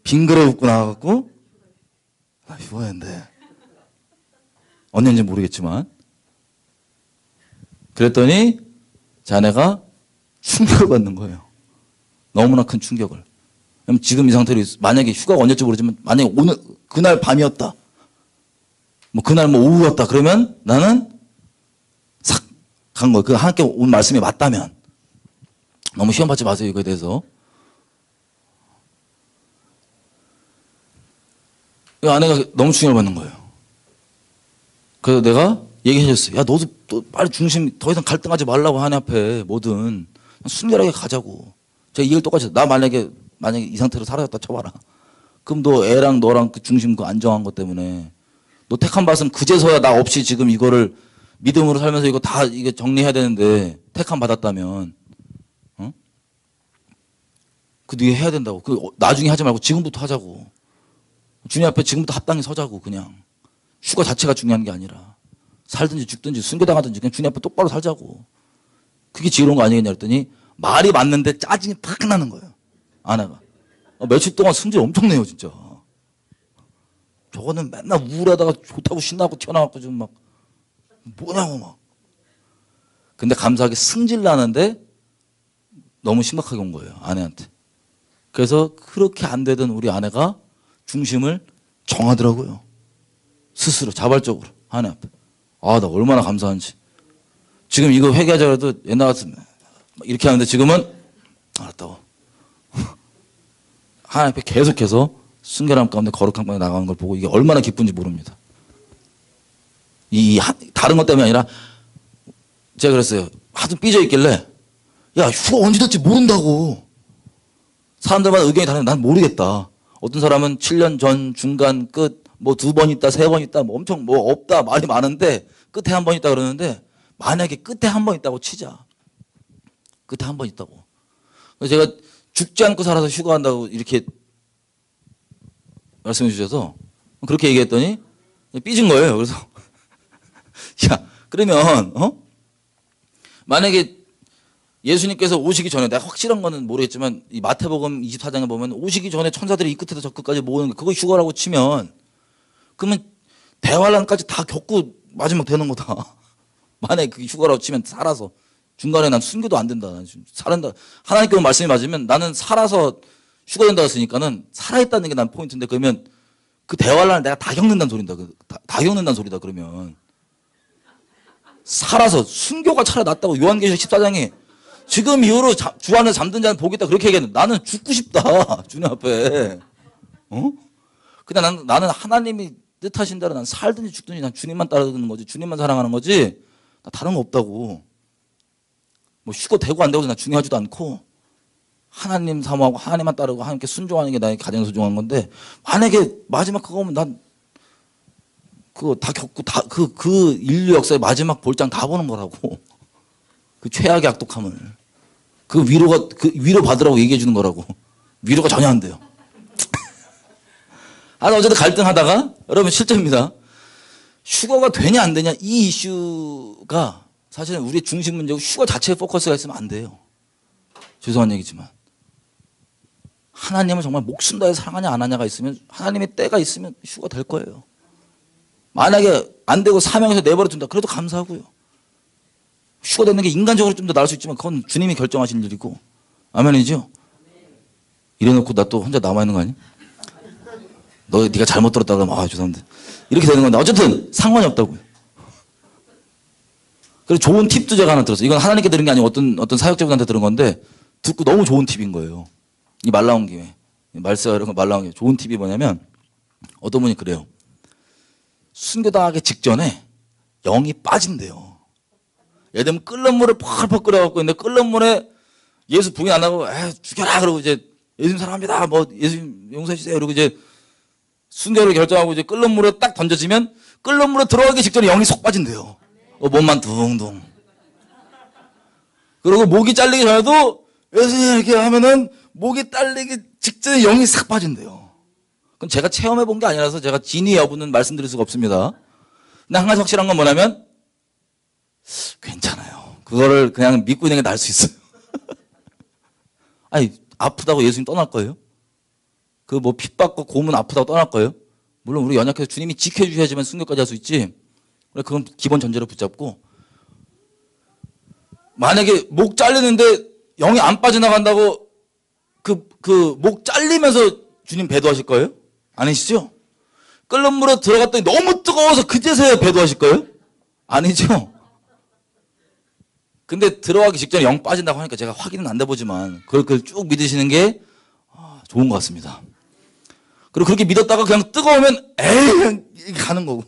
빙그레 웃고 나와갖고 휴가인데 언제인지 모르겠지만 그랬더니 제 아내가 충격을 받는 거예요. 너무나 큰 충격을. 지금 이 상태로 만약에 휴가가 언제일지 모르지만 만약에 오늘 그날 밤이었다. 뭐 그날 뭐 오후였다. 그러면 나는 싹 간 거예요. 그 하나님께 온 말씀이 맞다면 너무 시험 받지 마세요. 이거에 대해서. 그 아내가 너무 충격을 받는 거예요. 그래서 내가 얘기해줬어요. 야, 너도 또 빨리 중심 더 이상 갈등하지 말라고 하네 앞에 뭐든 순결하게 가자고. 제가 이걸 똑같이 나 만약에 이 상태로 사라졌다 쳐봐라. 그럼 너 애랑 너랑 그 중심 그 안정한 것 때문에 너 택한 받은 그제서야 나 없이 지금 이거를 믿음으로 살면서 이거 다 이게 정리해야 되는데 택한 받았다면 어? 그 뒤에 해야 된다고. 그 나중에 하지 말고 지금부터 하자고. 주님 앞에 지금부터 합당히 서자고. 그냥 휴가 자체가 중요한 게 아니라 살든지 죽든지 순교당하든지 그냥 주님 앞에 똑바로 살자고. 그게 지혜로운 거 아니겠냐 그랬더니 말이 맞는데 짜증이 팍 나는 거예요. 아내가. 며칠 동안 승질 엄청 내요 진짜. 저거는 맨날 우울하다가 좋다고 신나고 튀어나왔고 좀 막 뭐냐고 막. 근데 감사하게 승질 나는데 너무 심각하게 온 거예요 아내한테. 그래서 그렇게 안 되던 우리 아내가 중심을 정하더라고요. 스스로 자발적으로 아내 앞에. 아, 나 얼마나 감사한지. 지금 이거 회개하자고 해도 옛날 같으면 이렇게 하는데 지금은 알았다고. 하나님 앞에 계속해서 순결함 가운데 거룩함 가운데 나가는 걸 보고 이게 얼마나 기쁜지 모릅니다. 다른 것 때문이 아니라 제가 그랬어요. 하도 삐져 있길래 야, 휴가 언제 될지 모른다고. 사람들마다 의견이 다른데 난 모르겠다. 어떤 사람은 7년 전, 중간, 끝, 뭐 2번 있다, 3번 있다, 뭐 엄청 뭐 없다 말이 많은데 끝에 한 번 있다 그러는데 만약에 끝에 한 번 있다고 치자. 끝에 한 번 있다고. 그래서 제가 죽지 않고 살아서 휴가한다고 이렇게 말씀해 주셔서 그렇게 얘기했더니 삐진 거예요. 그래서 야, 그러면 만약에 예수님께서 오시기 전에 내가 확실한 거는 모르겠지만 이 마태복음 24장에 보면 오시기 전에 천사들이 이 끝에서 저 끝까지 모으는 게 그거 휴가라고 치면 그러면 대환란까지 다 겪고 마지막 되는 거다. 만약에 그게 휴가라고 치면 살아서 중간에 난 순교도 안 된다. 난 지금 살한다. 하나님께서 말씀이 맞으면 나는 살아서 휴가 된다고 했으니까는 살아있다는 게 난 포인트인데 그러면 그 대환란을 내가 다 겪는다는 소린다. 다 겪는다는 소리다 그러면. 살아서 순교가 차라리 낫다고 요한계시록 14장에 지금 이후로 주 안에 잠든 자는 복이 있다 그렇게 얘기했는데 나는 죽고 싶다. 주님 앞에. 근데 나는 하나님이 뜻하신 대로 난 살든지 죽든지 난 주님만 따르는 거지. 주님만 사랑하는 거지. 나 다른 거 없다고. 뭐 휴가 되고 안 되고 난 중요하지도 않고 하나님 사모하고 하나님만 따르고 하나님께 순종하는 게 나의 가장 소중한 건데 만약에 마지막 그거면 난 그거 다 겪고 그 인류 역사의 마지막 볼장 다 보는 거라고. 그 최악의 악독함을. 그 위로 받으라고 얘기해 주는 거라고. 위로가 전혀 안 돼요. 어쨌든 갈등하다가 여러분 실제입니다. 휴가가 되냐 안 되냐 이 이슈가 사실은 우리의 중심 문제고 휴가 자체에 포커스가 있으면 안 돼요. 죄송한 얘기지만. 하나님을 정말 목숨 다해 사랑하냐 안 하냐가 있으면 하나님의 때가 있으면 휴가 될 거예요. 만약에 안 되고 사명에서 내버려 둔다. 그래도 감사하고요. 휴가 되는 게 인간적으로 좀 더 나을 수 있지만 그건 주님이 결정하신 일이고. 아멘이죠? 이래놓고 나 또 혼자 남아있는 거 아니? 네가 잘못 들었다 그러면 죄송합니다. 이렇게 되는 건데 어쨌든 상관이 없다고요. 그래서 좋은 팁도 제가 하나 들었어요. 이건 하나님께 들은 게 아니고 어떤 사역자분한테 들은 건데 듣고 너무 좋은 팁인 거예요. 이 말 나온 김에. 말세와 이런 거 말 나온 김에. 좋은 팁이 뭐냐면 어떤 분이 그래요. 순교당하기 직전에 영이 빠진대요. 예를 들면 끓는 물을 펄펄 끓여갖고 있는데 끓는 물에 예수 부인 안 하고 죽여라 그러고 이제 예수님 사랑합니다. 뭐 예수님 용서해 주세요. 그러고 이제 순교를 결정하고 이제 끓는 물에 딱 던져지면 끓는 물에 들어가기 직전에 영이 속 빠진대요. 몸만 둥둥. 그리고 목이 잘리기 전에도 예수님 이렇게 하면은 목이 잘리기 직전에 영이 싹 빠진대요. 그건 제가 체험해 본 게 아니라서 제가 진위 여부는 말씀드릴 수가 없습니다. 근데 한 가지 확실한 건 뭐냐면 괜찮아요. 그거를 그냥 믿고 있는 게 나을 수 있어요. 아니 아프다고 예수님 떠날 거예요? 그 뭐 핍박과 고문 아프다고 떠날 거예요? 물론 우리 연약해서 주님이 지켜주셔야지만 순교까지 할 수 있지. 그건 기본 전제로 붙잡고 만약에 목 잘리는데 영이 안 빠져나간다고 그 목 잘리면서 주님 배도하실 거예요? 아니시죠? 끓는 물에 들어갔더니 너무 뜨거워서 그제서야 배도하실 거예요? 아니죠? 근데 들어가기 직전에 영 빠진다고 하니까 제가 확인은 안 돼보지만 그걸 쭉 믿으시는 게 좋은 것 같습니다. 그리고 그렇게 믿었다가 그냥 뜨거우면 에이 그냥 가는 거고.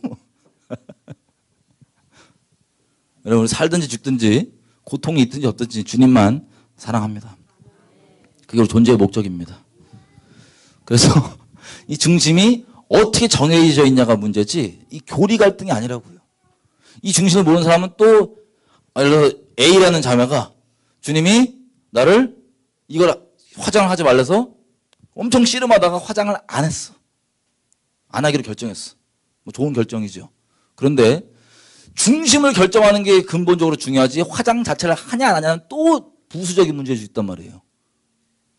여러분 살든지 죽든지 고통이 있든지 없든지 주님만 사랑합니다. 그게 우리 존재의 목적입니다. 그래서 이 중심이 어떻게 정해져 있냐가 문제지 이 교리 갈등이 아니라고요. 이 중심을 모르는 사람은 또 A라는 자매가 주님이 나를 이걸 화장을 하지 말래서 엄청 씨름하다가 화장을 안 했어. 안 하기로 결정했어. 뭐 좋은 결정이죠. 그런데 중심을 결정하는 게 근본적으로 중요하지 화장 자체를 하냐 안 하냐는 또 부수적인 문제일 수 있단 말이에요.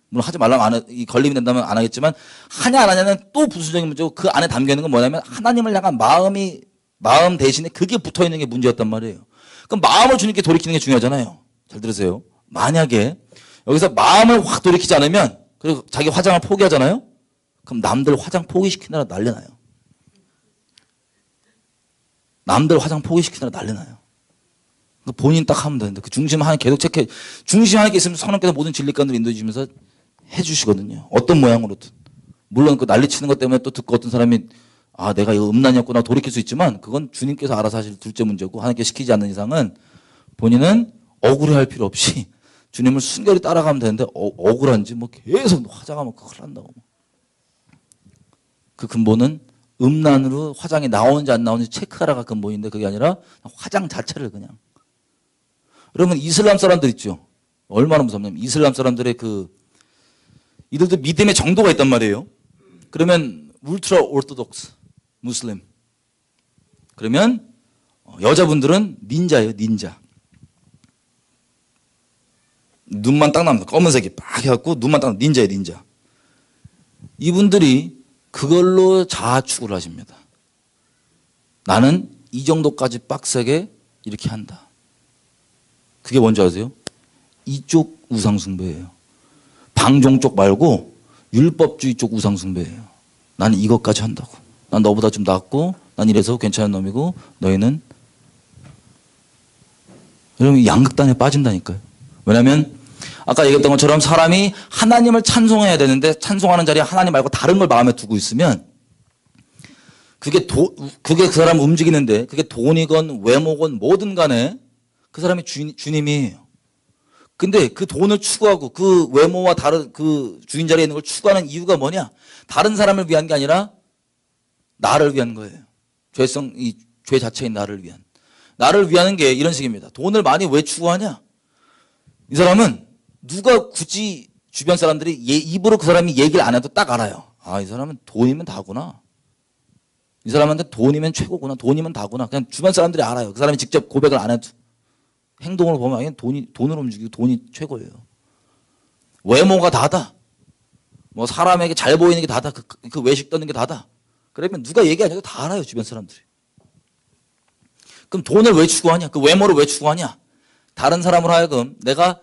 물론 하지 말라면 이 걸림이 된다면 안 하겠지만 하냐 안 하냐는 또 부수적인 문제고 그 안에 담겨있는 건 뭐냐면 하나님을 향한 마음 대신에 그게 붙어있는 게 문제였단 말이에요. 그럼 마음을 주님께 돌이키는 게 중요하잖아요. 잘 들으세요. 만약에 여기서 마음을 확 돌이키지 않으면 그리고 자기 화장을 포기하잖아요. 그럼 남들 화장 포기시키느라 난리 나요. 남들 화장 포기시키느라 난리 나요. 본인 딱 하면 되는데 그 중심 하나 계속 체크해. 중심 하나 있으면 성령께서 모든 진리관을 인도해 주시면서 해주시거든요. 어떤 모양으로든. 물론 그 난리치는 것 때문에 또 듣고 어떤 사람이 아 내가 이거 음란이었구나 돌이킬 수 있지만 그건 주님께서 알아서 하실 둘째 문제고 하나님께 시키지 않는 이상은 본인은 억울해할 필요 없이 주님을 순결히 따라가면 되는데 억울한지 뭐 계속 화장하면 큰일 난다고. 그 근본은 음란으로 화장이 나오는지 안 나오는지 체크하라가 근본인데 그게 아니라 화장 자체를 그냥. 여러분 이슬람 사람들 있죠. 얼마나 무섭냐면 이슬람 사람들의 이들도 믿음의 정도가 있단 말이에요. 그러면 울트라 오르토독스 무슬림. 그러면 여자분들은 닌자예요. 닌자. 눈만 딱 나옵니다. 검은색이 빡 해갖고 눈만 딱 닌자예요. 닌자. 이분들이 그걸로 자아추구를 하십니다. 나는 이 정도까지 빡세게 이렇게 한다. 그게 뭔지 아세요? 이쪽 우상숭배예요. 방종 쪽 말고 율법주의 쪽 우상숭배예요. 나는 이것까지 한다고. 난 너보다 좀 낫고 난 이래서 괜찮은 놈이고 너희는 여러분 양극단에 빠진다니까요. 왜냐하면 아까 얘기했던 것처럼 사람이 하나님을 찬송해야 되는데 찬송하는 자리에 하나님 말고 다른 걸 마음에 두고 있으면 그게 그 사람 움직이는데 그게 돈이건 외모건 뭐든 간에 그 사람이 주님이에요. 근데 그 돈을 추구하고 그 외모와 다른 그 주인 자리에 있는 걸 추구하는 이유가 뭐냐? 다른 사람을 위한 게 아니라 나를 위한 거예요. 이 죄 자체인 나를 위한. 나를 위하는 게 이런 식입니다. 돈을 많이 왜 추구하냐? 이 사람은 누가 굳이 주변 사람들이 입으로 그 사람이 얘기를 안 해도 딱 알아요. 아, 이 사람은 돈이면 다구나. 이 사람한테 돈이면 최고구나. 돈이면 다구나. 그냥 주변 사람들이 알아요. 그 사람이 직접 고백을 안 해도. 행동을 보면 돈으로 움직이고 돈이 최고예요. 외모가 다다. 뭐 사람에게 잘 보이는 게 다다. 그 외식 떠는 게 다다. 그러면 누가 얘기 안 해도 다 알아요. 주변 사람들이. 그럼 돈을 왜 추구하냐? 그 외모를 왜 추구하냐? 다른 사람으로 하여금 내가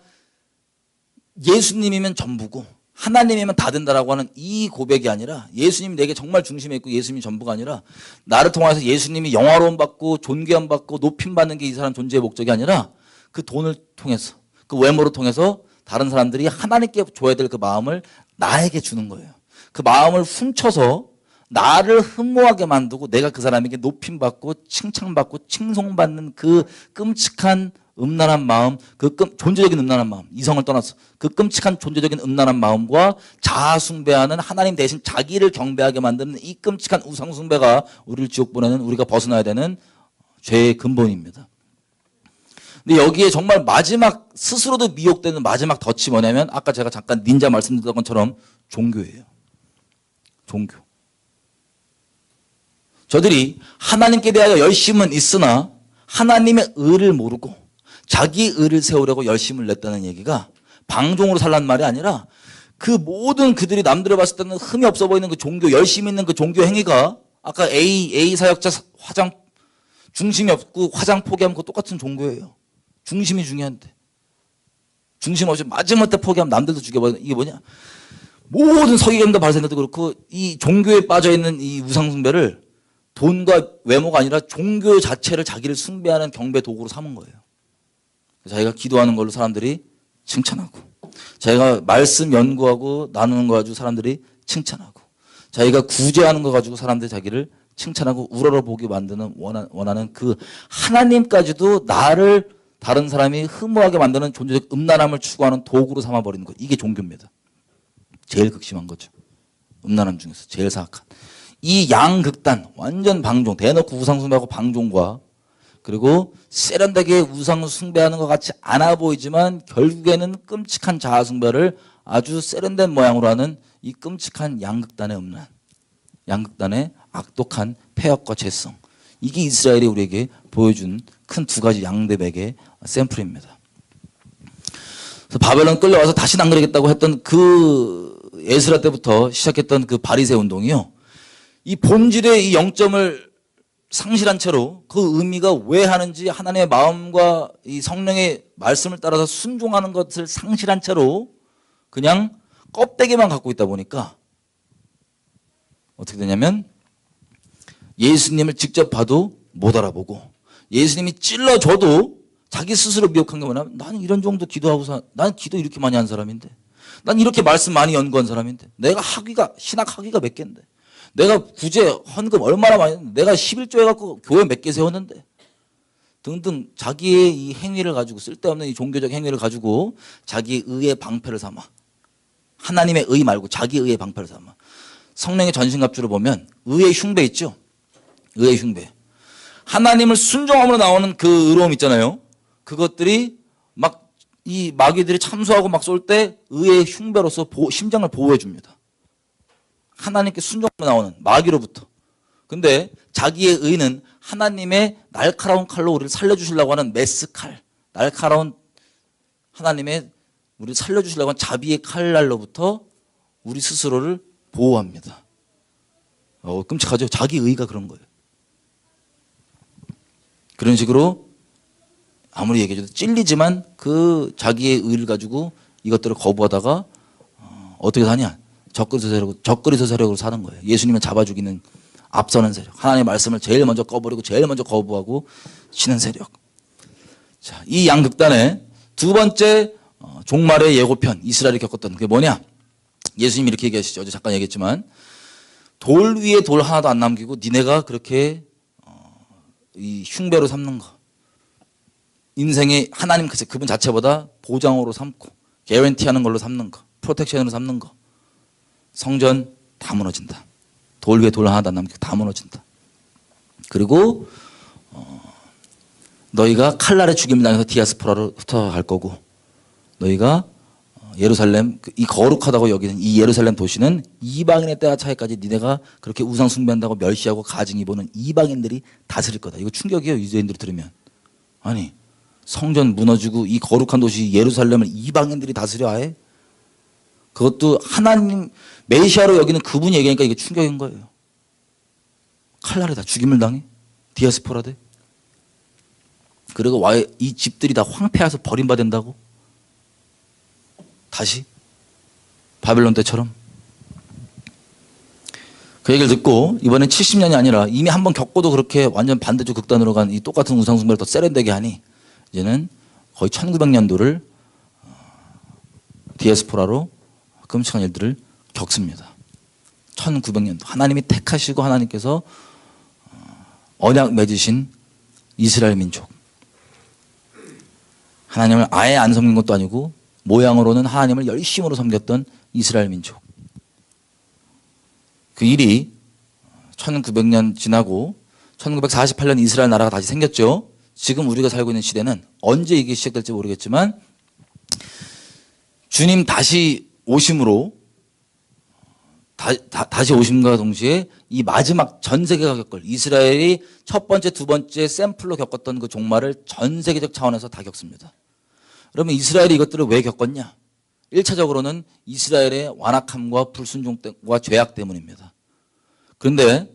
예수님이면 전부고 하나님이면 다 된다라고 하는 이 고백이 아니라 예수님이 내게 정말 중심에 있고 예수님이 전부가 아니라 나를 통해서 예수님이 영화로움 받고 존귀함 받고 높임 받는 게 이 사람 존재의 목적이 아니라 그 돈을 통해서 그 외모를 통해서 다른 사람들이 하나님께 줘야 될 그 마음을 나에게 주는 거예요. 그 마음을 훔쳐서 나를 흠모하게 만들고 내가 그 사람에게 높임 받고 칭찬받고 칭송받는 그 끔찍한 음란한 마음, 존재적인 음란한 마음, 이성을 떠나서 그 끔찍한 존재적인 음란한 마음과 자아숭배하는 하나님 대신 자기를 경배하게 만드는 이 끔찍한 우상숭배가 우리를 지옥 보내는 우리가 벗어나야 되는 죄의 근본입니다. 근데 여기에 정말 마지막 스스로도 미혹되는 마지막 덫이 뭐냐면 아까 제가 잠깐 닌자 말씀드렸던 것처럼 종교예요. 종교. 저들이 하나님께 대하여 열심은 있으나 하나님의 의를 모르고 자기 의를 세우려고 열심을 냈다는 얘기가 방종으로 살라는 말이 아니라 그 모든 그들이 남들을 봤을 때는 흠이 없어 보이는 그 종교, 열심히 있는 그 종교 행위가 아까 A 사역자 화장 중심이 없고 화장 포기하면 그거 똑같은 종교예요. 중심이 중요한데. 중심 없이 마지못해 포기하면 남들도 죽여버리는 이게 뭐냐. 모든 서기관도 바리새인들도 그렇고 이 종교에 빠져있는 이 우상숭배를 돈과 외모가 아니라 종교 자체를 자기를 숭배하는 경배 도구로 삼은 거예요. 자기가 기도하는 걸로 사람들이 칭찬하고 자기가 말씀 연구하고 나누는 거 가지고 사람들이 칭찬하고 자기가 구제하는 거 가지고 사람들이 자기를 칭찬하고 우러러보게 만드는 원하는 그 하나님까지도 나를 다른 사람이 흠모하게 만드는 존재적 음란함을 추구하는 도구로 삼아버리는 것. 이게 종교입니다. 제일 극심한 거죠. 음란함 중에서 제일 사악한. 이 양극단, 완전 방종, 대놓고 우상숭배하고 방종과 그리고 세련되게 우상숭배하는 것 같이 않아 보이지만 결국에는 끔찍한 자아숭배를 아주 세련된 모양으로 하는 이 끔찍한 양극단의 음란, 양극단의 악독한 폐역과 죄성. 이게 이스라엘이 우리에게 보여준 큰 두 가지 양대백의 샘플입니다. 그래서 바벨론 끌려와서 다시 안 그러겠다고 했던 그 에스라 때부터 시작했던 그 바리새 운동이요. 이 본질의 이 영점을 상실한 채로 그 의미가 왜 하는지 하나님의 마음과 이 성령의 말씀을 따라서 순종하는 것을 상실한 채로 그냥 껍데기만 갖고 있다 보니까 어떻게 되냐면 예수님을 직접 봐도 못 알아보고 예수님이 찔러줘도 자기 스스로 미혹한 게 뭐냐면 나는 이런 정도 기도하고 나는 기도 이렇게 많이 한 사람인데 난 이렇게 말씀 많이 연구한 사람인데 내가 신학 학위가 몇 개인데 내가 구제 헌금 얼마나 많이 했는데 내가 11조 해갖고 교회 몇 개 세웠는데 등등 자기의 이 행위를 가지고 쓸데없는 이 종교적 행위를 가지고 자기의 의의 방패를 삼아 하나님의 의 말고 자기 의의 방패를 삼아 성령의 전신갑주를 보면 의의 흉배 있죠. 의의 흉배. 하나님을 순종함으로 나오는 그 의로움 있잖아요. 그것들이 막 이 마귀들이 참수하고 막 쏠 때 의의 흉배로서 심장을 보호해 줍니다. 하나님께 순종함으로 나오는 마귀로부터. 근데 자기의 의는 하나님의 날카로운 칼로 우리를 살려주시려고 하는 메스칼, 날카로운 하나님의 우리를 살려주시려고 하는 자비의 칼날로부터 우리 스스로를 보호합니다. 끔찍하죠. 자기 의가 그런 거예요. 그런 식으로 아무리 얘기해줘도 찔리지만 그 자기의 의를 가지고 이것들을 거부하다가 어떻게 사냐? 적그리스 세력으로 사는 거예요. 예수님을 잡아 죽이는 앞서는 세력. 하나님의 말씀을 제일 먼저 꺼버리고 제일 먼저 거부하고 치는 세력. 자, 이 양극단의 두 번째 종말의 예고편 이스라엘이 겪었던 그게 뭐냐? 예수님이 이렇게 얘기하시죠. 어제 잠깐 얘기했지만 돌 위에 돌 하나도 안 남기고 니네가 그렇게 이 흉배로 삼는 거. 인생의 하나님 그분 자체보다 보장으로 삼고 개런티하는 걸로 삼는 거. 프로텍션으로 삼는 거. 성전 다 무너진다. 돌 위에 돌 하나도 안 남기고 다 무너진다. 그리고 너희가 칼날에 죽임을 당해서 디아스포라로 흩어갈 거고 너희가 예루살렘 이 거룩하다고 여기는 이 예루살렘 도시는 이방인의 때와 차이까지 니네가 그렇게 우상 숭배한다고 멸시하고 가증히 보는 이방인들이 다스릴 거다. 이거 충격이에요. 유대인들이 들으면. 아니 성전 무너지고 이 거룩한 도시 예루살렘을 이방인들이 다스려 아예? 그것도 하나님 메시아로 여기는 그분이 얘기하니까 이게 충격인 거예요. 칼날에 다 죽임을 당해? 디아스포라 돼? 그리고 이 집들이 다 황폐해서 버림받는다고? 다시? 바벨론 때처럼? 그 얘기를 듣고 이번엔 70년이 아니라 이미 한번 겪고도 그렇게 완전 반대쪽 극단으로 간 이 똑같은 우상숭배를 더 세련되게 하니 이제는 거의 1900년도를 디아스포라로 끔찍한 일들을 겪습니다. 1900년도 하나님이 택하시고 하나님께서 언약 맺으신 이스라엘 민족. 하나님을 아예 안 섬긴 것도 아니고 모양으로는 하나님을 열심으로 섬겼던 이스라엘 민족. 그 일이 1900년 지나고 1948년 이스라엘 나라가 다시 생겼죠. 지금 우리가 살고 있는 시대는 언제 이게 시작될지 모르겠지만 주님 다시 오심으로 다시 오심과 동시에 이 마지막 전 세계가 겪을 이스라엘이 첫 번째, 두 번째 샘플로 겪었던 그 종말을 전 세계적 차원에서 다 겪습니다. 그러면 이스라엘이 이것들을 왜 겪었냐? 1차적으로는 이스라엘의 완악함과 불순종과 죄악 때문입니다. 그런데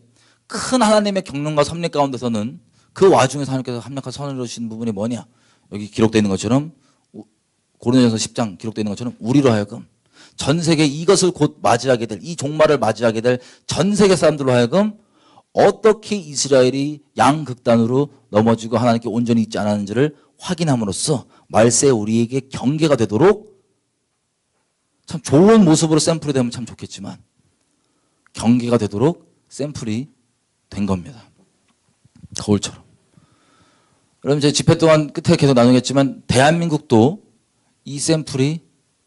큰 하나님의 경륜과 섭리 가운데서는 그 와중에서 하나님께서 합력한 선을 이루신 부분이 뭐냐? 여기 기록되어 있는 것처럼 고린도전서 10장 기록되어 있는 것처럼 우리로 하여금 전 세계 이것을 곧 맞이하게 될 이 종말을 맞이하게 될 전 세계 사람들로 하여금 어떻게 이스라엘이 양극단으로 넘어지고 하나님께 온전히 있지 않았는지를 확인함으로써 말세 우리에게 경계가 되도록 참 좋은 모습으로 샘플이 되면 참 좋겠지만 경계가 되도록 샘플이 된 겁니다. 거울처럼. 여러분 제 집회 동안 끝에 계속 나누겠지만 대한민국도 이 샘플이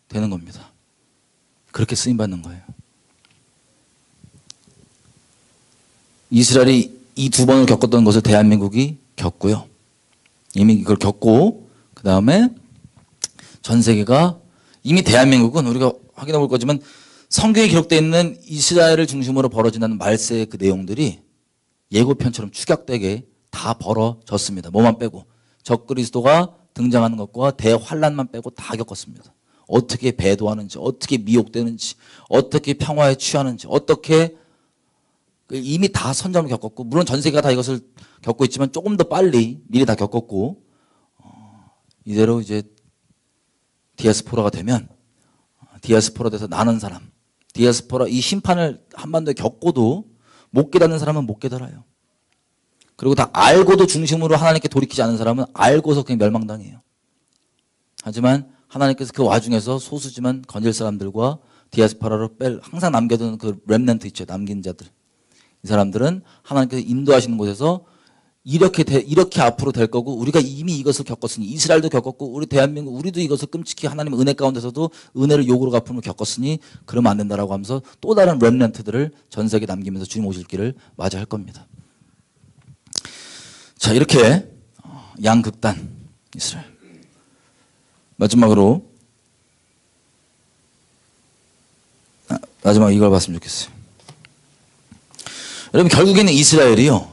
되는 겁니다. 그렇게 쓰임받는 거예요. 이스라엘이 이 두 번을 겪었던 것을 대한민국이 겪고요. 이미 이걸 겪고 그 다음에 전 세계가 이미 대한민국은 우리가 확인해 볼 거지만 성경에 기록되어 있는 이스라엘을 중심으로 벌어지는 말세의 그 내용들이 예고편처럼 축약되게 다 벌어졌습니다. 뭐만 빼고 적그리스도가 등장하는 것과 대환란만 빼고 다 겪었습니다. 어떻게 배도하는지, 어떻게 미혹되는지, 어떻게 평화에 취하는지, 어떻게 이미 다 선점을 겪었고, 물론 전 세계가 다 이것을 겪고 있지만 조금 더 빨리 미리 다 겪었고, 이대로 이제 디아스포라가 되면 디아스포라 돼서 나는 사람, 디아스포라 이 심판을 한반도에 겪고도 못 깨닫는 사람은 못 깨달아요. 그리고 다 알고도 중심으로 하나님께 돌이키지 않은 사람은 알고서 그냥 멸망당해요. 하지만 하나님께서 그 와중에서 소수지만 건질 사람들과 디아스포라로 항상 남겨두는 그 렘넌트 있죠. 남긴 자들. 이 사람들은 하나님께서 인도하시는 곳에서 이렇게 앞으로 될 거고, 우리가 이미 이것을 겪었으니, 이스라엘도 겪었고 우리 대한민국 우리도 이것을 끔찍히 하나님의 은혜 가운데서도 은혜를 요구로 갚음을 겪었으니 그러면 안 된다라고 하면서 또 다른 렘넌트들을 전 세계에 남기면서 주님 오실 길을 맞이할 겁니다. 자, 이렇게 양극단 이스라엘. 마지막으로 마지막 이걸 봤으면 좋겠어요. 여러분 결국에는 이스라엘이요,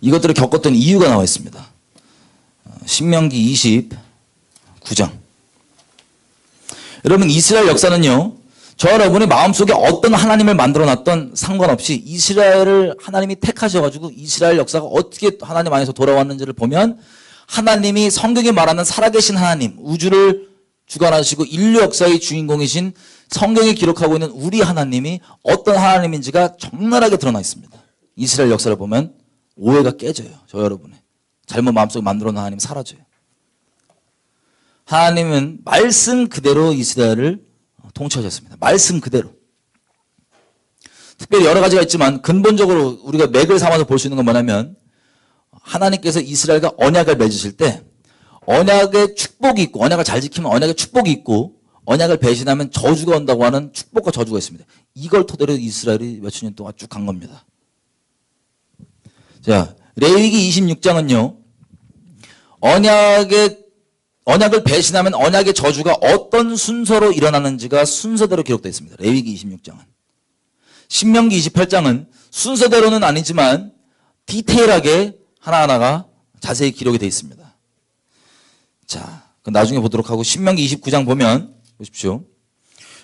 이것들을 겪었던 이유가 나와 있습니다. 신명기 29장. 여러분 이스라엘 역사는요, 저 여러분의 마음속에 어떤 하나님을 만들어놨던 상관없이 이스라엘을 하나님이 택하셔가지고 이스라엘 역사가 어떻게 하나님 안에서 돌아왔는지를 보면 하나님이 성경에 말하는 살아계신 하나님, 우주를 주관하시고 인류 역사의 주인공이신 성경에 기록하고 있는 우리 하나님이 어떤 하나님인지가 적나라하게 드러나 있습니다. 이스라엘 역사를 보면 오해가 깨져요. 저 여러분의 잘못 마음속에 만들어놓은 하나님 사라져요. 하나님은 말씀 그대로 이스라엘을 통치하셨습니다. 말씀 그대로. 특별히 여러 가지가 있지만 근본적으로 우리가 맥을 삼아서 볼 수 있는 건 뭐냐면, 하나님께서 이스라엘과 언약을 맺으실 때 언약의 축복이 있고, 언약을 잘 지키면 언약의 축복이 있고, 언약을 배신하면 저주가 온다고 하는 축복과 저주가 있습니다. 이걸 토대로 이스라엘이 몇천 년 동안 쭉 간 겁니다. 자, 레위기 26장은요, 언약을 배신하면 언약의 저주가 어떤 순서로 일어나는지가 순서대로 기록되어 있습니다. 레위기 26장은. 신명기 28장은 순서대로는 아니지만 디테일하게 하나하나가 자세히 기록이 되어 있습니다. 자, 나중에 보도록 하고, 신명기 29장 보면 보십시오.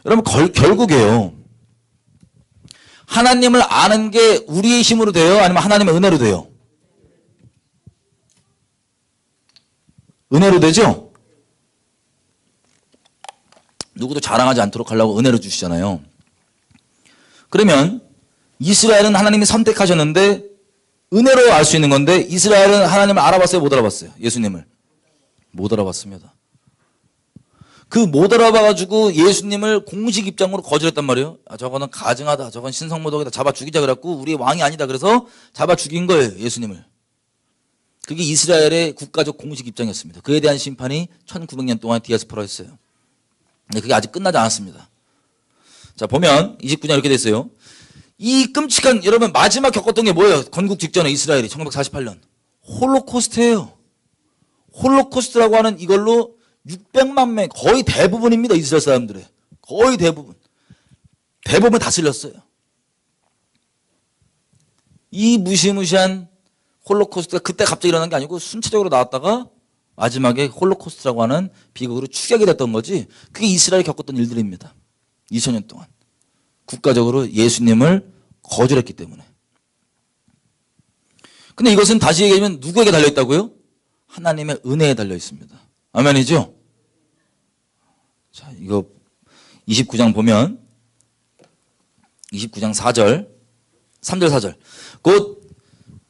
여러분 결국에요, 하나님을 아는 게 우리의 힘으로 돼요? 아니면 하나님의 은혜로 돼요? 은혜로 되죠? 누구도 자랑하지 않도록 하려고 은혜로 주시잖아요. 그러면 이스라엘은 하나님이 선택하셨는데 은혜로 알 수 있는 건데, 이스라엘은 하나님을 알아봤어요? 못 알아봤어요? 예수님을 못 알아봤습니다. 그 못 알아봐가지고 예수님을 공식 입장으로 거절했단 말이에요. 저거는 가증하다, 저건 신성모독이다, 잡아 죽이자 그래갖고 우리 왕이 아니다 그래서 잡아 죽인 거예요, 예수님을. 그게 이스라엘의 국가적 공식 입장이었습니다. 그에 대한 심판이 1900년 동안 디아스포라였어요. 근데 그게 아직 끝나지 않았습니다. 자, 보면 29장 이렇게 됐어요. 이 끔찍한, 여러분 마지막 겪었던 게 뭐예요? 건국 직전에 이스라엘이 1948년 홀로코스트예요. 홀로코스트라고 하는 이걸로 600만 명, 거의 대부분입니다. 이스라엘 사람들의 거의 대부분 다 쓸렸어요. 이 무시무시한 홀로코스트가 그때 갑자기 일어난 게 아니고 순차적으로 나왔다가 마지막에 홀로코스트라고 하는 비극으로 축약이 됐던 거지, 그게 이스라엘이 겪었던 일들입니다. 2000년 동안 국가적으로 예수님을 거절했기 때문에. 근데 이것은 다시 얘기하면 누구에게 달려있다고요? 하나님의 은혜에 달려 있습니다. 아멘이죠? 자, 이거 29장 보면 29장 4절, 3절 4절. 곧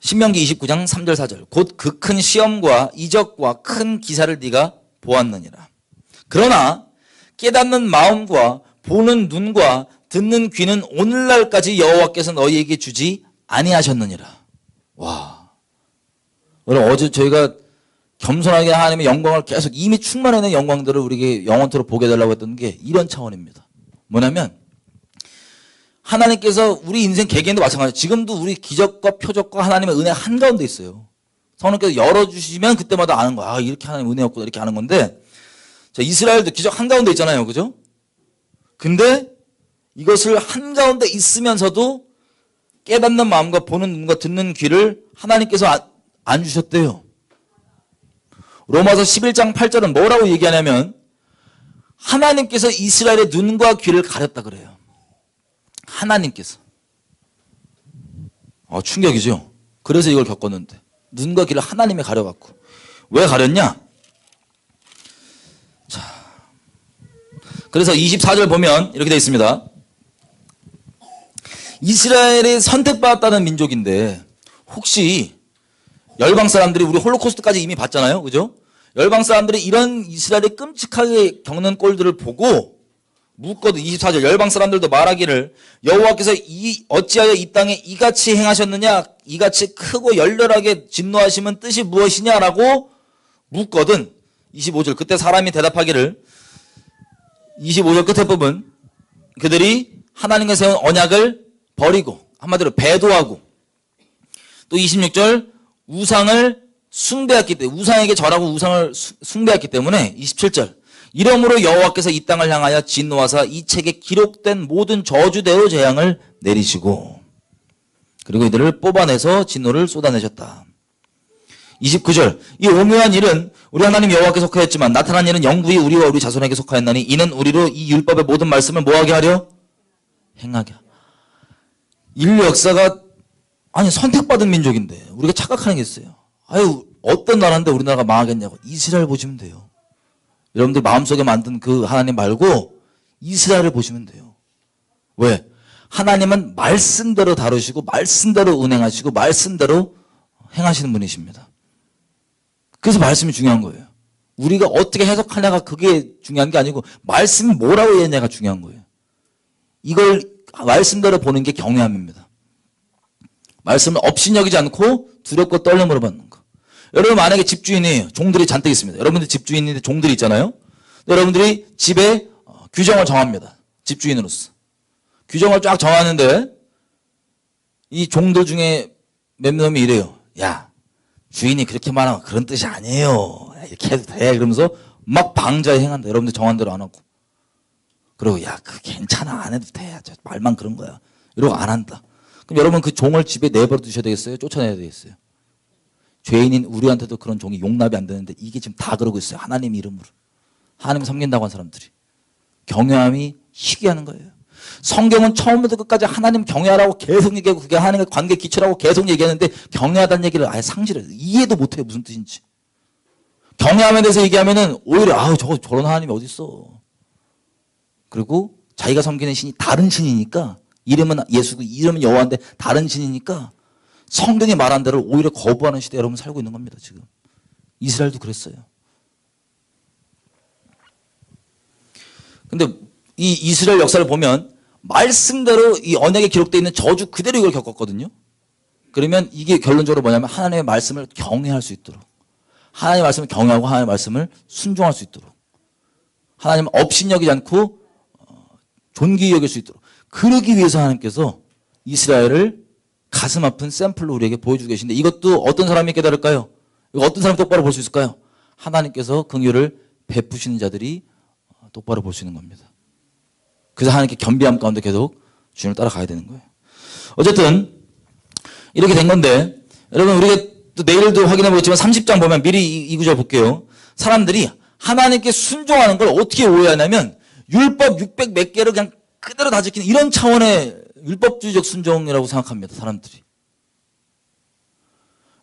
신명기 29장 3절 4절. 곧 그 큰 시험과 이적과 큰 기사를 네가 보았느니라. 그러나 깨닫는 마음과 보는 눈과 듣는 귀는 오늘날까지 여호와께서 너희에게 주지 아니하셨느니라. 와. 여러분, 어제 저희가 겸손하게 하나님의 영광을 계속 이미 충만한 영광들을 우리에게 영원토록 보게 해달라고 했던 게 이런 차원입니다. 뭐냐면 하나님께서 우리 인생 개개인도 마찬가지예요. 지금도 우리 기적과 표적과 하나님의 은혜 한가운데 있어요. 성령께서 열어주시면 그때마다 아는 거야. 아, 이렇게 하나님 은혜였구나, 이렇게 아는 건데, 자, 이스라엘도 기적 한가운데 있잖아요. 그죠? 근데 이것을 한가운데 있으면서도 깨닫는 마음과 보는 눈과 듣는 귀를 하나님께서 안 주셨대요. 로마서 11장 8절은 뭐라고 얘기하냐면 하나님께서 이스라엘의 눈과 귀를 가렸다 그래요. 하나님께서. 충격이죠. 그래서 이걸 겪었는데 눈과 귀를 하나님이 가려갖고. 왜 가렸냐? 자, 그래서 24절 보면 이렇게 되어 있습니다. 이스라엘이 선택받았다는 민족인데 혹시 열방 사람들이, 우리 홀로코스트까지 이미 봤잖아요. 그죠? 열방 사람들이 이런 이스라엘이 끔찍하게 겪는 꼴들을 보고 묻거든. 24절 열방 사람들도 말하기를 여호와께서 어찌하여 이 땅에 이같이 행하셨느냐, 이같이 크고 열렬하게 진노하시면 뜻이 무엇이냐라고 묻거든. 25절 그때 사람이 대답하기를, 25절 끝에 부분, 그들이 하나님과 세운 언약을 버리고 한마디로 배도하고, 또 26절 우상을 숭배했기 때문에, 우상에게 절하고 우상을 숭배했기 때문에 27절 이러므로 여호와께서 이 땅을 향하여 진노하사 이 책에 기록된 모든 저주대로 재앙을 내리시고 그리고 이들을 뽑아내서 진노를 쏟아내셨다. 29절 이 오묘한 일은 우리 하나님 여호와께 속하였지만 나타난 일은 영구히 우리와 우리 자손에게 속하였나니 이는 우리로 이 율법의 모든 말씀을 뭐하게 하려? 행하게. 인류 역사가 선택받은 민족인데 우리가 착각하는 게 있어요. 어떤 나라인데 우리나라가 망하겠냐고. 이스라엘 보시면 돼요. 여러분들 마음속에 만든 그 하나님 말고 이스라엘을 보시면 돼요. 왜? 하나님은 말씀대로 다루시고 말씀대로 은행하시고 말씀대로 행하시는 분이십니다. 그래서 말씀이 중요한 거예요. 우리가 어떻게 해석하냐가 그게 중요한 게 아니고 말씀이 뭐라고 얘기하냐가 중요한 거예요. 이걸 말씀대로 보는 게 경외함입니다. 말씀을 업신여기지 않고 두렵고 떨림으로 받는 거. 여러분 만약에 집주인이에요. 종들이 잔뜩 있습니다. 여러분들 집주인인데 종들이 있잖아요. 여러분들이 집에 규정을 정합니다. 집주인으로서. 규정을 쫙 정하는데 이 종들 중에 몇 놈이 이래요. 야, 주인이 그렇게 말하면 그런 뜻이 아니에요. 이렇게 해도 돼. 그러면서 막 방자에 행한다. 여러분들 정한 대로 안 하고. 그리고 야, 그 괜찮아. 안 해도 돼. 저 말만 그런 거야. 이러고 안 한다. 그럼 여러분 그 종을 집에 내버려 두셔야 되겠어요? 쫓아내야 되겠어요? 죄인인 우리한테도 그런 종이 용납이 안 되는데 이게 지금 다 그러고 있어요. 하나님 이름으로. 하나님 섬긴다고 한 사람들이. 경외함이 희귀하는 거예요. 성경은 처음부터 끝까지 하나님 경외하라고 계속 얘기하고 그게 하나님의 관계 기초라고 계속 얘기하는데 경외하다는 얘기를 아예 상실해요. 이해도 못해요. 무슨 뜻인지. 경외함에 대해서 얘기하면은 오히려 저런 하나님이 어디 있어. 그리고 자기가 섬기는 신이 다른 신이니까 이름은 예수고 이름은 여호와인데 다른 신이니까 성경이 말한 대로 오히려 거부하는 시대에 여러분 살고 있는 겁니다. 지금. 이스라엘도 그랬어요. 근데 이 이스라엘 역사를 보면 말씀대로 이 언약에 기록되어 있는 저주 그대로 이걸 겪었거든요. 그러면 이게 결론적으로 뭐냐면 하나님의 말씀을 경외할 수 있도록, 하나님의 말씀을 경외하고 하나님의 말씀을 순종할 수 있도록, 하나님을 업신여기지 않고 존귀히 여길 수 있도록, 그러기 위해서 하나님께서 이스라엘을 가슴 아픈 샘플로 우리에게 보여주고 계신데 이것도 어떤 사람이 깨달을까요? 이거 어떤 사람이 똑바로 볼 수 있을까요? 하나님께서 긍휼을 베푸시는 자들이 똑바로 볼 수 있는 겁니다. 그래서 하나님께 겸비함 가운데 계속 주님을 따라가야 되는 거예요. 어쨌든 이렇게 된 건데 여러분 우리가 또 내일도 확인해 보겠지만 30장 보면 미리 이 구절 볼게요. 사람들이 하나님께 순종하는 걸 어떻게 오해하냐면 율법 600 몇 개를 그냥 그대로 다 지키는 이런 차원의 율법주의적 순종이라고 생각합니다. 사람들이.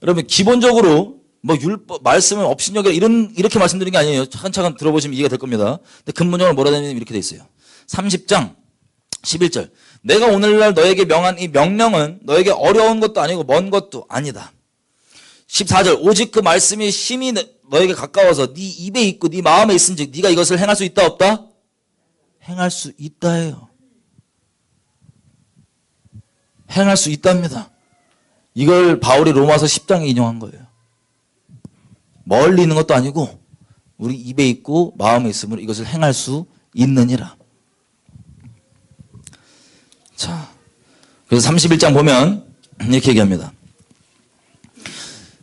여러분 기본적으로 율법 말씀을 업신여기라 이렇게 말씀드린 게 아니에요. 차근차근 들어보시면 이해가 될 겁니다. 근데 근본적으로 뭐라 되냐면 이렇게 돼 있어요. 30장 11절 내가 오늘날 너에게 명한 이 명령은 너에게 어려운 것도 아니고 먼 것도 아니다. 14절 오직 그 말씀이 심히 너에게 가까워서 네 입에 있고 네 마음에 있은즉 네가 이것을 행할 수 있다 없다? 행할 수 있다 해요. 행할 수 있답니다. 이걸 바울이 로마서 10장에 인용한 거예요. 멀리 있는 것도 아니고 우리 입에 있고 마음에 있으므로 이것을 행할 수 있느니라. 자, 그래서 31장 보면 이렇게 얘기합니다.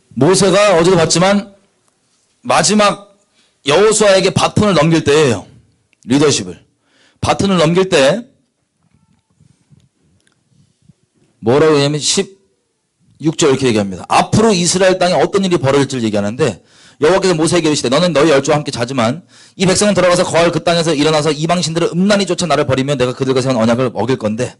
모세가 어제도 봤지만 마지막 여호수아에게 바톤을 넘길 때예요. 리더십을. 바톤을 넘길 때 뭐라고 하냐면 16절 이렇게 얘기합니다. 앞으로 이스라엘 땅에 어떤 일이 벌어질지를 얘기하는데 여호와께서 모세에게 이르시되 너는 너희 열조와 함께 자지만 이 백성은 들어가서 거할 그 땅에서 일어나서 이방신들을 음란히 쫓아 나를 버리면 내가 그들과 세운 언약을 어길 건데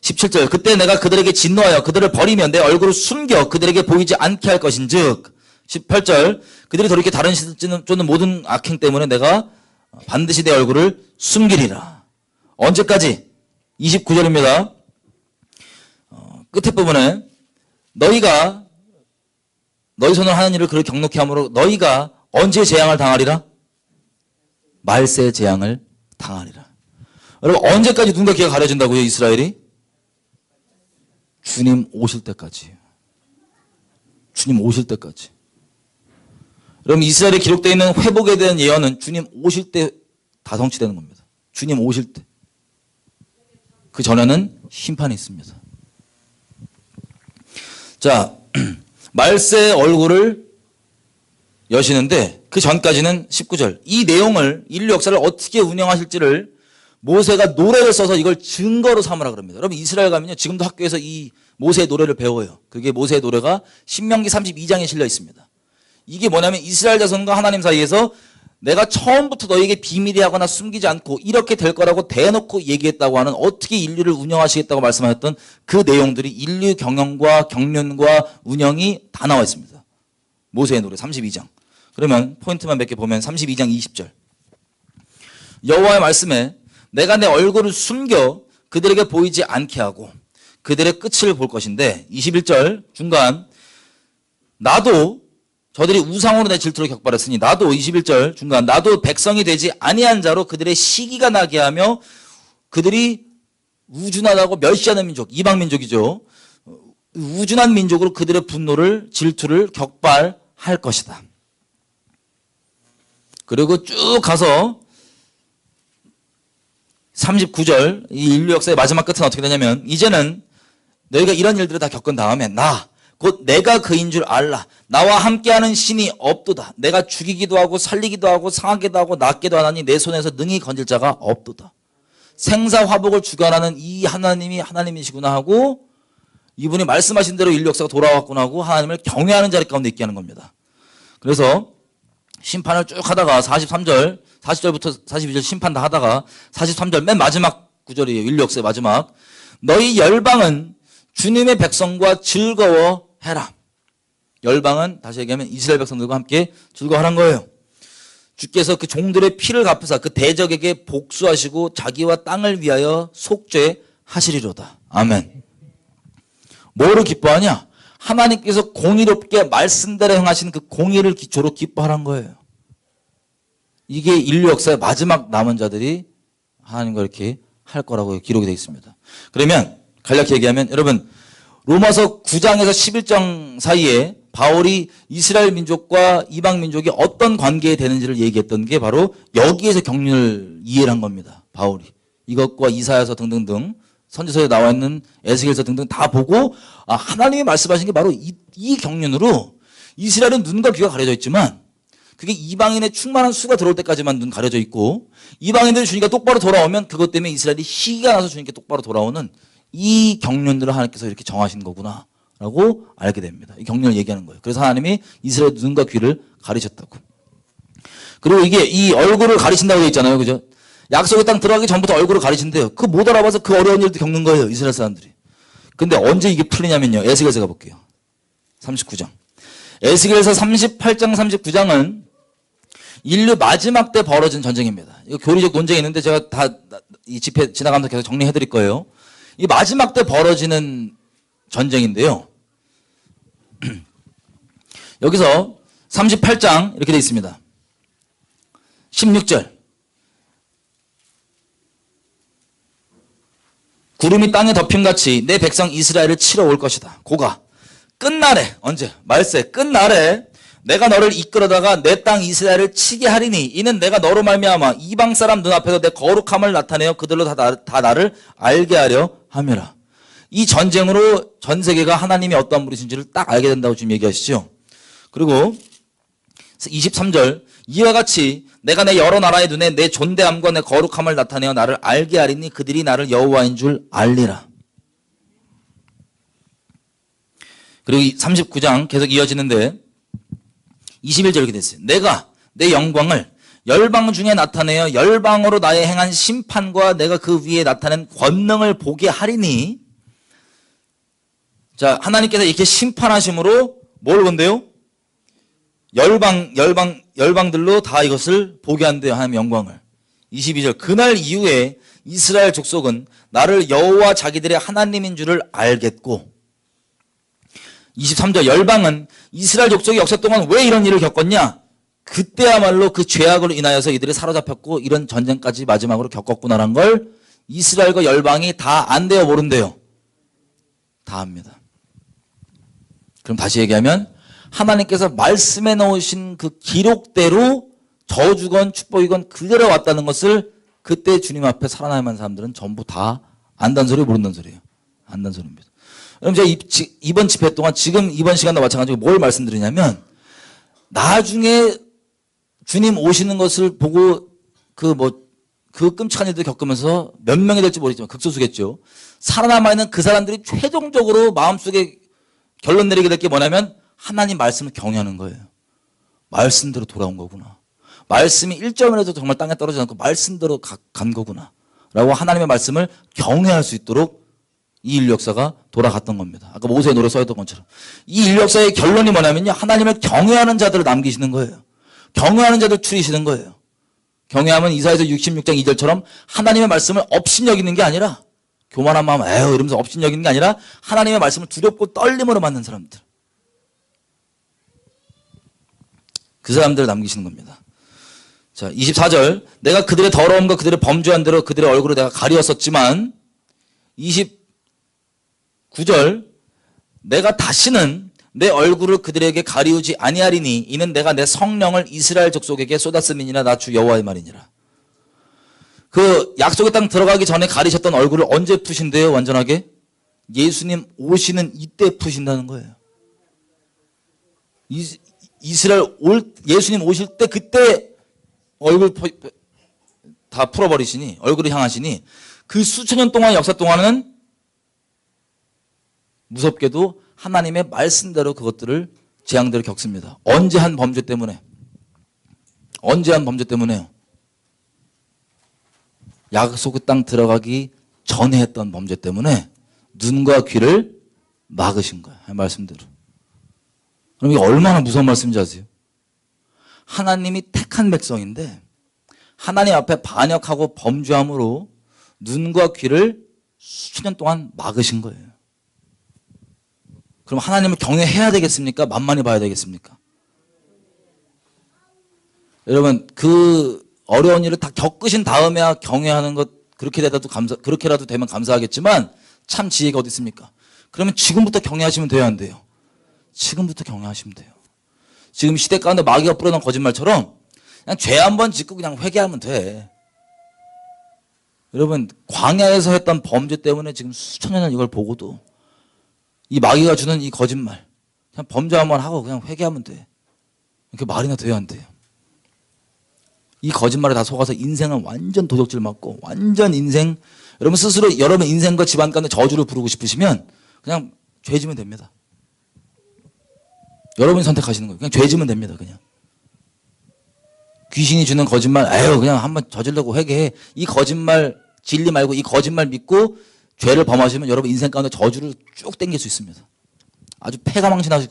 17절 그때 내가 그들에게 진노하여 그들을 버리면 내 얼굴을 숨겨 그들에게 보이지 않게 할 것인즉 18절 그들이 돌이켜 다른 신을 쫓는 모든 악행 때문에 내가 반드시 내 얼굴을 숨기리라. 언제까지? 29절입니다. 끝에 부분에 너희가 너희 손으로 하는 일을 그를 경록히 함으로 너희가 언제 재앙을 당하리라? 말세 재앙을 당하리라. 여러분 언제까지 눈과 귀가 가려진다고요? 이스라엘이? 주님 오실 때까지. 주님 오실 때까지. 여러분 이스라엘에 기록되어 있는 회복에 대한 예언은 주님 오실 때 다 성취되는 겁니다. 주님 오실 때. 그 전에는 심판이 있습니다. 자, 말세의 얼굴을 여시는데 그 전까지는 19절. 이 내용을 인류 역사를 어떻게 운영하실지를 모세가 노래를 써서 이걸 증거로 삼으라 그럽니다. 여러분 이스라엘 가면요. 지금도 학교에서 이 모세의 노래를 배워요. 그게 모세의 노래가 신명기 32장에 실려 있습니다. 이게 뭐냐면 이스라엘 자손과 하나님 사이에서 내가 처음부터 너에게 비밀이 하거나 숨기지 않고 이렇게 될 거라고 대놓고 얘기했다고 하는 어떻게 인류를 운영하시겠다고 말씀하셨던 그 내용들이 인류 경영과 경륜과 운영이 다 나와 있습니다. 모세의 노래 32장. 그러면 포인트만 몇 개 보면 32장 20절. 여호와의 말씀에 내가 내 얼굴을 숨겨 그들에게 보이지 않게 하고 그들의 끝을 볼 것인데 21절 중간 나도 저들이 우상으로 내 질투를 격발했으니 나도 21절 중간 나도 백성이 되지 아니한 자로 그들의 시기가 나게 하며 그들이 우준하다고 멸시하는 민족 이방 민족이죠. 우준한 민족으로 그들의 분노를 질투를 격발할 것이다. 그리고 쭉 가서 39절 이 인류 역사의 마지막 끝은 어떻게 되냐면 이제는 너희가 이런 일들을 다 겪은 다음에 곧 내가 그인 줄 알라. 나와 함께하는 신이 없도다. 내가 죽이기도 하고 살리기도 하고 상하기도 하고 낫게도 하나니 내 손에서 능히 건질 자가 없도다. 생사화복을 주관하는 이 하나님이 하나님이시구나 하고 이분이 말씀하신 대로 인류 역사가 돌아왔구나 하고 하나님을 경외하는 자리 가운데 있게 하는 겁니다. 그래서 심판을 쭉 하다가 43절 40절부터 42절 심판 다 하다가 43절 맨 마지막 구절이에요. 인류 역사의 마지막. 너희 열방은 주님의 백성과 즐거워해라. 열방은 다시 얘기하면 이스라엘 백성들과 함께 즐거워하는 거예요. 주께서 그 종들의 피를 갚으사 그 대적에게 복수하시고 자기와 땅을 위하여 속죄하시리로다. 아멘. 뭐로 기뻐하냐? 하나님께서 공의롭게 말씀대로 행하신 그 공의를 기초로 기뻐하는 거예요. 이게 인류 역사의 마지막 남은 자들이 하나님과 이렇게 할 거라고 기록이 되어 있습니다. 그러면 간략히 얘기하면 여러분 로마서 9장에서 11장 사이에 바울이 이스라엘 민족과 이방 민족이 어떤 관계에 되는지를 얘기했던 게 바로 여기에서 경륜을 이해를 한 겁니다. 바울이. 이것과 이사야서 등등등 선지서에 나와 있는 에스겔서 등등 다 보고 하나님이 말씀하신 게 바로 이 경륜으로 이스라엘은 눈과 귀가 가려져 있지만 그게 이방인의 충만한 수가 들어올 때까지만 눈 가려져 있고 이방인들이 주님께 똑바로 돌아오면 그것 때문에 이스라엘이 시기가 나서 주님께 똑바로 돌아오는 이 경륜들을 하나님께서 이렇게 정하신 거구나 라고 알게 됩니다. 이 경륜을 얘기하는 거예요. 그래서 하나님이 이스라엘 눈과 귀를 가리셨다고. 그리고 이게 이 얼굴을 가리신다고 되어 있잖아요. 그죠? 약속의 땅 들어가기 전부터 얼굴을 가리신대요. 그거 못 알아봐서 그 어려운 일도 겪는 거예요. 이스라엘 사람들이. 근데 언제 이게 풀리냐면요. 에스겔서 가볼게요. 39장. 에스겔서 38장 39장은 인류 마지막 때 벌어진 전쟁입니다. 이거 교리적 논쟁이 있는데 제가 다 이 집회 지나가면서 계속 정리해 드릴 거예요. 이 마지막 때 벌어지는 전쟁인데요. 여기서 38장 이렇게 되어 있습니다. 16절. 구름이 땅에 덮임같이 내 백성 이스라엘을 치러 올 것이다. 고가 끝날에 언제? 말세 끝날에 내가 너를 이끌어다가 내 땅 이스라엘을 치게 하리니 이는 내가 너로 말미암아 이방 사람 눈앞에서 내 거룩함을 나타내어 그들로 다 나를 알게 하려 함이라. 이 전쟁으로 전 세계가 하나님이 어떠한 분이신지를 딱 알게 된다고 지금 얘기하시죠. 그리고 23절 이와 같이 내가 내 여러 나라의 눈에 내 존대함과 내 거룩함을 나타내어 나를 알게 하리니 그들이 나를 여호와인 줄 알리라. 그리고 39장 계속 이어지는데 21절 이렇게 됐어요. 내가 내 영광을 열방 중에 나타내어 열방으로 나의 행한 심판과 내가 그 위에 나타낸 권능을 보게 하리니. 자, 하나님께서 이렇게 심판하심으로 뭘 본대요? 열방들로 다 이것을 보게 한대요. 하나님의 영광을. 22절 그날 이후에 이스라엘 족속은 나를 여호와 자기들의 하나님인 줄을 알겠고. 23절 열방은 이스라엘 족속이 역사 동안 왜 이런 일을 겪었냐? 그때야말로 그 죄악으로 인하여서 이들이 사로잡혔고 이런 전쟁까지 마지막으로 겪었구나라는 걸 이스라엘과 열방이 다 안대요, 모른대요? 다 압니다. 그럼 다시 얘기하면 하나님께서 말씀해 놓으신 그 기록대로 저주건 축복이건 그대로 왔다는 것을 그때 주님 앞에 살아남은 사람들은 전부 다 안다는 소리예요, 모른다는 소리예요? 안다는 소리입니다. 그럼 제가 이번 집회 동안 지금 이번 시간도 마찬가지로 뭘 말씀드리냐면 나중에 주님 오시는 것을 보고 그 끔찍한 일들 겪으면서 몇 명이 될지 모르겠지만 극소수겠죠. 살아남아있는 그 사람들이 최종적으로 마음속에 결론 내리게 될 게 뭐냐면 하나님 말씀을 경외하는 거예요. 말씀대로 돌아온 거구나. 말씀이 1점이라도 정말 땅에 떨어지지 않고 말씀대로 간 거구나. 라고 하나님의 말씀을 경외할 수 있도록 이 인류 역사가 돌아갔던 겁니다. 아까 모세의 노래 써있던 것처럼. 이 인류 역사의 결론이 뭐냐면요. 하나님을 경외하는 자들을 남기시는 거예요. 경외하는 자들 추리시는 거예요. 경외하면 이사야서 66장 2절처럼 하나님의 말씀을 업신여기는 게 아니라 교만한 마음 에휴 이러면서 업신여기는 게 아니라 하나님의 말씀을 두렵고 떨림으로 맞는 사람들. 그 사람들을 남기시는 겁니다. 자, 24절 내가 그들의 더러움과 그들의 범죄한 대로 그들의 얼굴을 내가 가리웠었지만 29절 내가 다시는 내 얼굴을 그들에게 가리우지 아니하리니 이는 내가 내 성령을 이스라엘 족속에게 쏟았음이니라 나 주 여호와의 말이니라. 그 약속의 땅 들어가기 전에 가리셨던 얼굴을 언제 푸신대요? 완전하게? 예수님 오시는 이때 푸신다는 거예요. 예수님 오실 때 그때 얼굴 다 풀어버리시니 얼굴을 향하시니 그 수천 년 동안 역사 동안은 무섭게도 하나님의 말씀대로 그것들을 재앙들을 겪습니다. 언제 한 범죄 때문에? 언제 한 범죄 때문에요? 약속의 땅 들어가기 전에 했던 범죄 때문에 눈과 귀를 막으신 거예요. 말씀대로. 그럼 이게 얼마나 무서운 말씀인지 아세요? 하나님이 택한 백성인데 하나님 앞에 반역하고 범죄함으로 눈과 귀를 수천 년 동안 막으신 거예요. 그럼 하나님을 경외해야 되겠습니까? 만만히 봐야 되겠습니까? 여러분 그 어려운 일을 다 겪으신 다음에야 경외하는 것 그렇게라도 되면 감사하겠지만 참 지혜가 어디 있습니까? 그러면 지금부터 경외하시면 돼요, 안 돼요? 지금부터 경외하시면 돼요. 지금 시대 가운데 마귀가 뿌려놓은 거짓말처럼 그냥 죄 한 번 짓고 그냥 회개하면 돼. 여러분 광야에서 했던 범죄 때문에 지금 수천 년을 이걸 보고도 이 마귀가 주는 이 거짓말 그냥 범죄 한 번 하고 그냥 회개하면 돼. 이렇게 말이나 돼요, 안 돼요? 이 거짓말에 다 속아서 인생은 완전 도적질 맞고 완전 인생 여러분 스스로 여러분 인생과 집안 가운데 저주를 부르고 싶으시면 그냥 죄 지면 됩니다. 여러분이 선택하시는 거예요. 그냥 죄 지면 됩니다. 그냥 귀신이 주는 거짓말 에휴 그냥 한번 저지르려고 회개해. 이 거짓말 진리 말고 이 거짓말 믿고 죄를 범하시면 여러분 인생 가운데 저주를 쭉 당길 수 있습니다. 아주 패가망신하고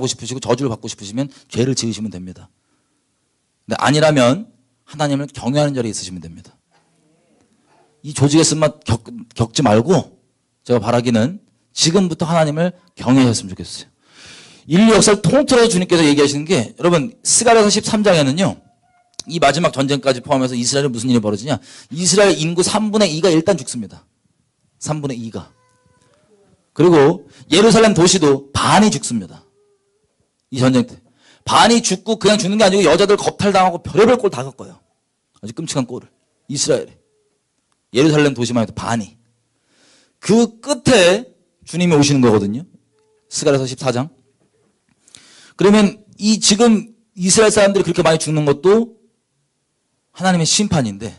싶으시고 저주를 받고 싶으시면 죄를 지으시면 됩니다. 근데 아니라면 하나님을 경외하는 자리에 있으시면 됩니다. 이 조직의 쓴맛 겪지 말고 제가 바라기는 지금부터 하나님을 경외하셨으면 좋겠어요. 인류 역사를 통틀어 주님께서 얘기하시는 게 여러분 스가랴서 13장에는요 이 마지막 전쟁까지 포함해서 이스라엘에 무슨 일이 벌어지냐? 이스라엘 인구 3분의 2가 일단 죽습니다. 3분의 2가. 그리고 예루살렘 도시도 반이 죽습니다. 이 전쟁 때. 반이 죽고 그냥 죽는 게 아니고 여자들 겁탈당하고 별의별 꼴 다 겪어요. 아주 끔찍한 꼴을. 이스라엘에. 예루살렘 도시만 해도 반이. 그 끝에 주님이 오시는 거거든요. 스가랴서 14장. 그러면 이 지금 이스라엘 사람들이 그렇게 많이 죽는 것도 하나님의 심판인데,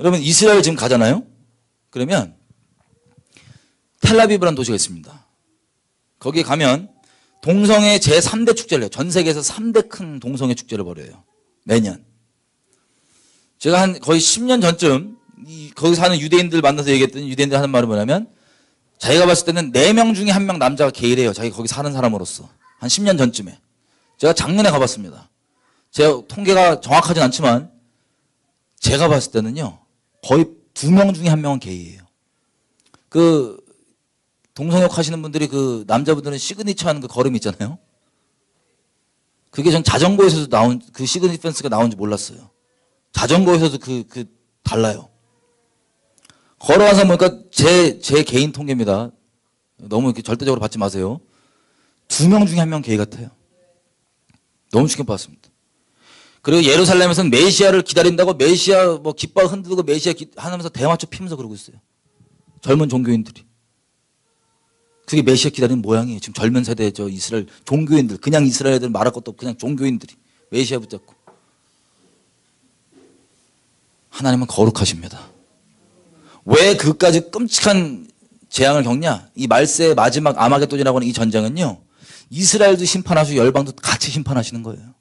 여러분 이스라엘 지금 가잖아요. 그러면 텔아비브라는 도시가 있습니다. 거기에 가면 동성애 제3대 축제를 해요. 전 세계에서 3대 큰 동성애 축제를 벌여요. 매년. 제가 한 거의 10년 전쯤 거기 사는 유대인들 만나서 얘기했더니 유대인들 하는 말은 뭐냐면, 자기가 봤을 때는 4명 중에 1명 남자가 게이래요. 자기 거기 사는 사람으로서. 한 10년 전쯤에. 제가 작년에 가봤습니다. 제가 통계가 정확하진 않지만 제가 봤을 때는요, 거의 2명 중에 1명은 게이예요. 그 동성역 하시는 분들이 그 남자분들은 시그니처 하는 그 걸음 있잖아요. 그게 전 자전거에서도 나온 그 시그니펜스가 나온지 몰랐어요. 자전거에서도 그 달라요. 걸어와서 보니까 제 개인 통계입니다. 너무 이렇게 절대적으로 받지 마세요. 2명 중에 1명 게이 같아요. 너무 충격받았습니다. 그리고 예루살렘에서는 메시아를 기다린다고 메시아 뭐 깃발 흔들고 메시아 하면서 대마초 피면서 그러고 있어요. 젊은 종교인들이. 그게 메시아 기다리는 모양이에요. 지금 젊은 세대 저 이스라엘 종교인들, 그냥 이스라엘 애들 말할 것도 없고 그냥 종교인들이 메시아 붙잡고. 하나님은 거룩하십니다. 왜 그까지 끔찍한 재앙을 겪냐? 이 말세의 마지막 아마겟돈이라고 하는 이 전쟁은요, 이스라엘도 심판하시고 열방도 같이 심판하시는 거예요.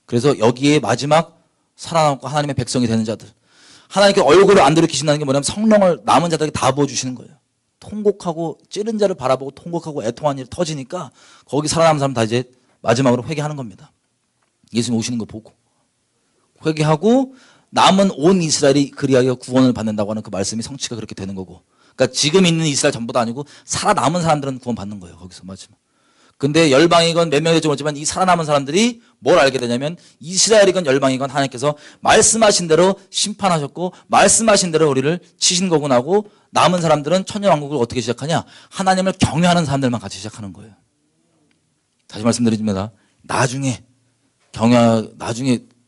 그래서 여기에 마지막 살아남고 하나님의 백성이 되는 자들, 하나님께 얼굴을 안 들이키신다는 게 뭐냐면 성령을 남은 자들에게 다 부어주시는 거예요. 통곡하고 찌른 자를 바라보고 통곡하고 애통한 일이 터지니까 거기 살아남은 사람 다 이제 마지막으로 회개하는 겁니다. 예수님 오시는 거 보고 회개하고 남은 온 이스라엘이 그리하여 구원을 받는다고 하는 그 말씀이 성취가 그렇게 되는 거고, 그러니까 지금 있는 이스라엘 전부도 아니고 살아남은 사람들은 구원 받는 거예요. 거기서 마지막. 근데 열방이건 몇 명이 될지 모르지만 이 살아남은 사람들이 뭘 알게 되냐면, 이스라엘이건 열방이건 하나님께서 말씀하신 대로 심판하셨고 말씀하신 대로 우리를 치신 거구나 하고, 남은 사람들은 천년왕국을 어떻게 시작하냐? 하나님을 경외하는 사람들만 같이 시작하는 거예요. 다시 말씀드립니다. 나중에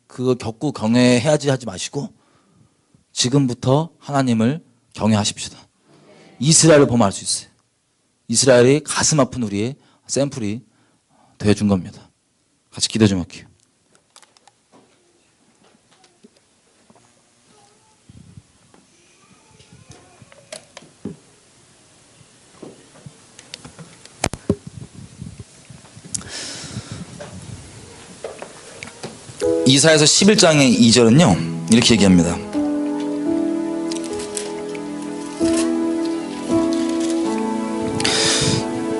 그거 겪고 경외해야지 하지 마시고 지금부터 하나님을 경외하십시다. 이스라엘을 보면 알 수 있어요. 이스라엘이 가슴 아픈 우리의 샘플이 되어준 겁니다. 같이 기도 좀 할게요. 이사야서 11장의 2절은요 이렇게 얘기합니다.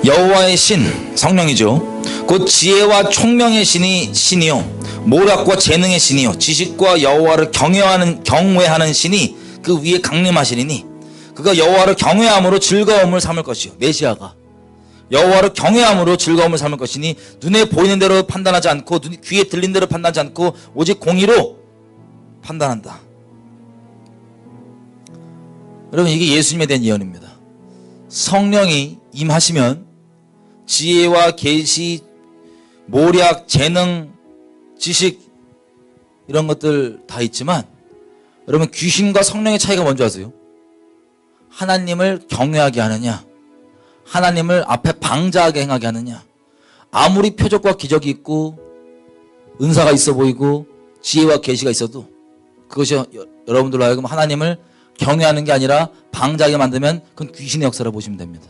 여호와의 신, 성령이죠. 곧 지혜와 총명의 신이요 모략과 재능의 신이요 지식과 여호와를 경외하는 신이 그 위에 강림하시리니, 그가 여호와를 경외함으로 즐거움을 삼을 것이요. 메시아가 여호와를 경외함으로 즐거움을 삼을 것이니 눈에 보이는 대로 판단하지 않고 귀에 들린 대로 판단하지 않고 오직 공의로 판단한다. 여러분, 이게 예수님에 대한 예언입니다. 성령이 임하시면 지혜와 계시, 모략, 재능, 지식 이런 것들 다 있지만, 여러분 귀신과 성령의 차이가 뭔지 아세요? 하나님을 경외하게 하느냐, 하나님을 앞에 방자하게 행하게 하느냐. 아무리 표적과 기적이 있고 은사가 있어 보이고 지혜와 계시가 있어도 그것이 여러분들로 하여금 하나님을 경외하는 게 아니라 방자하게 만들면 그건 귀신의 역사라고 보시면 됩니다.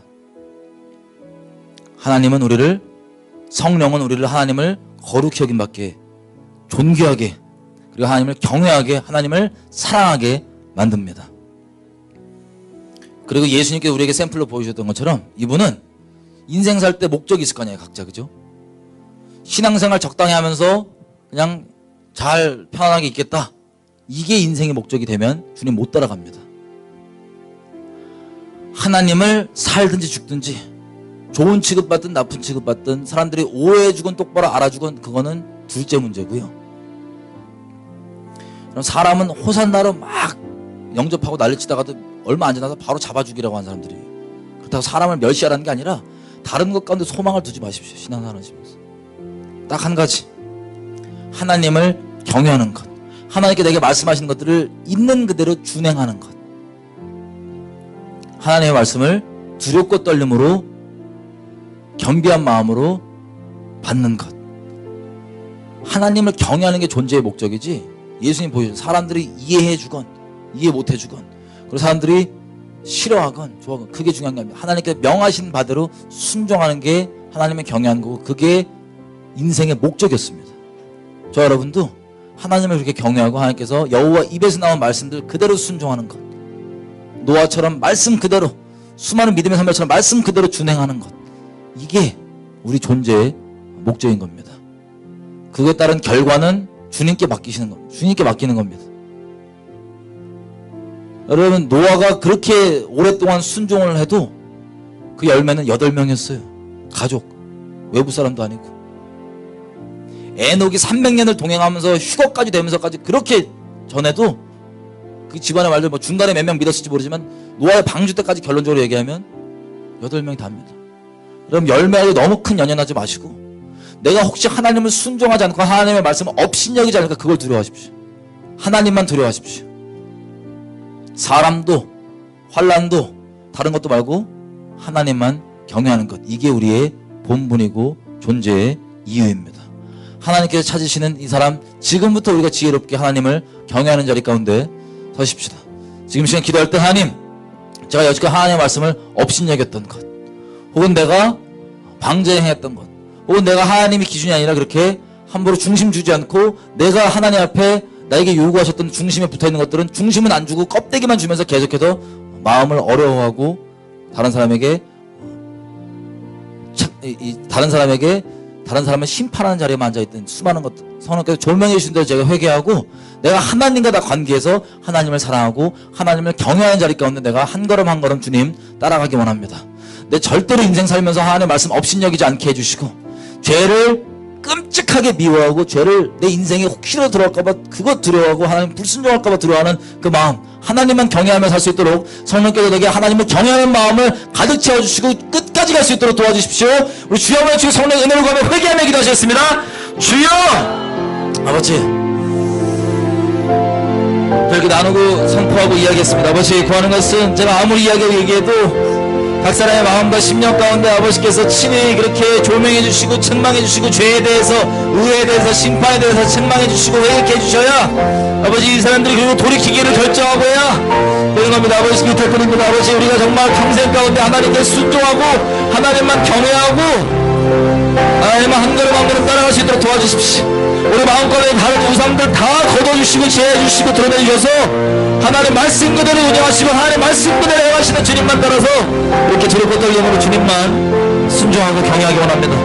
성령은 우리를 하나님을 거룩히 여김받게, 존귀하게, 그리고 하나님을 경외하게, 하나님을 사랑하게 만듭니다. 그리고 예수님께서 우리에게 샘플로 보여주셨던 것처럼 이분은 인생 살 때 목적이 있을 거 아니에요, 각자. 그죠? 신앙생활 적당히 하면서 그냥 잘 편안하게 있겠다, 이게 인생의 목적이 되면 주님 못 따라갑니다. 하나님을 살든지 죽든지, 좋은 취급받든 나쁜 취급받든, 사람들이 오해해주건 똑바로 알아주건 그거는 둘째 문제고요. 그럼 사람은 호산나로 막 영접하고 난리치다가도 얼마 안 지나서 바로 잡아 죽이라고 한 사람들이. 그렇다고 사람을 멸시하라는 게 아니라 다른 것 가운데 소망을 두지 마십시오. 신앙생활 하시면서 딱 한 가지, 하나님을 경외하는 것, 하나님께 내게 말씀하시는 것들을 있는 그대로 준행하는 것, 하나님의 말씀을 두렵고 떨림으로 겸비한 마음으로 받는 것. 하나님을 경외하는 게 존재의 목적이지, 예수님 보여준 사람들이 이해해 주건 이해 못 해 주건, 그리고 사람들이 싫어하건 좋아하건 그게 중요한 게 아닙니다. 하나님께 명하신 바대로 순종하는 게 하나님을 경외하는 거고, 그게 인생의 목적이었습니다. 저 여러분도 하나님을 그렇게 경외하고 하나님께서 여호와 입에서 나온 말씀들 그대로 순종하는 것, 노아처럼 말씀 그대로, 수많은 믿음의 선배처럼 말씀 그대로 준행하는 것, 이게 우리 존재의 목적인 겁니다. 그거에 따른 결과는 주님께 맡기시는 겁니다. 주님께 맡기는 겁니다. 여러분, 노아가 그렇게 오랫동안 순종을 해도 그 열매는 8명이었어요. 가족, 외부 사람도 아니고. 에녹이 300년을 동행하면서 휴거까지 되면서까지 그렇게 전해도 그 집안의 말들 뭐 중간에 몇 명 믿었을지 모르지만 노아의 방주 때까지 결론적으로 얘기하면 8명이 답니다. 그럼 열매하고 너무 큰 연연하지 마시고, 내가 혹시 하나님을 순종하지 않고 하나님의 말씀을 업신여기지 않을까, 그걸 두려워하십시오. 하나님만 두려워하십시오. 사람도 환난도 다른 것도 말고 하나님만 경외하는 것, 이게 우리의 본분이고 존재의 이유입니다. 하나님께서 찾으시는 이 사람, 지금부터 우리가 지혜롭게 하나님을 경외하는 자리 가운데 서십시다. 지금 시간 기도할 때, 하나님, 제가 여지껏 하나님의 말씀을 업신여겼던 것, 혹은 내가 방제행했던 것, 혹은 내가 하나님이 기준이 아니라 그렇게 함부로 중심 주지 않고 내가 하나님 앞에 나에게 요구하셨던 중심에 붙어있는 것들은 중심은 안 주고 껍데기만 주면서 계속해서 마음을 어려워하고 다른 사람에게 다른 사람을 심판하는 자리에만 앉아있던 수많은 것들, 성령께서 조명해 주신 대로 제가 회개하고 내가 하나님과 다 관계해서 하나님을 사랑하고 하나님을 경외하는 자리 가운데 내가 한 걸음 한 걸음 주님 따라가기 원합니다. 내 절대로 인생 살면서 하나님의 말씀 업신여기지 않게 해주시고, 죄를 끔찍하게 미워하고 죄를 내 인생에 혹시라도 들어갈까봐 그거 두려워하고 하나님 불순종할까봐 두려워하는 그 마음, 하나님만 경외하며 살 수 있도록 성령께서 내게 하나님을 경외하는 마음을 가득 채워주시고 끝까지 갈 수 있도록 도와주십시오. 우리 주여 한번 주여 성령의 은혜를 구하며 회개하며 기도하시겠습니다. 주여! 아버지, 그렇게 나누고 선포하고 이야기했습니다. 아버지, 구하는 것은 제가 아무리 이야기하고 얘기해도 각 사람의 마음과 심령 가운데 아버지께서 친히 그렇게 조명해 주시고 책망해 주시고 죄에 대해서, 의에 대해서, 심판에 대해서 책망해 주시고 회개해 주셔야 아버지 이 사람들이 그리고 돌이키기를 결정하고야 되는 겁니다. 아버지, 기도할 뿐입니다. 아버지, 우리가 정말 평생 가운데 하나님께 순종하고 하나님만 경외하고 하나님만 한 걸음 한 걸음 따라갈 수 있도록 도와주십시오. 우리 마음껏에 다른 우상들 다 걷어주시고 제해주시고 드러내주셔서 하나님 말씀 그대로 운영하시고 하나님 말씀 그대로 행하시는 주님만 따라서 이렇게 두렵고 떨림으로 주님만 순종하고 경외하기 원합니다.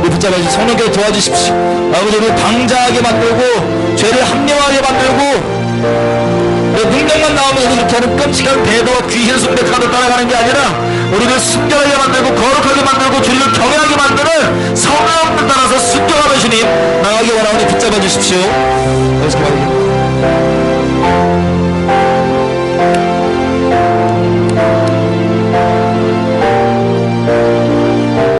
우리 붙잡아주신 성령께서 도와주십시오. 아버지, 우리 방자하게 만들고 죄를 합리화하게 만들고 능력만 나오면서 이렇게 하는 끔찍한 배도와 귀신 숭배까지 따라가는 게 아니라 우리를 순결하게 만들고 거룩하게 만들고 주님을 경외하게 만드는 성령을 따라서 순종하는 주님 나가기 원하오니 붙잡아 주십시오.